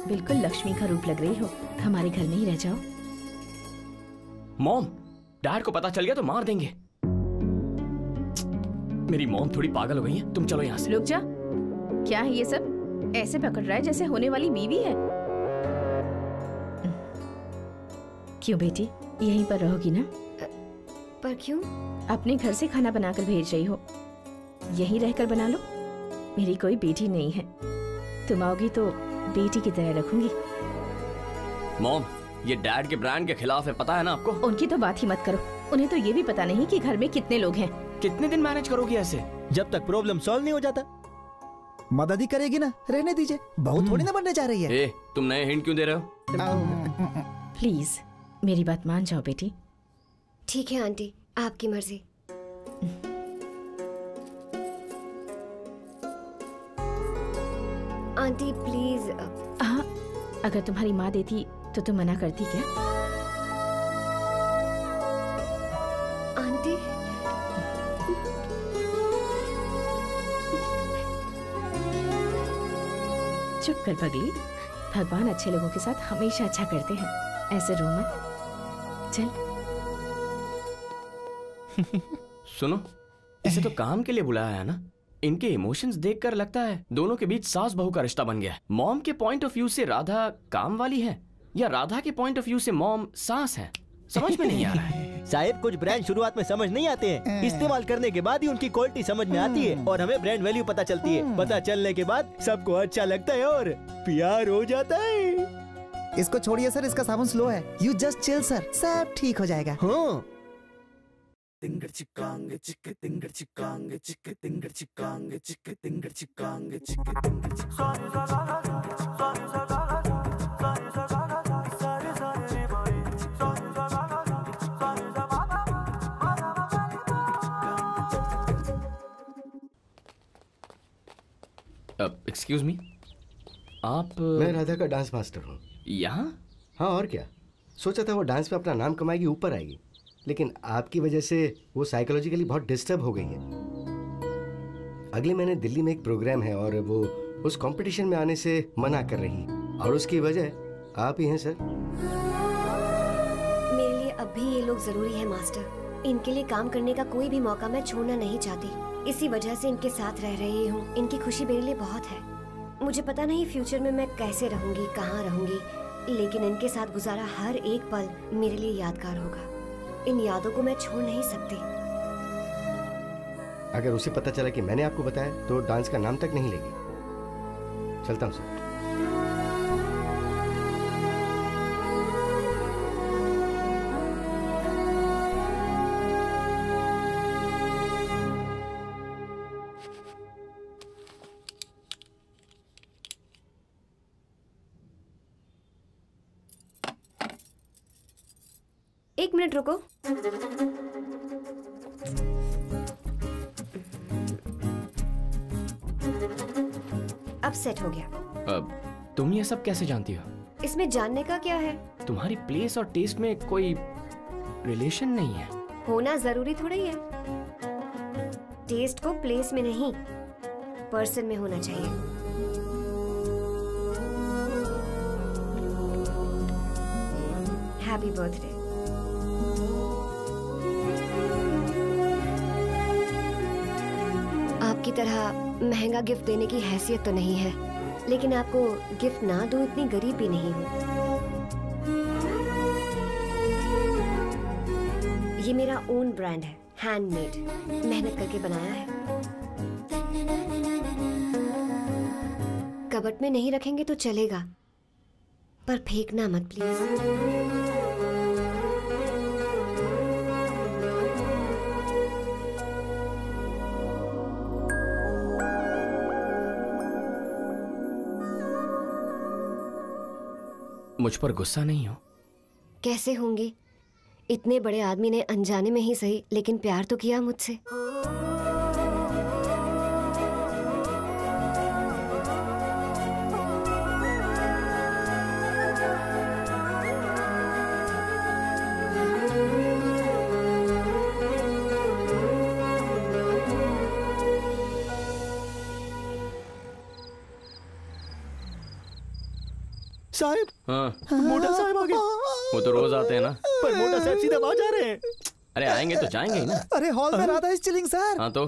Speaker 19: बिल्कुल लक्ष्मी का रूप लग रही हो। हमारे घर में ही रह जाओ।
Speaker 11: मॉम, डैड को पता चल गया तो मार देंगे। मेरी मॉम थोड़ी पागल हो गई है। तुम चलो यहाँ से।
Speaker 19: रुक जा, क्या है ये सब? ऐसे पकड़ रहा है जैसे होने वाली बीवी है। क्यों बेटी, यहीं पर रहोगी ना?
Speaker 14: पर क्यों?
Speaker 19: अपने घर से खाना बनाकर भेज रही हो, यहीं रहकर बना लो। मेरी कोई बेटी नहीं है, तुम आओगी तो बेटी की तरह रखूंगी।
Speaker 11: मॉम, ये डैड के ब्रांड के खिलाफ है, पता है ना आपको?
Speaker 19: उनकी तो बात ही मत करो। उन्हें तो ये भी पता नहीं कि घर में कितने लोग हैं।
Speaker 11: कितने दिन मैनेज करोगी ऐसे?
Speaker 7: जब तक प्रॉब्लम सॉल्व नहीं हो जाता।
Speaker 10: मदद ही करेगी ना, रहने दीजिए। बहुत थोड़ी ना बनने जा रही है।
Speaker 11: तुम नए हिंट क्यों दे रहे हो?
Speaker 19: प्लीज मेरी बात मान जाओ बेटी।
Speaker 14: ठीक है आंटी, आपकी मर्जी। Aunty please.
Speaker 19: हाँ, अगर तुम्हारी माँ देती तो तुम मना करती क्या?
Speaker 14: आंटी
Speaker 19: चुप कर पगली। भगवान अच्छे लोगों के साथ हमेशा अच्छा करते हैं। ऐसे रो मत। चल।
Speaker 11: सुनो, इसे तो काम के लिए बुलाया है ना? इनके इमोशंस देखकर लगता है दोनों के बीच सास बहू का रिश्ता बन गया है। मॉम के पॉइंट ऑफ व्यू से राधा काम वाली है या राधा के पॉइंट ऑफ व्यू से मॉम सास है? समझ में नहीं आ रहा है।
Speaker 7: साहिब, कुछ ब्रांड शुरुआत में समझ नहीं आते हैं, इस्तेमाल करने के बाद ही उनकी क्वालिटी समझ में आती है और हमें ब्रांड वैल्यू पता चलती है। पता चलने के बाद सबको अच्छा लगता है और प्यार हो जाता है।
Speaker 10: इसको छोड़िए सर, इसका साबुन स्लो है। यू जस्ट चिल सर, सब ठीक हो जाएगा।
Speaker 7: हाँ।
Speaker 17: तिंगर चिकांग चिक तिंगर चिकांग चिक तिंगर चिकांग चिक तिंगर चिकांग चिक तिंगर
Speaker 11: एक्सक्यूज मी, आप?
Speaker 2: मैं राधा का डांस मास्टर हूँ।
Speaker 11: यहाँ?
Speaker 2: हाँ, और क्या। सोचा था वो डांस में अपना नाम कमाएगी, ऊपर आएगी, लेकिन आपकी वजह से वो साइकोलॉजिकली बहुत डिस्टर्ब हो गई है। अगले महीने दिल्ली में एक प्रोग्राम है और वो उस कंपटीशन में आने से मना कर रही, और उसकी वजह आप ही हैं सर।
Speaker 14: मेरे लिए अब भी ये लोग जरूरी है मास्टर। इनके लिए काम करने का कोई भी मौका मैं छोड़ना नहीं चाहती। इसी वजह से इनके साथ रह रही हूँ। इनकी खुशी मेरे लिए बहुत है। मुझे पता नहीं फ्यूचर में मैं कैसे रहूंगी, कहाँ रहूंगी, लेकिन इनके साथ गुजारा हर एक पल मेरे लिए यादगार होगा। इन यादों को मैं छोड़ नहीं सकती।
Speaker 2: अगर उसे पता चला कि मैंने आपको बताया तो डांस का नाम तक नहीं लेगी। चलता हूँ सर।
Speaker 14: एक मिनट रुको। अब सेट हो गया।
Speaker 11: अब तुम ये सब कैसे जानती हो?
Speaker 14: इसमें जानने का क्या है?
Speaker 11: तुम्हारी प्लेस और टेस्ट में कोई रिलेशन नहीं है।
Speaker 14: होना जरूरी थोड़ा ही है। टेस्ट को प्लेस में नहीं, पर्सन में होना चाहिए। Happy birthday. आपकी तरह महंगा गिफ्ट देने की हैसियत तो नहीं है, लेकिन आपको गिफ्ट ना दूं इतनी गरीब भी नहीं हूँ। ये मेरा ओन ब्रांड है, हैंडमेड, मेहनत करके बनाया है। कबर्ड में नहीं रखेंगे तो चलेगा, पर फेंकना मत प्लीज।
Speaker 11: मुझ पर गुस्सा नहीं हो?
Speaker 14: कैसे होंगे? इतने बड़े आदमी ने अनजाने में ही सही, लेकिन प्यार तो किया मुझसे।
Speaker 7: साहिब,
Speaker 11: हाँ।
Speaker 7: मोटा साहब आ गए।
Speaker 11: वो तो रोज आते हैं ना।
Speaker 7: पर मोटा साहब सीधा वहाँ जा रहे हैं।
Speaker 11: अरे आएंगे तो जाएंगे ही ना।
Speaker 10: अरे हॉल में राधा इज चिलिंग सर।
Speaker 11: हाँ तो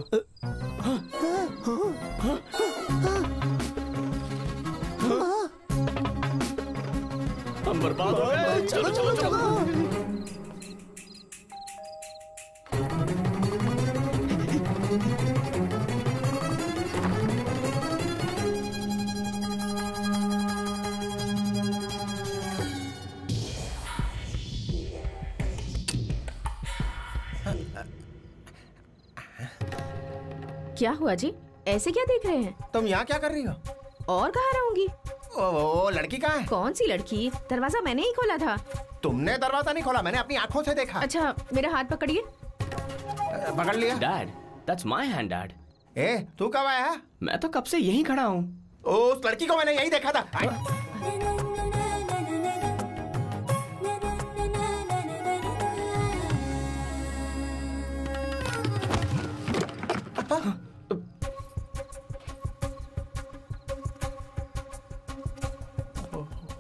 Speaker 11: हम बर्बाद हो गए। चलो चलो चलो।
Speaker 19: क्या हुआ जी? ऐसे क्या देख रहे हैं?
Speaker 3: तुम यहाँ क्या कर रही हो?
Speaker 19: और कहाँ रहूंगी?
Speaker 3: ओ लड़की कहाँ है?
Speaker 19: कौन सी लड़की? दरवाजा मैंने ही खोला था।
Speaker 3: तुमने दरवाजा नहीं खोला, मैंने अपनी आंखों से देखा।
Speaker 19: अच्छा, मेरा हाथ पकड़िए।
Speaker 3: पकड़ लिया।
Speaker 11: Dad, that's my hand dad.
Speaker 3: ए, तू कब आया?
Speaker 11: मैं तो कब से यहीं खड़ा हूँ।
Speaker 3: उस लड़की को मैंने यहीं देखा था।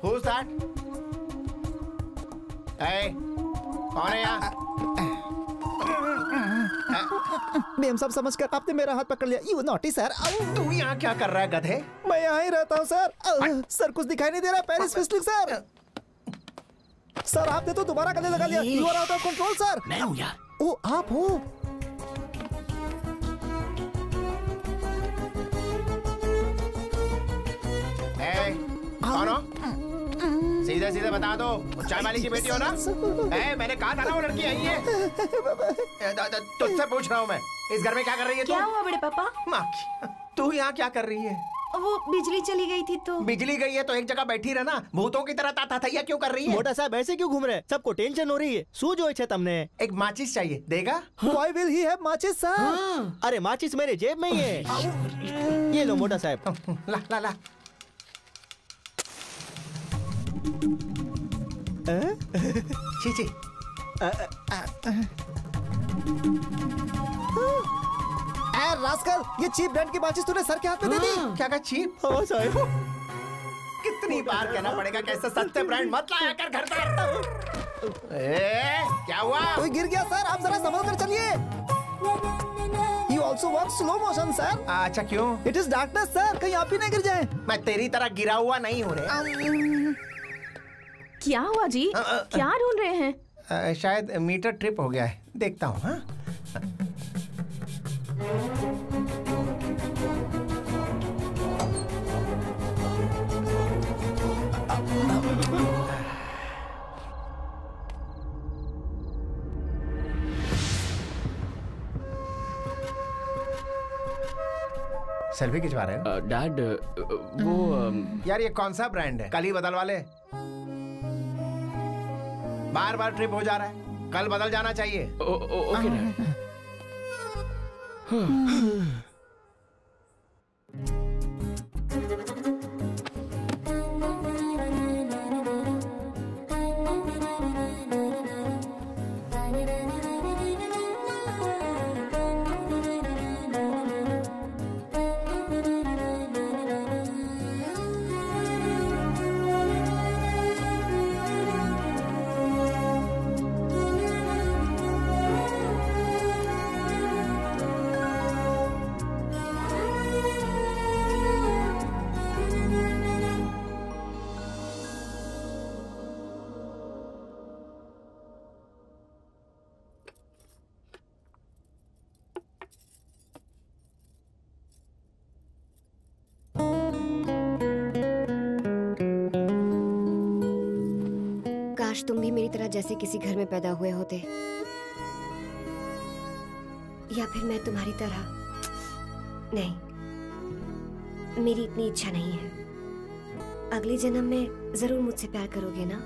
Speaker 3: Who's that? Hey, कौन है यहाँ?
Speaker 10: मैम सब समझकर आपने मेरा हाथ पकड़ लिया। You naughty sir.
Speaker 3: तू यहाँ क्या कर रहा है गधे?
Speaker 10: मैं यहाँ ही रहता हूँ सर। सर कुछ दिखाई नहीं दे रहा। Paris फिस्लिंग sir. सर आपने तो दोबारा गले लगा लिया। You are out of control sir.
Speaker 3: मैं हूँ यार।
Speaker 10: ओ आप हो।
Speaker 3: कौन हो? सीधे सीधे बता दो, चाय वाली की बेटी हो ना? मैंने कहा था ना वो लड़की आई है। तुझसे पूछ रहा हूँ मैं, इस घर में क्या कर रही है तू?
Speaker 5: क्या हुआ बड़े पापा?
Speaker 3: माँ, तू यहाँ क्या कर रही है?
Speaker 5: वो बिजली चली गई थी तो।
Speaker 3: बिजली गई है तो एक जगह बैठी रहना, भूतों की तरह ताता क्यों कर रही है?
Speaker 7: मोटा साहब ऐसे क्यों घूम रहे? सबको टेंशन हो रही है। શું જોઈ છે તમને?
Speaker 3: एक माचिस चाहिए, देगा?
Speaker 10: Why will he have matches sir?
Speaker 7: अरे माचिस मेरे जेब में ही है। ये लो मोटा साहब।
Speaker 3: ला ला ला। छी छी।
Speaker 10: रास्कल, ये चीप ब्रांड की माचिस तूने सर के हाथ में दे दी।
Speaker 3: क्या कहा चीप?
Speaker 7: हाँ साहब।
Speaker 3: कितनी बार कहना पड़ेगा कि ऐसे सस्ते ब्रांड मत लाया कर घर पर। क्या हुआ?
Speaker 10: कोई गिर गया सर, आप जरा संभल कर चलिए। You also walk slow motion sir।
Speaker 3: अच्छा क्यों?
Speaker 10: It is darkness sir, कहीं आप ही नहीं गिर जाए।
Speaker 3: मैं तेरी तरह गिरा हुआ नहीं हो रहा।
Speaker 19: क्या हुआ जी? क्या ढूंढ रहे हैं?
Speaker 3: शायद मीटर ट्रिप हो गया है, देखता हूँ। हाँ सेल्फी खिंचवा रहे हो?
Speaker 11: डैड वो
Speaker 3: यार ये कौन सा ब्रांड है? कल ही बदलवा ले। बार बार ट्रिप हो जा रहा है, कल बदल जाना चाहिए।
Speaker 11: Okay dad.
Speaker 14: काश तुम भी मेरी तरह जैसे किसी घर में पैदा हुए होते, या फिर मैं तुम्हारी तरह। नहीं, मेरी इतनी इच्छा नहीं है। अगले जन्म में जरूर मुझसे प्यार करोगे ना?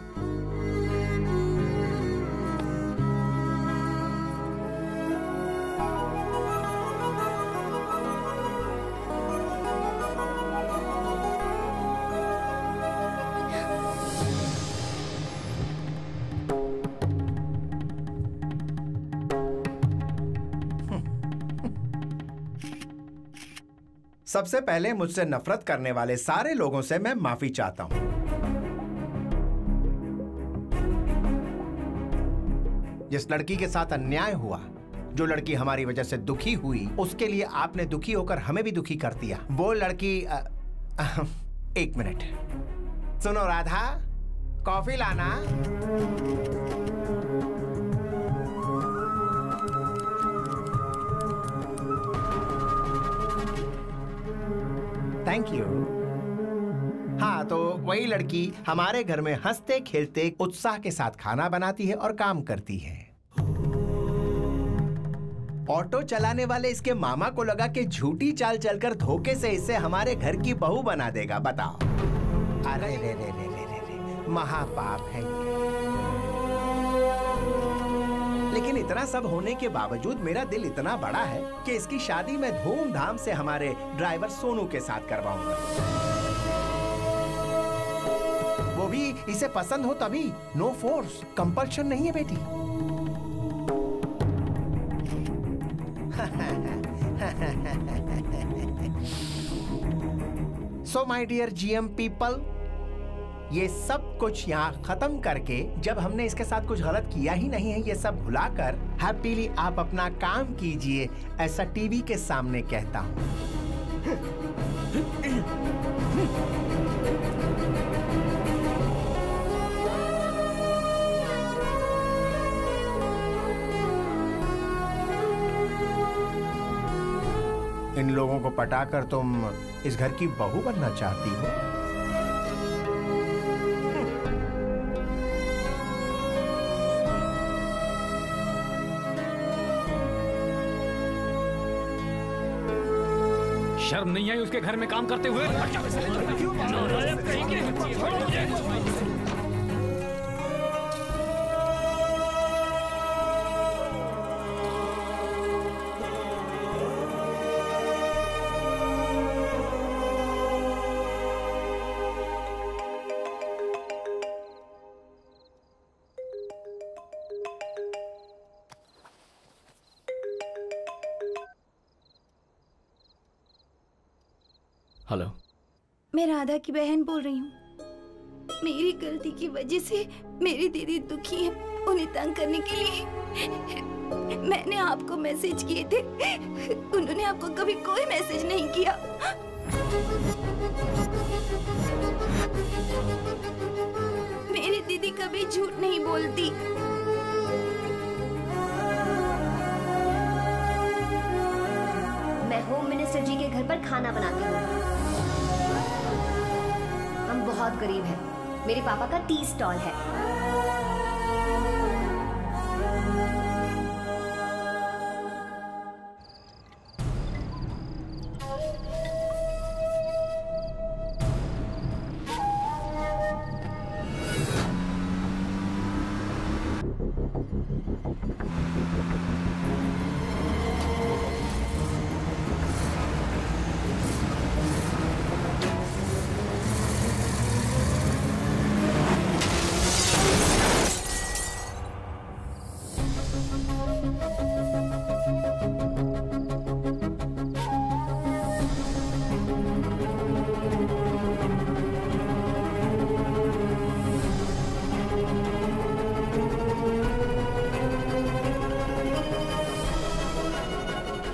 Speaker 3: सबसे पहले मुझसे नफरत करने वाले सारे लोगों से मैं माफी चाहता हूं। जिस लड़की के साथ अन्याय हुआ, जो लड़की हमारी वजह से दुखी हुई, उसके लिए आपने दुखी होकर हमें भी दुखी कर दिया। वो लड़की एक मिनट सुनो राधा, कॉफी लाना। Thank you. हाँ, तो वही लड़की हमारे घर में हंसते खेलते उत्साह के साथ खाना बनाती है और काम करती है। ऑटो चलाने वाले इसके मामा को लगा कि झूठी चाल चलकर धोखे से इसे हमारे घर की बहू बना देगा। बताओ। अरे रे रे रे रे रे, महापाप है ये। लेकिन इतना सब होने के बावजूद मेरा दिल इतना बड़ा है कि इसकी शादी मैं धूमधाम से हमारे ड्राइवर सोनू के साथ करवाऊंगा। वो भी इसे पसंद हो तभी। नो फोर्स, कंपल्शन नहीं है बेटी। So my dear GM people, ये सब कुछ यहाँ खत्म करके, जब हमने इसके साथ कुछ गलत किया ही नहीं है, ये सब भुलाकर हैप्पीली आप अपना काम कीजिए, ऐसा टीवी के सामने कहता हूँ। इन लोगों को पटाकर तुम इस घर की बहू बनना चाहती हो?
Speaker 13: शर्म नहीं आई उसके घर में काम करते हुए?
Speaker 11: हेलो,
Speaker 5: मैं राधा की बहन बोल रही हूँ। मेरी गलती की वजह से मेरी दीदी दुखी है। उन्हें तंग करने के लिए मैंने आपको मैसेज किए थे। उन्होंने आपको कभी कोई मैसेज नहीं किया। मेरी दीदी कभी झूठ नहीं बोलती।
Speaker 14: मैं होम मिनिस्टर जी के घर पर खाना बनाती हूँ। हम बहुत गरीब हैं। मेरे पापा का टी स्टॉल है।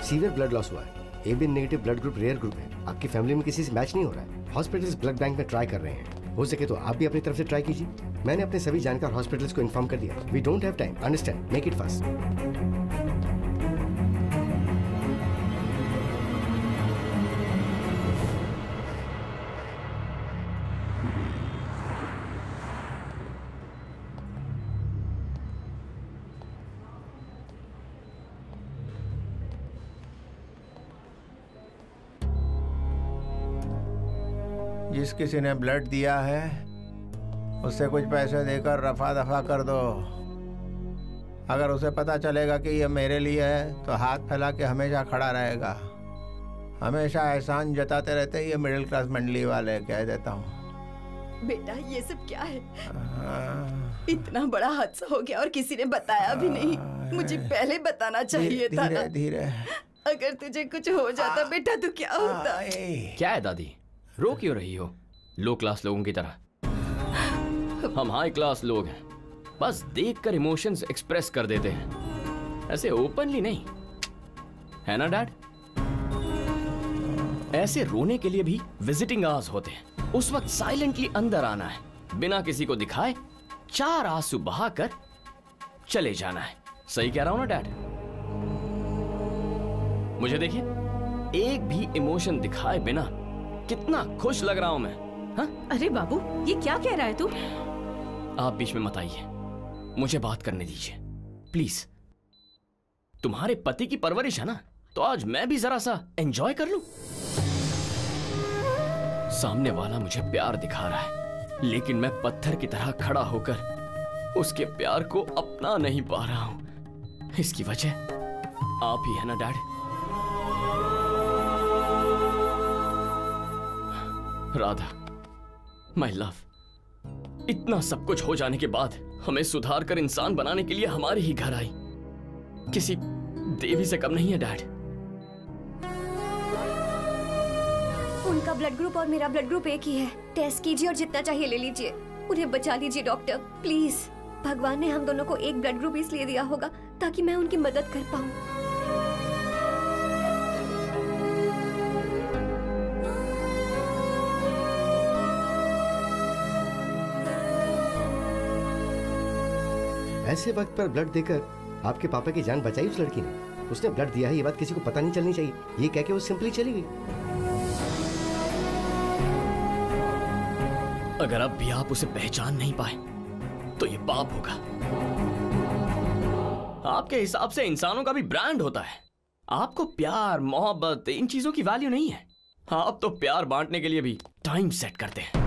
Speaker 2: सीवियर ब्लड लॉस हुआ है। A B negative blood group rare group है। आपकी फैमिली में किसी से मैच नहीं हो रहा है। हॉस्पिटल्स ब्लड बैंक में ट्राई कर रहे हैं। हो सके तो आप भी अपनी तरफ से ट्राई कीजिए। मैंने अपने सभी जानकार हॉस्पिटल्स को इन्फॉर्म कर दिया। We don't have time, understand, make it fast.
Speaker 3: जिस किसी ने ब्लड दिया है उससे कुछ पैसे देकर रफा दफा कर दो। अगर उसे पता चलेगा कि ये मेरे लिए है तो हाथ फैला के हमेशा खड़ा रहेगा। हमेशा एहसान जताते रहते ये मिडिल क्लास मंडली वाले, कह देता हूँ।
Speaker 6: बेटा ये सब क्या है? इतना बड़ा हादसा हो गया और किसी ने बताया भी नहीं। मुझे पहले बताना चाहिए था।
Speaker 3: धीरे धीरे।
Speaker 6: अगर तुझे कुछ हो जाता बेटा तो क्या होता?
Speaker 11: क्या है दादी, रो क्यों रही हो? लो क्लास लोगों की तरह हम हाई क्लास लोग हैं। बस देखकर इमोशंस एक्सप्रेस कर देते हैं, ऐसे ओपनली नहीं, है ना डैड? ऐसे रोने के लिए भी विजिटिंग आवर्स होते हैं। उस वक्त साइलेंटली अंदर आना है, बिना किसी को दिखाए 4 आंसू बहाकर चले जाना है। सही कह रहा हूं ना डैड? मुझे देखिए, एक भी इमोशन दिखाए बिना कितना खुश लग रहा हूं मैं। हा?
Speaker 19: अरे बाबू, ये क्या कह रहा है तू?
Speaker 11: आप बीच में मत आइए, मुझे बात करने दीजिए प्लीज। तुम्हारे पति की परवरिश है ना, तो आज मैं भी जरा सा एंजॉय कर लूं। सामने वाला मुझे प्यार दिखा रहा है, लेकिन मैं पत्थर की तरह खड़ा होकर उसके प्यार को अपना नहीं पा रहा हूं। इसकी वजह आप ही है ना डैड? राधा, माय लव, इतना सब कुछ हो जाने के बाद हमें सुधार कर इंसान बनाने के लिए हमारे ही घर आई। किसी देवी से कम नहीं है डैड।
Speaker 14: उनका ब्लड ग्रुप और मेरा ब्लड ग्रुप एक ही है। टेस्ट कीजिए और जितना चाहिए ले लीजिए। उन्हें बचा लीजिए डॉक्टर, प्लीज। भगवान ने हम दोनों को एक ब्लड ग्रुप इसलिए दिया होगा ताकि मैं उनकी मदद कर पाऊं।
Speaker 2: ऐसे वक्त पर ब्लड देकर आपके पापा की जान बचाई उस लड़की ने। उसने ब्लड दिया है, ये बात किसी को पता नहीं चलनी चाहिए। ये कह के वो सिंपली चली गई।
Speaker 11: अगर अब भी आप उसे पहचान नहीं पाए तो ये पाप होगा। आपके हिसाब से इंसानों का भी ब्रांड होता है। आपको प्यार, मोहब्बत, इन चीजों की वैल्यू नहीं है। आप तो प्यार बांटने के लिए भी टाइम सेट करते हैं।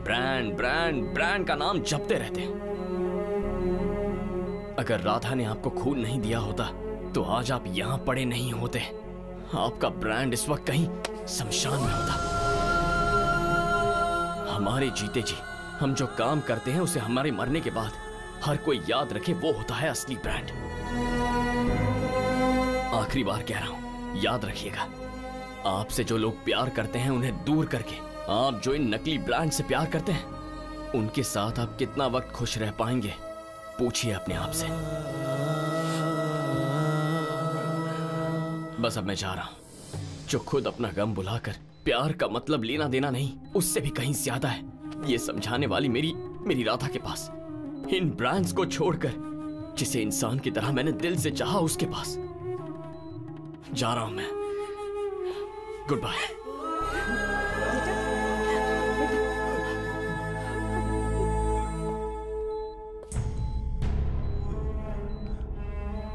Speaker 11: ब्रांड ब्रांड ब्रांड का नाम जपते रहते हैं। अगर राधा ने आपको खून नहीं दिया होता तो आज आप यहां पड़े नहीं होते। आपका ब्रांड इस वक्त कहीं शमशान में होता। हमारे जीते जी हम जो काम करते हैं उसे हमारे मरने के बाद हर कोई याद रखे, वो होता है असली ब्रांड। आखिरी बार कह रहा हूं, याद रखिएगा। आपसे जो लोग प्यार करते हैं उन्हें दूर करके आप जो इन नकली ब्रांड से प्यार करते हैं, उनके साथ आप कितना वक्त खुश रह पाएंगे, पूछिए अपने आप से। बस अब मैं जा रहा हूं। जो खुद अपना गम बुलाकर प्यार का मतलब लेना देना नहीं, उससे भी कहीं ज्यादा है, ये समझाने वाली मेरी राधा के पास। इन ब्रांड्स को छोड़कर जिसे इंसान की तरह मैंने दिल से चाहा, उसके पास जा रहा हूं मैं। Good bye.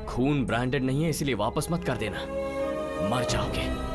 Speaker 11: खून ब्रांडेड नहीं है, इसलिए वापस मत कर देना, मर जाओगे।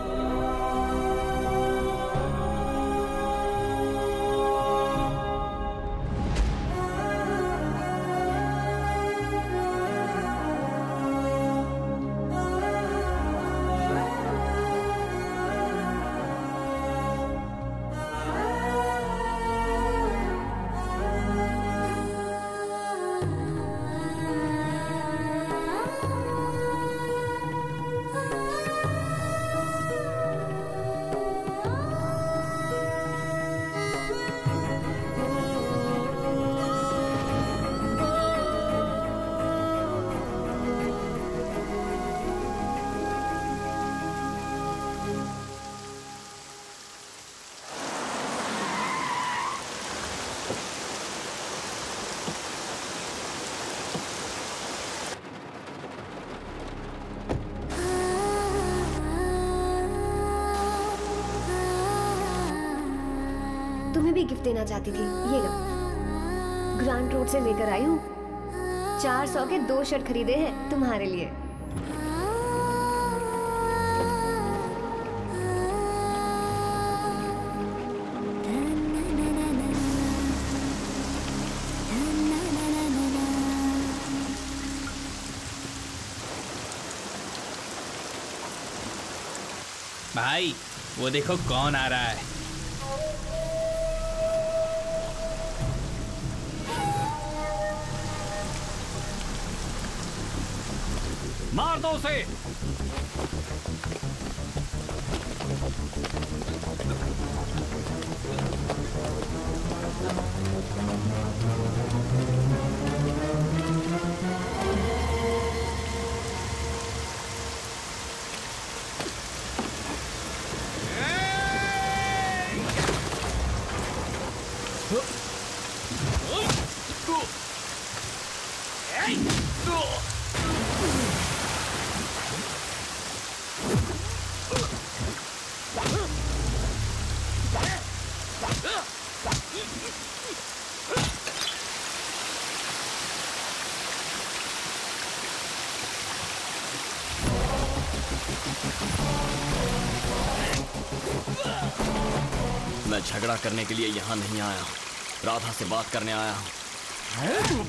Speaker 14: तुम्हें भी गिफ्ट देना चाहती थी, ये लो। ग्रांड रोड से लेकर आई हूँ। 400 के 2 शर्ट खरीदे हैं तुम्हारे लिए।
Speaker 9: भाई वो देखो कौन आ रहा है।
Speaker 13: मार दो उसे।
Speaker 11: मैं झगड़ा करने के लिए यहाँ नहीं आया हूँ, राधा से बात करने आया हूँ।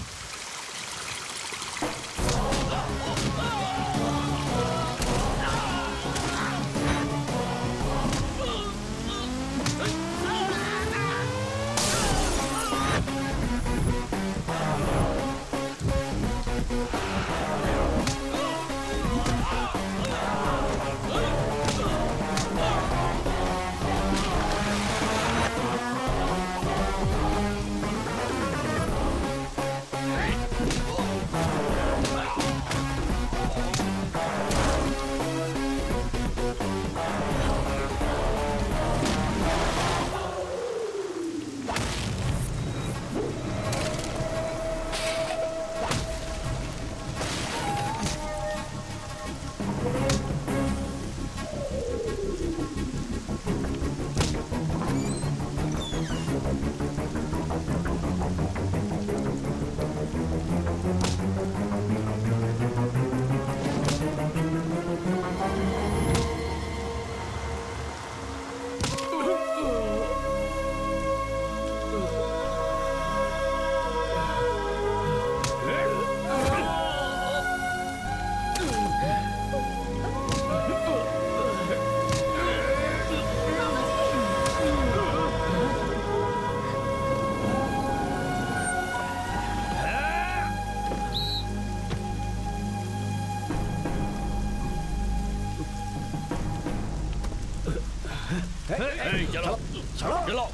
Speaker 20: चलो चलो।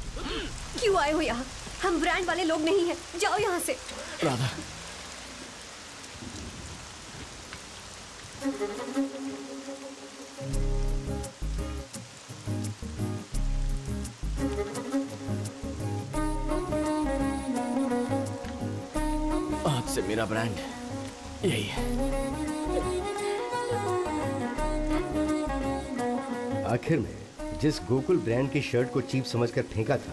Speaker 14: क्यों आए हो यहाँ? हम ब्रांड वाले लोग नहीं हैं। जाओ यहाँ से।
Speaker 11: राधा, आज से मेरा ब्रांड यही है।
Speaker 2: आखिर में जिस गोकुल ब्रांड की शर्ट को चीप समझकर फेंका था,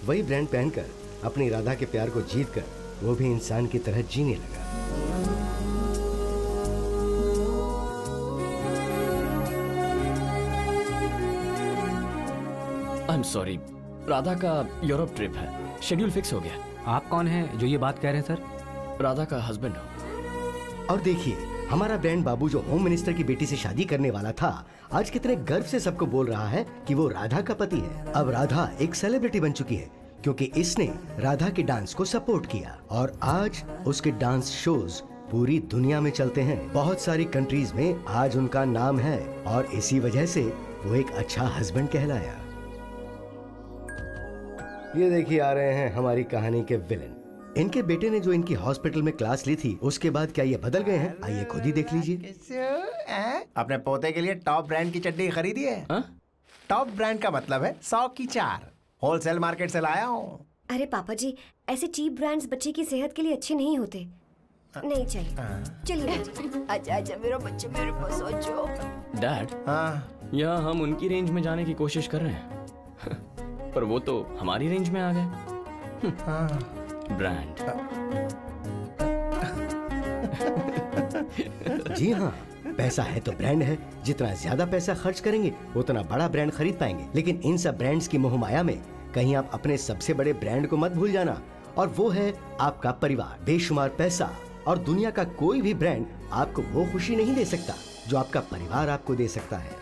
Speaker 2: वही ब्रांड पहनकर अपनी राधा के प्यार को जीतकर वो भी इंसान की तरह जीने लगा।
Speaker 11: आई एम सॉरी, राधा का यूरोप ट्रिप है, शेड्यूल फिक्स हो गया।
Speaker 13: आप कौन हैं जो ये बात कह रहे हैं सर?
Speaker 11: राधा का हस्बैंड हो।
Speaker 2: और देखिए, हमारा ब्रांड बाबू जो होम मिनिस्टर की बेटी से शादी करने वाला था, आज कितने गर्व से सबको बोल रहा है कि वो राधा का पति है। अब राधा एक सेलिब्रिटी बन चुकी है क्योंकि इसने राधा के डांस को सपोर्ट किया और आज उसके डांस शोज पूरी दुनिया में चलते हैं। बहुत सारी कंट्रीज में आज उनका नाम है और इसी वजह से वो एक अच्छा हस्बैंड कहलाया। ये देखिए आ रहे हैं हमारी कहानी के विलेन। इनके बेटे ने जो इनकी हॉस्पिटल में क्लास ली थी, उसके बाद क्या ये बदल गए हैं? आइए खुद ही देख लीजिए।
Speaker 3: अपने पोते के लिए टॉप ब्रांड की चड्डी खरीदी है। टॉप ब्रांड का मतलब है 100 की 4। होलसेल मार्केट से लाया हूँ।
Speaker 14: अरे पापा जी, ऐसे चीप ब्रांड्स बच्चे की सेहत के लिए अच्छे नहीं होते। नहीं चाहिए। चलिए
Speaker 6: अच्छा अच्छा मेरा बच्चे मेरे पास सोचो।
Speaker 11: डैड, यहाँ हम उनकी रेंज में जाने की कोशिश कर रहे हैं पर वो तो हमारी रेंज में आ गए। ब्रांड।
Speaker 2: जी हाँ, पैसा है तो ब्रांड है। जितना ज्यादा पैसा खर्च करेंगे उतना बड़ा ब्रांड खरीद पाएंगे। लेकिन इन सब ब्रांड्स की मोहमाया में कहीं आप अपने सबसे बड़े ब्रांड को मत भूल जाना, और वो है आपका परिवार। बेशुमार पैसा और दुनिया का कोई भी ब्रांड आपको वो खुशी नहीं दे सकता जो आपका परिवार आपको दे सकता है।